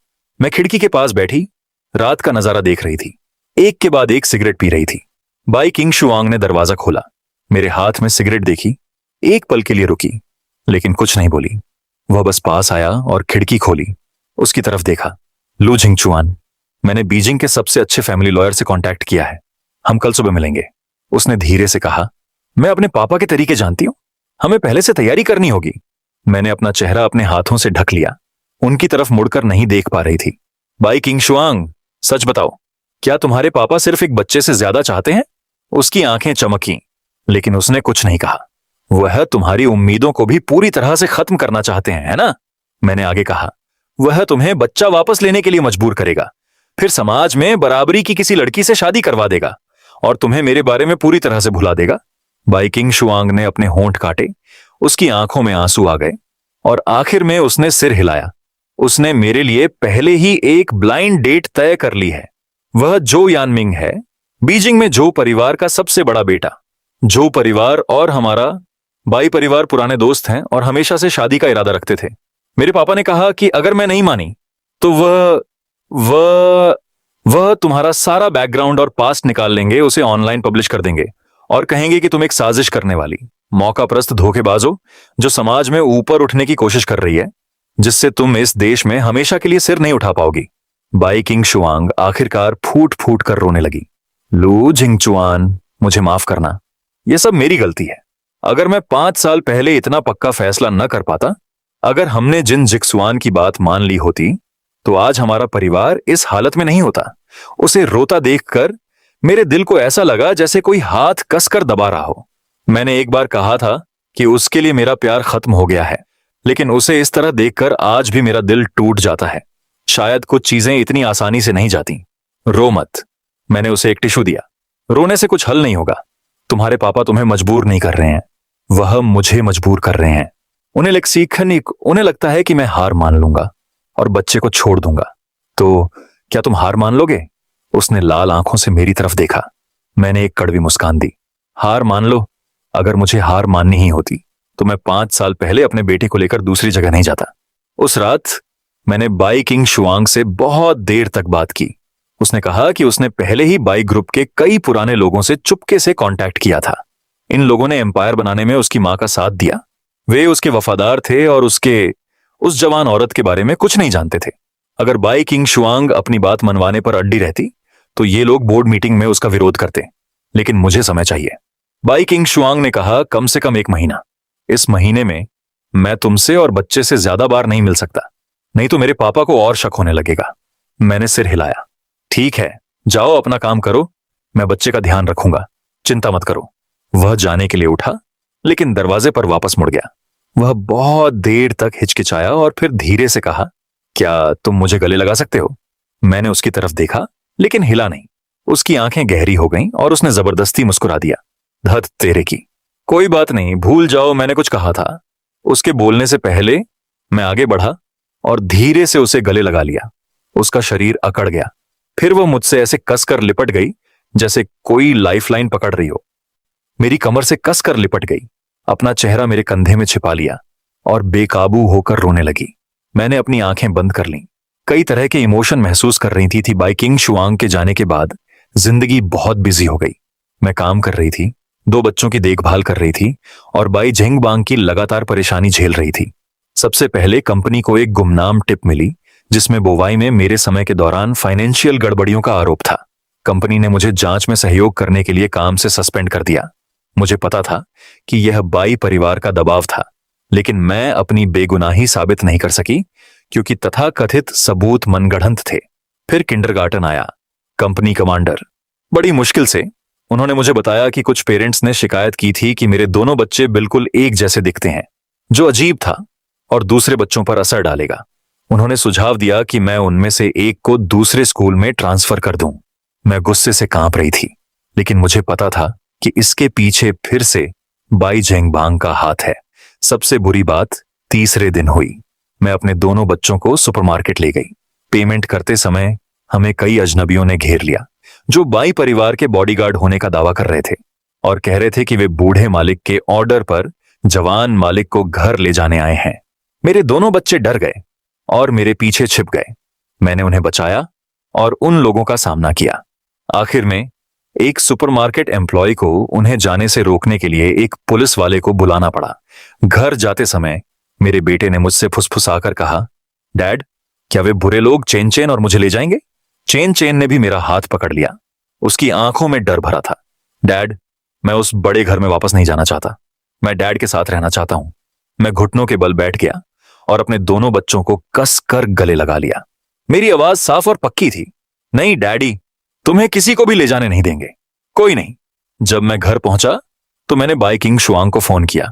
मैं खिड़की के पास बैठी रात का नजारा देख रही थी। एक के बाद एक सिगरेट पी रही थी। बाई किंग शुआंग ने दरवाजा खोला, मेरे हाथ में सिगरेट देखी, एक पल के लिए रुकी, लेकिन कुछ नहीं बोली। वह बस पास आया और खिड़की खोली, उसकी तरफ देखा। लू जिंगचुआन, मैंने बीजिंग के सबसे अच्छे फैमिली लॉयर से कांटेक्ट किया है, हम कल सुबह मिलेंगे। उसने धीरे से कहा, मैं अपने पापा के तरीके जानती हूं, हमें पहले से तैयारी करनी होगी। मैंने अपना चेहरा अपने हाथों से ढक लिया, उनकी तरफ मुड़कर नहीं देख पा रही थी। बाई किंग शुआंग, सच बताओ, क्या तुम्हारे पापा सिर्फ एक बच्चे से ज्यादा चाहते हैं? उसकी आंखें चमकी, लेकिन उसने कुछ नहीं कहा। वह तुम्हारी उम्मीदों को भी पूरी तरह से खत्म करना चाहते हैं, है ना? मैंने आगे कहा, वह तुम्हें बच्चा वापस लेने के लिए मजबूर करेगा, फिर समाज में बराबरी की किसी लड़की से शादी करवा देगा और तुम्हें मेरे बारे में पूरी तरह से भुला देगा। बाई किंग शुआंग ने अपने होंठ काटे, उसकी आंखों में आंसू आ गए और आखिर में उसने सिर हिलाया। उसने मेरे लिए पहले ही एक ब्लाइंड डेट तय कर ली है। वह जो यानमिंग है, बीजिंग में जो परिवार का सबसे बड़ा बेटा। जो परिवार और हमारा बाई परिवार पुराने दोस्त हैं और हमेशा से शादी का इरादा रखते थे। मेरे पापा ने कहा कि अगर मैं नहीं मानी तो वह तुम्हारा सारा बैकग्राउंड और पास्ट निकाल लेंगे, उसे ऑनलाइन पब्लिश कर देंगे और कहेंगे कि तुम एक साजिश करने वाली मौकाप्रस्त धोखेबाज हो जो समाज में ऊपर उठने की कोशिश कर रही है, जिससे तुम इस देश में हमेशा के लिए सिर नहीं उठा पाओगी। बाई किंग शुआंग आखिरकार फूट फूट कर रोने लगी। लू जिंगचुआन, मुझे माफ करना, यह सब मेरी गलती है। अगर मैं 5 साल पहले इतना पक्का फैसला न कर पाता, अगर हमने जिन जिक्सुआन की बात मान ली होती, तो आज हमारा परिवार इस हालत में नहीं होता। उसे रोता देखकर मेरे दिल को ऐसा लगा जैसे कोई हाथ कसकर दबा रहा हो। मैंने एक बार कहा था कि उसके लिए मेरा प्यार खत्म हो गया है, लेकिन उसे इस तरह देखकर आज भी मेरा दिल टूट जाता है। शायद कुछ चीजें इतनी आसानी से नहीं जाती। रो मत। मैंने उसे एक टिश्यू दिया। रोने से कुछ हल नहीं होगा। तुम्हारे पापा तुम्हें मजबूर नहीं कर रहे हैं, वह मुझे मजबूर कर रहे हैं। उन्हें लगता है कि मैं हार मान लूंगा और बच्चे को छोड़ दूंगा। तो क्या तुम हार मान लोगे? उसने लाल आंखों से मेरी तरफ देखा। मैंने एक कड़वी मुस्कान दी। हार मान लो। अगर मुझे हार माननी ही होती तो मैं 5 साल पहले अपने बेटे को लेकर दूसरी जगह नहीं जाता। उस रात मैंने बाई किंग शुआंग से बहुत देर तक बात की। उसने कहा कि उसने पहले ही बाई ग्रुप के कई पुराने लोगों से चुपके से कांटेक्ट किया था। इन लोगों ने एम्पायर बनाने में उसकी मां का साथ दिया। वे उसके वफादार थे और उस जवान औरत के बारे में कुछ नहीं जानते थे। अगर बाई किंग शुआंग अपनी बात मनवाने पर अड्डी रहती तो ये लोग बोर्ड मीटिंग में उसका विरोध करते, लेकिन मुझे समय चाहिए। बाई किंग शुआंग ने कहा, कम से कम 1 महीना। इस महीने में मैं तुमसे और बच्चे से ज्यादा बार नहीं मिल सकता, नहीं तो मेरे पापा को और शक होने लगेगा। मैंने सिर हिलाया। ठीक है, जाओ अपना काम करो, मैं बच्चे का ध्यान रखूंगा, चिंता मत करो। वह जाने के लिए उठा, लेकिन दरवाजे पर वापस मुड़ गया। वह बहुत देर तक हिचकिचाया और फिर धीरे से कहा, क्या तुम मुझे गले लगा सकते हो? मैंने उसकी तरफ देखा, लेकिन हिला नहीं। उसकी आंखें गहरी हो गईं और उसने जबरदस्ती मुस्कुरा दिया। धत तेरे की, कोई बात नहीं, भूल जाओ मैंने कुछ कहा था। उसके बोलने से पहले मैं आगे बढ़ा और धीरे से उसे गले लगा लिया। उसका शरीर अकड़ गया। फिर वह मुझसे ऐसे कसकर लिपट गई जैसे कोई लाइफलाइन पकड़ रही हो। मेरी कमर से कसकर लिपट गई, अपना चेहरा मेरे कंधे में छिपा लिया और बेकाबू होकर रोने लगी। मैंने अपनी आंखें बंद कर लीं। कई तरह के इमोशन महसूस कर रही थी। बाई किंग शुआंग के जाने के बाद जिंदगी बहुत बिजी हो गई। मैं काम कर रही थी, दो बच्चों की देखभाल कर रही थी और बाई झेंगबांग की लगातार परेशानी झेल रही थी। सबसे पहले कंपनी को एक गुमनाम टिप मिली जिसमें बोवाई में मेरे समय के दौरान फाइनेंशियल गड़बड़ियों का आरोप था। कंपनी ने मुझे जांच में सहयोग करने के लिए काम से सस्पेंड कर दिया। मुझे पता था कि यह बाई परिवार का दबाव था, लेकिन मैं अपनी बेगुनाही साबित नहीं कर सकी क्योंकि तथाकथित सबूत मनगढ़ंत थे। फिर किंडरगार्टन आया। कंपनी कमांडर, बड़ी मुश्किल से उन्होंने मुझे बताया कि कुछ पेरेंट्स ने शिकायत की थी कि मेरे दोनों बच्चे बिल्कुल एक जैसे दिखते हैं, जो अजीब था और दूसरे बच्चों पर असर डालेगा। उन्होंने सुझाव दिया कि मैं उनमें से एक को दूसरे स्कूल में ट्रांसफर कर दूं। मैं गुस्से से कांप रही थी, लेकिन मुझे पता था कि इसके पीछे फिर से बाई झेंगबांग का हाथ है। सबसे बुरी बात तीसरे दिन हुई। मैं अपने दोनों बच्चों को सुपरमार्केट ले गई। पेमेंट करते समय हमें कई अजनबियों ने घेर लिया, जो बाई परिवार के बॉडीगार्ड होने का दावा कर रहे थे और कह रहे थे कि वे बूढ़े मालिक के ऑर्डर पर जवान मालिक को घर ले जाने आए हैं। मेरे दोनों बच्चे डर गए और मेरे पीछे छिप गए। मैंने उन्हें बचाया और उन लोगों का सामना किया। आखिर में एक सुपरमार्केट एम्प्लॉय को उन्हें जाने से रोकने के लिए एक पुलिस वाले को बुलाना पड़ा। घर जाते समय मेरे बेटे ने मुझसे फुसफुसाकर कहा, डैड, क्या वे बुरे लोग चेन चेन और मुझे ले जाएंगे? चेन चेन ने भी मेरा हाथ पकड़ लिया। उसकी आंखों में डर भरा था। डैड, मैं उस बड़े घर में वापस नहीं जाना चाहता। मैं डैड के साथ रहना चाहता हूं। मैं घुटनों के बल बैठ गया और अपने दोनों बच्चों को कस कर गले लगा लिया। मेरी आवाज साफ और पक्की थी, नहीं डैडी, तुम्हें किसी को भी ले जाने नहीं देंगे, कोई नहीं। जब मैं घर पहुंचा तो मैंने बाई किंग शुआंग को फोन किया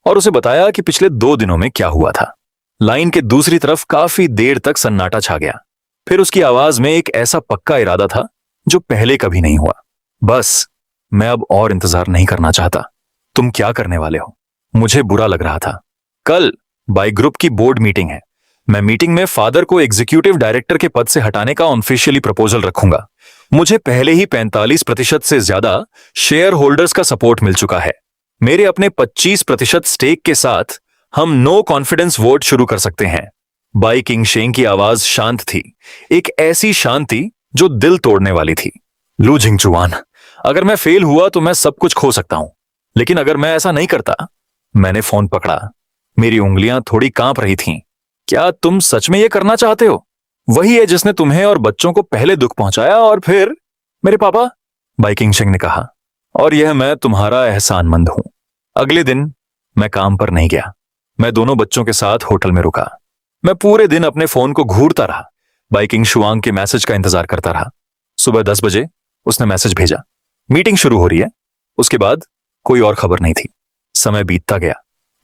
और उसे बताया कि पिछले 2 दिनों में क्या हुआ था। लाइन के दूसरी तरफ काफी देर तक सन्नाटा छा गया। फिर उसकी आवाज में एक ऐसा पक्का इरादा था जो पहले कभी नहीं हुआ। बस, मैं अब और इंतजार नहीं करना चाहता। तुम क्या करने वाले हो? मुझे बुरा लग रहा था। कल बाई ग्रुप की बोर्ड मीटिंग है। मैं मीटिंग में फादर को एग्जीक्यूटिव डायरेक्टर के पद से हटाने का ऑफिशियली प्रपोजल रखूंगा। मुझे पहले ही 45% से ज्यादा शेयर होल्डर्स का सपोर्ट मिल चुका है। मेरे अपने 25% स्टेक के साथ हम नो कॉन्फिडेंस वोट शुरू कर सकते हैं। बाई किंग शेंग की आवाज शांत थी, एक ऐसी शांति जो दिल तोड़ने वाली थी। लू जिंगचुआन, अगर मैं फेल हुआ तो मैं सब कुछ खो सकता हूं, लेकिन अगर मैं ऐसा नहीं करता। मैंने फोन पकड़ा। मेरी उंगलियां थोड़ी कांप रही थीं। क्या तुम सच में यह करना चाहते हो? वही है जिसने तुम्हें और बच्चों को पहले दुख पहुंचाया और फिर मेरे पापा, बाई किंग शेंग ने कहा, और यह मैं तुम्हारा एहसानमंद हूं। अगले दिन मैं काम पर नहीं गया। मैं दोनों बच्चों के साथ होटल में रुका। मैं पूरे दिन अपने फोन को घूरता रहा। बाई किंग शुआंग के मैसेज का इंतजार करता रहा। सुबह 10 बजे उसने मैसेज भेजा, मीटिंग शुरू हो रही है। उसके बाद कोई और खबर नहीं थी। समय बीतता गया।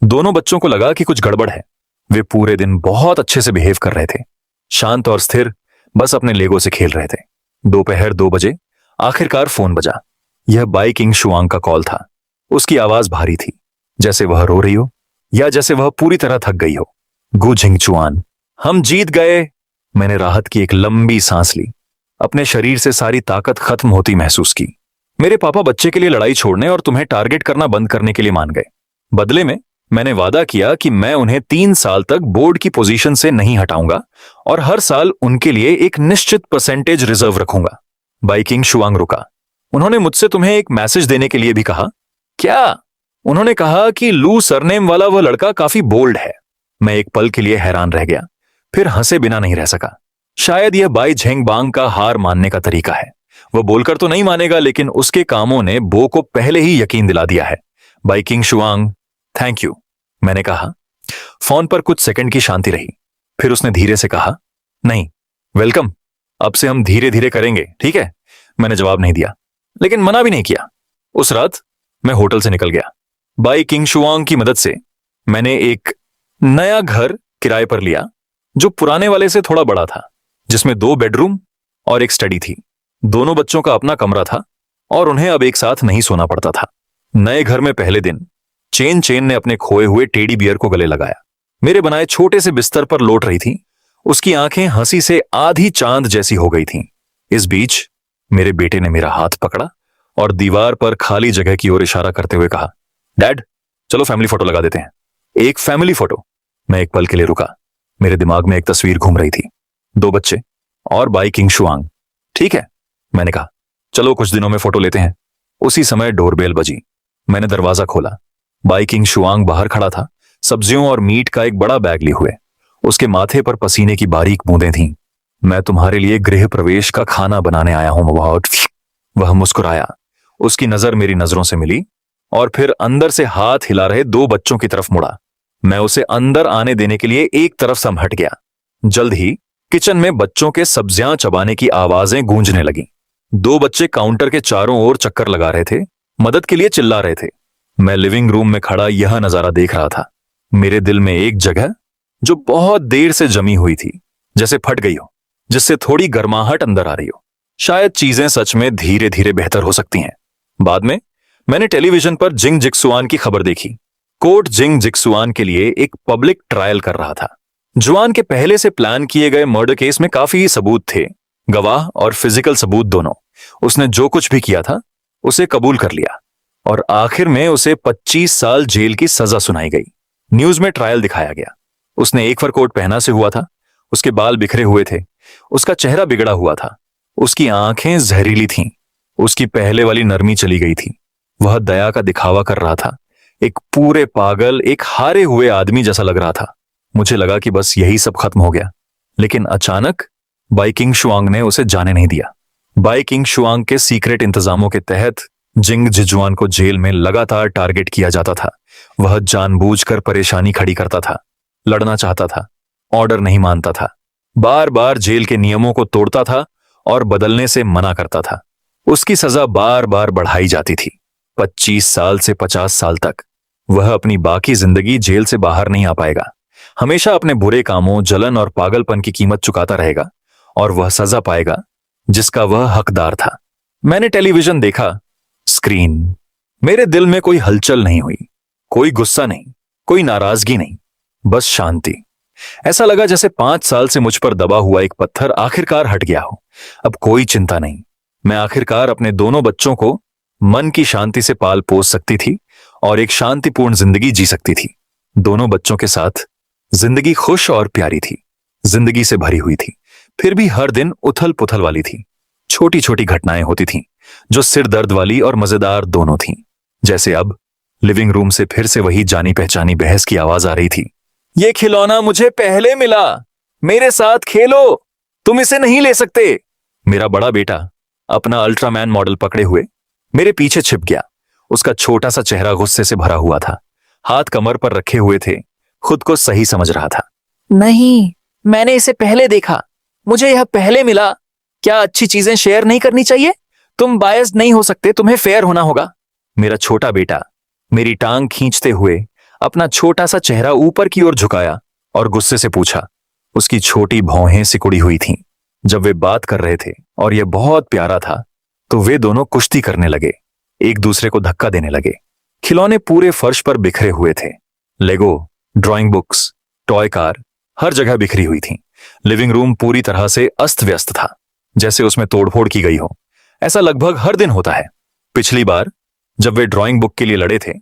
दोनों बच्चों को लगा कि कुछ गड़बड़ है। वे पूरे दिन बहुत अच्छे से बिहेव कर रहे थे, शांत और स्थिर, बस अपने लेगो से खेल रहे थे। दोपहर 2 बजे आखिरकार फोन बजा। यह बाई किंग शुआंग का कॉल था। उसकी आवाज भारी थी, जैसे वह रो रही हो या जैसे वह पूरी तरह थक गई हो। गु जिंगचुआन, हम जीत गए। मैंने राहत की एक लंबी सांस ली। अपने शरीर से सारी ताकत खत्म होती महसूस की। मेरे पापा बच्चे के लिए लड़ाई छोड़ने और तुम्हें टारगेट करना बंद करने के लिए मान गए। बदले में मैंने वादा किया कि मैं उन्हें 3 साल तक बोर्ड की पोजीशन से नहीं हटाऊंगा और हर साल उनके लिए एक निश्चित परसेंटेज रिजर्व रखूंगा। बाई किंग शुआंग रुका। उन्होंने मुझसे तुम्हें एक मैसेज देने के लिए भी कहा। क्या? उन्होंने कहा कि लू सरनेम वाला वह लड़का काफी बोल्ड है। मैं एक पल के लिए हैरान रह गया, फिर हंसे बिना नहीं रह सका। शायद यह बाई झेंगबांग का हार मानने का तरीका है। वह बोलकर तो नहीं मानेगा, लेकिन उसके कामों ने बो को पहले ही यकीन दिला दिया है। बाई किंग शुआंग, थैंक यू, मैंने कहा। फोन पर कुछ सेकंड की शांति रही। फिर उसने धीरे से कहा, नहीं, वेलकम, अब से हम धीरे धीरे करेंगे, ठीक है? मैंने जवाब नहीं दिया, लेकिन मना भी नहीं किया। उस रात मैं होटल से निकल गया। बाई किंग शुआंग की मदद से मैंने एक नया घर किराए पर लिया, जो पुराने वाले से थोड़ा बड़ा था, जिसमें 2 बेडरूम और एक स्टडी थी। दोनों बच्चों का अपना कमरा था और उन्हें अब एक साथ नहीं सोना पड़ता था। नए घर में पहले दिन चेन चेन ने अपने खोए हुए टेडी बियर को गले लगाया। मेरे बनाए छोटे से बिस्तर पर लौट रही थी। उसकी आंखें हंसी से आधी चांद जैसी हो गई थीं। इस बीच मेरे बेटे ने मेरा हाथ पकड़ा और दीवार पर खाली जगह की ओर इशारा करते हुए कहा, डैड, चलो फैमिली फोटो लगा देते हैं। एक फैमिली फोटो। मैं एक पल के लिए रुका। मेरे दिमाग में एक तस्वीर घूम रही थी, 2 बच्चे और बाई किंग शुआंग। ठीक है, मैंने कहा, चलो कुछ दिनों में फोटो लेते हैं। उसी समय डोरबेल बजी। मैंने दरवाजा खोला। बाई किंग शुआंग बाहर खड़ा था, सब्जियों और मीट का एक बड़ा बैग लिए हुए। उसके माथे पर पसीने की बारीक बूंदें थीं। मैं तुम्हारे लिए गृह प्रवेश का खाना बनाने आया हूं बहुत। वह मुस्कुराया। उसकी नजर मेरी नजरों से मिली और फिर अंदर से हाथ हिला रहे दो बच्चों की तरफ मुड़ा। मैं उसे अंदर आने देने के लिए एक तरफ से हट गया। जल्द ही किचन में बच्चों के सब्जियां चबाने की आवाजें गूंजने लगीं। दो बच्चे काउंटर के चारों ओर चक्कर लगा रहे थे, मदद के लिए चिल्ला रहे थे। मैं लिविंग रूम में खड़ा यह नजारा देख रहा था। मेरे दिल में एक जगह जो बहुत देर से जमी हुई थी, जैसे फट गई हो, जिससे थोड़ी गर्माहट अंदर आ रही हो। शायद चीजें सच में धीरे धीरे बेहतर हो सकती हैं। बाद में मैंने टेलीविजन पर जिंग जिक्सुआन की खबर देखी। कोर्ट जिंग जिक्सुआन के लिए एक पब्लिक ट्रायल कर रहा था। जुआन के पहले से प्लान किए गए मर्डर केस में काफी सबूत थे, गवाह और फिजिकल सबूत दोनों। उसने जो कुछ भी किया था उसे कबूल कर लिया और आखिर में उसे 25 साल जेल की सजा सुनाई गई। न्यूज में ट्रायल दिखाया गया। उसने एक फर कोट पहना से हुआ था, उसके बाल बिखरे हुए थे, उसका चेहरा बिगड़ा हुआ था, उसकी आंखें जहरीली थीं, उसकी पहले वाली नरमी चली गई थी। वह दया का दिखावा कर रहा था, एक पूरे पागल, एक हारे हुए आदमी जैसा लग रहा था। मुझे लगा कि बस यही सब खत्म हो गया, लेकिन अचानक बाई किंग शुआंग ने उसे जाने नहीं दिया। बाई किंग शुआंग के सीक्रेट इंतजामों के तहत जिंग जिजुआन को जेल में लगातार टारगेट किया जाता था। वह जानबूझकर परेशानी खड़ी करता था, लड़ना चाहता था, ऑर्डर नहीं मानता था, बार बार जेल के नियमों को तोड़ता था और बदलने से मना करता था। उसकी सजा बार बार बढ़ाई जाती थी, 25 साल से 50 साल तक। वह अपनी बाकी जिंदगी जेल से बाहर नहीं आ पाएगा, हमेशा अपने बुरे कामों, जलन और पागलपन की कीमत चुकाता रहेगा और वह सजा पाएगा जिसका वह हकदार था। मैंने टेलीविजन देखा, स्क्रीन। मेरे दिल में कोई हलचल नहीं हुई, कोई गुस्सा नहीं, कोई नाराजगी नहीं, बस शांति। ऐसा लगा जैसे 5 साल से मुझ पर दबा हुआ एक पत्थर आखिरकार हट गया हो। अब कोई चिंता नहीं। मैं आखिरकार अपने दोनों बच्चों को मन की शांति से पाल पोस सकती थी और एक शांतिपूर्ण जिंदगी जी सकती थी। दोनों बच्चों के साथ जिंदगी खुश और प्यारी थी, जिंदगी से भरी हुई थी, फिर भी हर दिन उथल पुथल वाली थी। छोटी छोटी घटनाएं होती थीं जो सिर दर्द वाली और मजेदार दोनों थीं। जैसे अब लिविंग रूम से फिर से वही जानी पहचानी बहस की आवाज आ रही थी। ये खिलौना मुझे पहले मिला, मेरे साथ खेलो, तुम इसे नहीं ले सकते। मेरा बड़ा बेटा अपना अल्ट्रामैन मॉडल पकड़े हुए मेरे पीछे छिप गया। उसका छोटा सा चेहरा गुस्से से भरा हुआ था, हाथ कमर पर रखे हुए थे, खुद को सही समझ रहा था। नहीं, मैंने इसे पहले देखा, मुझे यह पहले मिला। क्या अच्छी चीजें शेयर नहीं करनी चाहिए? तुम बायस्ड नहीं हो सकते, तुम्हें फेयर होना होगा। मेरा छोटा बेटा मेरी टांग खींचते हुए अपना छोटा सा चेहरा ऊपर की ओर झुकाया और गुस्से से पूछा। उसकी छोटी भौहें सिकुड़ी हुई थीं। जब वे बात कर रहे थे और यह बहुत प्यारा था, तो वे दोनों कुश्ती करने लगे, एक दूसरे को धक्का देने लगे। खिलौने पूरे फर्श पर बिखरे हुए थे। लेगो, ड्राइंग बुक्स, टॉय कार हर जगह बिखरी हुई थीं। लिविंग रूम पूरी तरह से अस्त व्यस्त था, जैसे उसमें तोड़फोड़ की गई हो। ऐसा लगभग हर दिन होता है। पिछली बार जब वे ड्राइंग बुक के लिए लड़े थे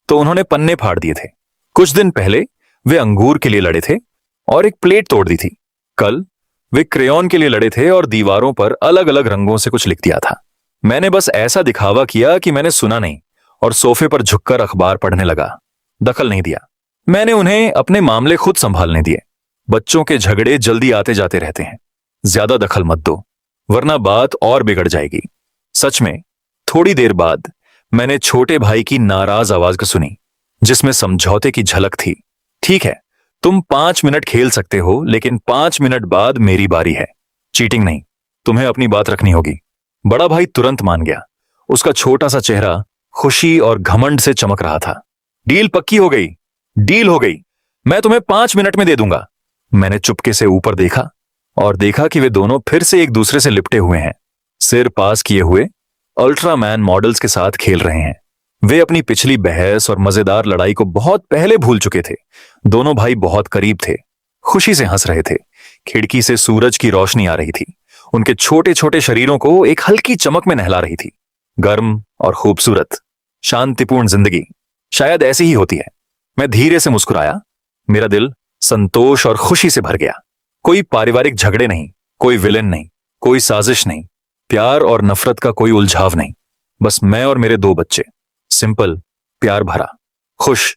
तो उन्होंने पन्ने फाड़ दिए थे। कुछ दिन पहले वे अंगूर के लिए लड़े थे और एक प्लेट तोड़ दी थी। कल वे क्रेयॉन के लिए लड़े थे और दीवारों पर अलग अलग रंगों से कुछ लिख दिया था। मैंने बस ऐसा दिखावा किया कि मैंने सुना नहीं और सोफे पर झुककर अखबार पढ़ने लगा, दखल नहीं दिया। मैंने उन्हें अपने मामले खुद संभालने दिए। बच्चों के झगड़े जल्दी आते जाते रहते हैं, ज्यादा दखल मत दो वरना बात और बिगड़ जाएगी। सच में थोड़ी देर बाद मैंने छोटे भाई की नाराज आवाज को सुनी, जिसमें समझौते की झलक थी। ठीक है, तुम 5 मिनट खेल सकते हो, लेकिन 5 मिनट बाद मेरी बारी है। चीटिंग नहीं, तुम्हें अपनी बात रखनी होगी। बड़ा भाई तुरंत मान गया। उसका छोटा सा चेहरा खुशी और घमंड से चमक रहा था। डील पक्की हो गई, डील हो गई, मैं तुम्हें 5 मिनट में दे दूंगा। मैंने चुपके से ऊपर देखा और देखा कि वे दोनों फिर से एक दूसरे से लिपटे हुए हैं, सिर पास किए हुए अल्ट्रामैन मॉडल्स के साथ खेल रहे हैं। वे अपनी पिछली बहस और मजेदार लड़ाई को बहुत पहले भूल चुके थे। दोनों भाई बहुत करीब थे, खुशी से हंस रहे थे। खिड़की से सूरज की रोशनी आ रही थी, उनके छोटे छोटे शरीरों को एक हल्की चमक में नहला रही थी। गर्म और खूबसूरत, शांतिपूर्ण जिंदगी शायद ऐसी ही होती है। मैं धीरे से मुस्कुराया, मेरा दिल संतोष और खुशी से भर गया। कोई पारिवारिक झगड़े नहीं, कोई विलेन नहीं, कोई साजिश नहीं, प्यार और नफरत का कोई उलझाव नहीं। बस मैं और मेरे 2 बच्चे, सिंपल, प्यार भरा, खुश।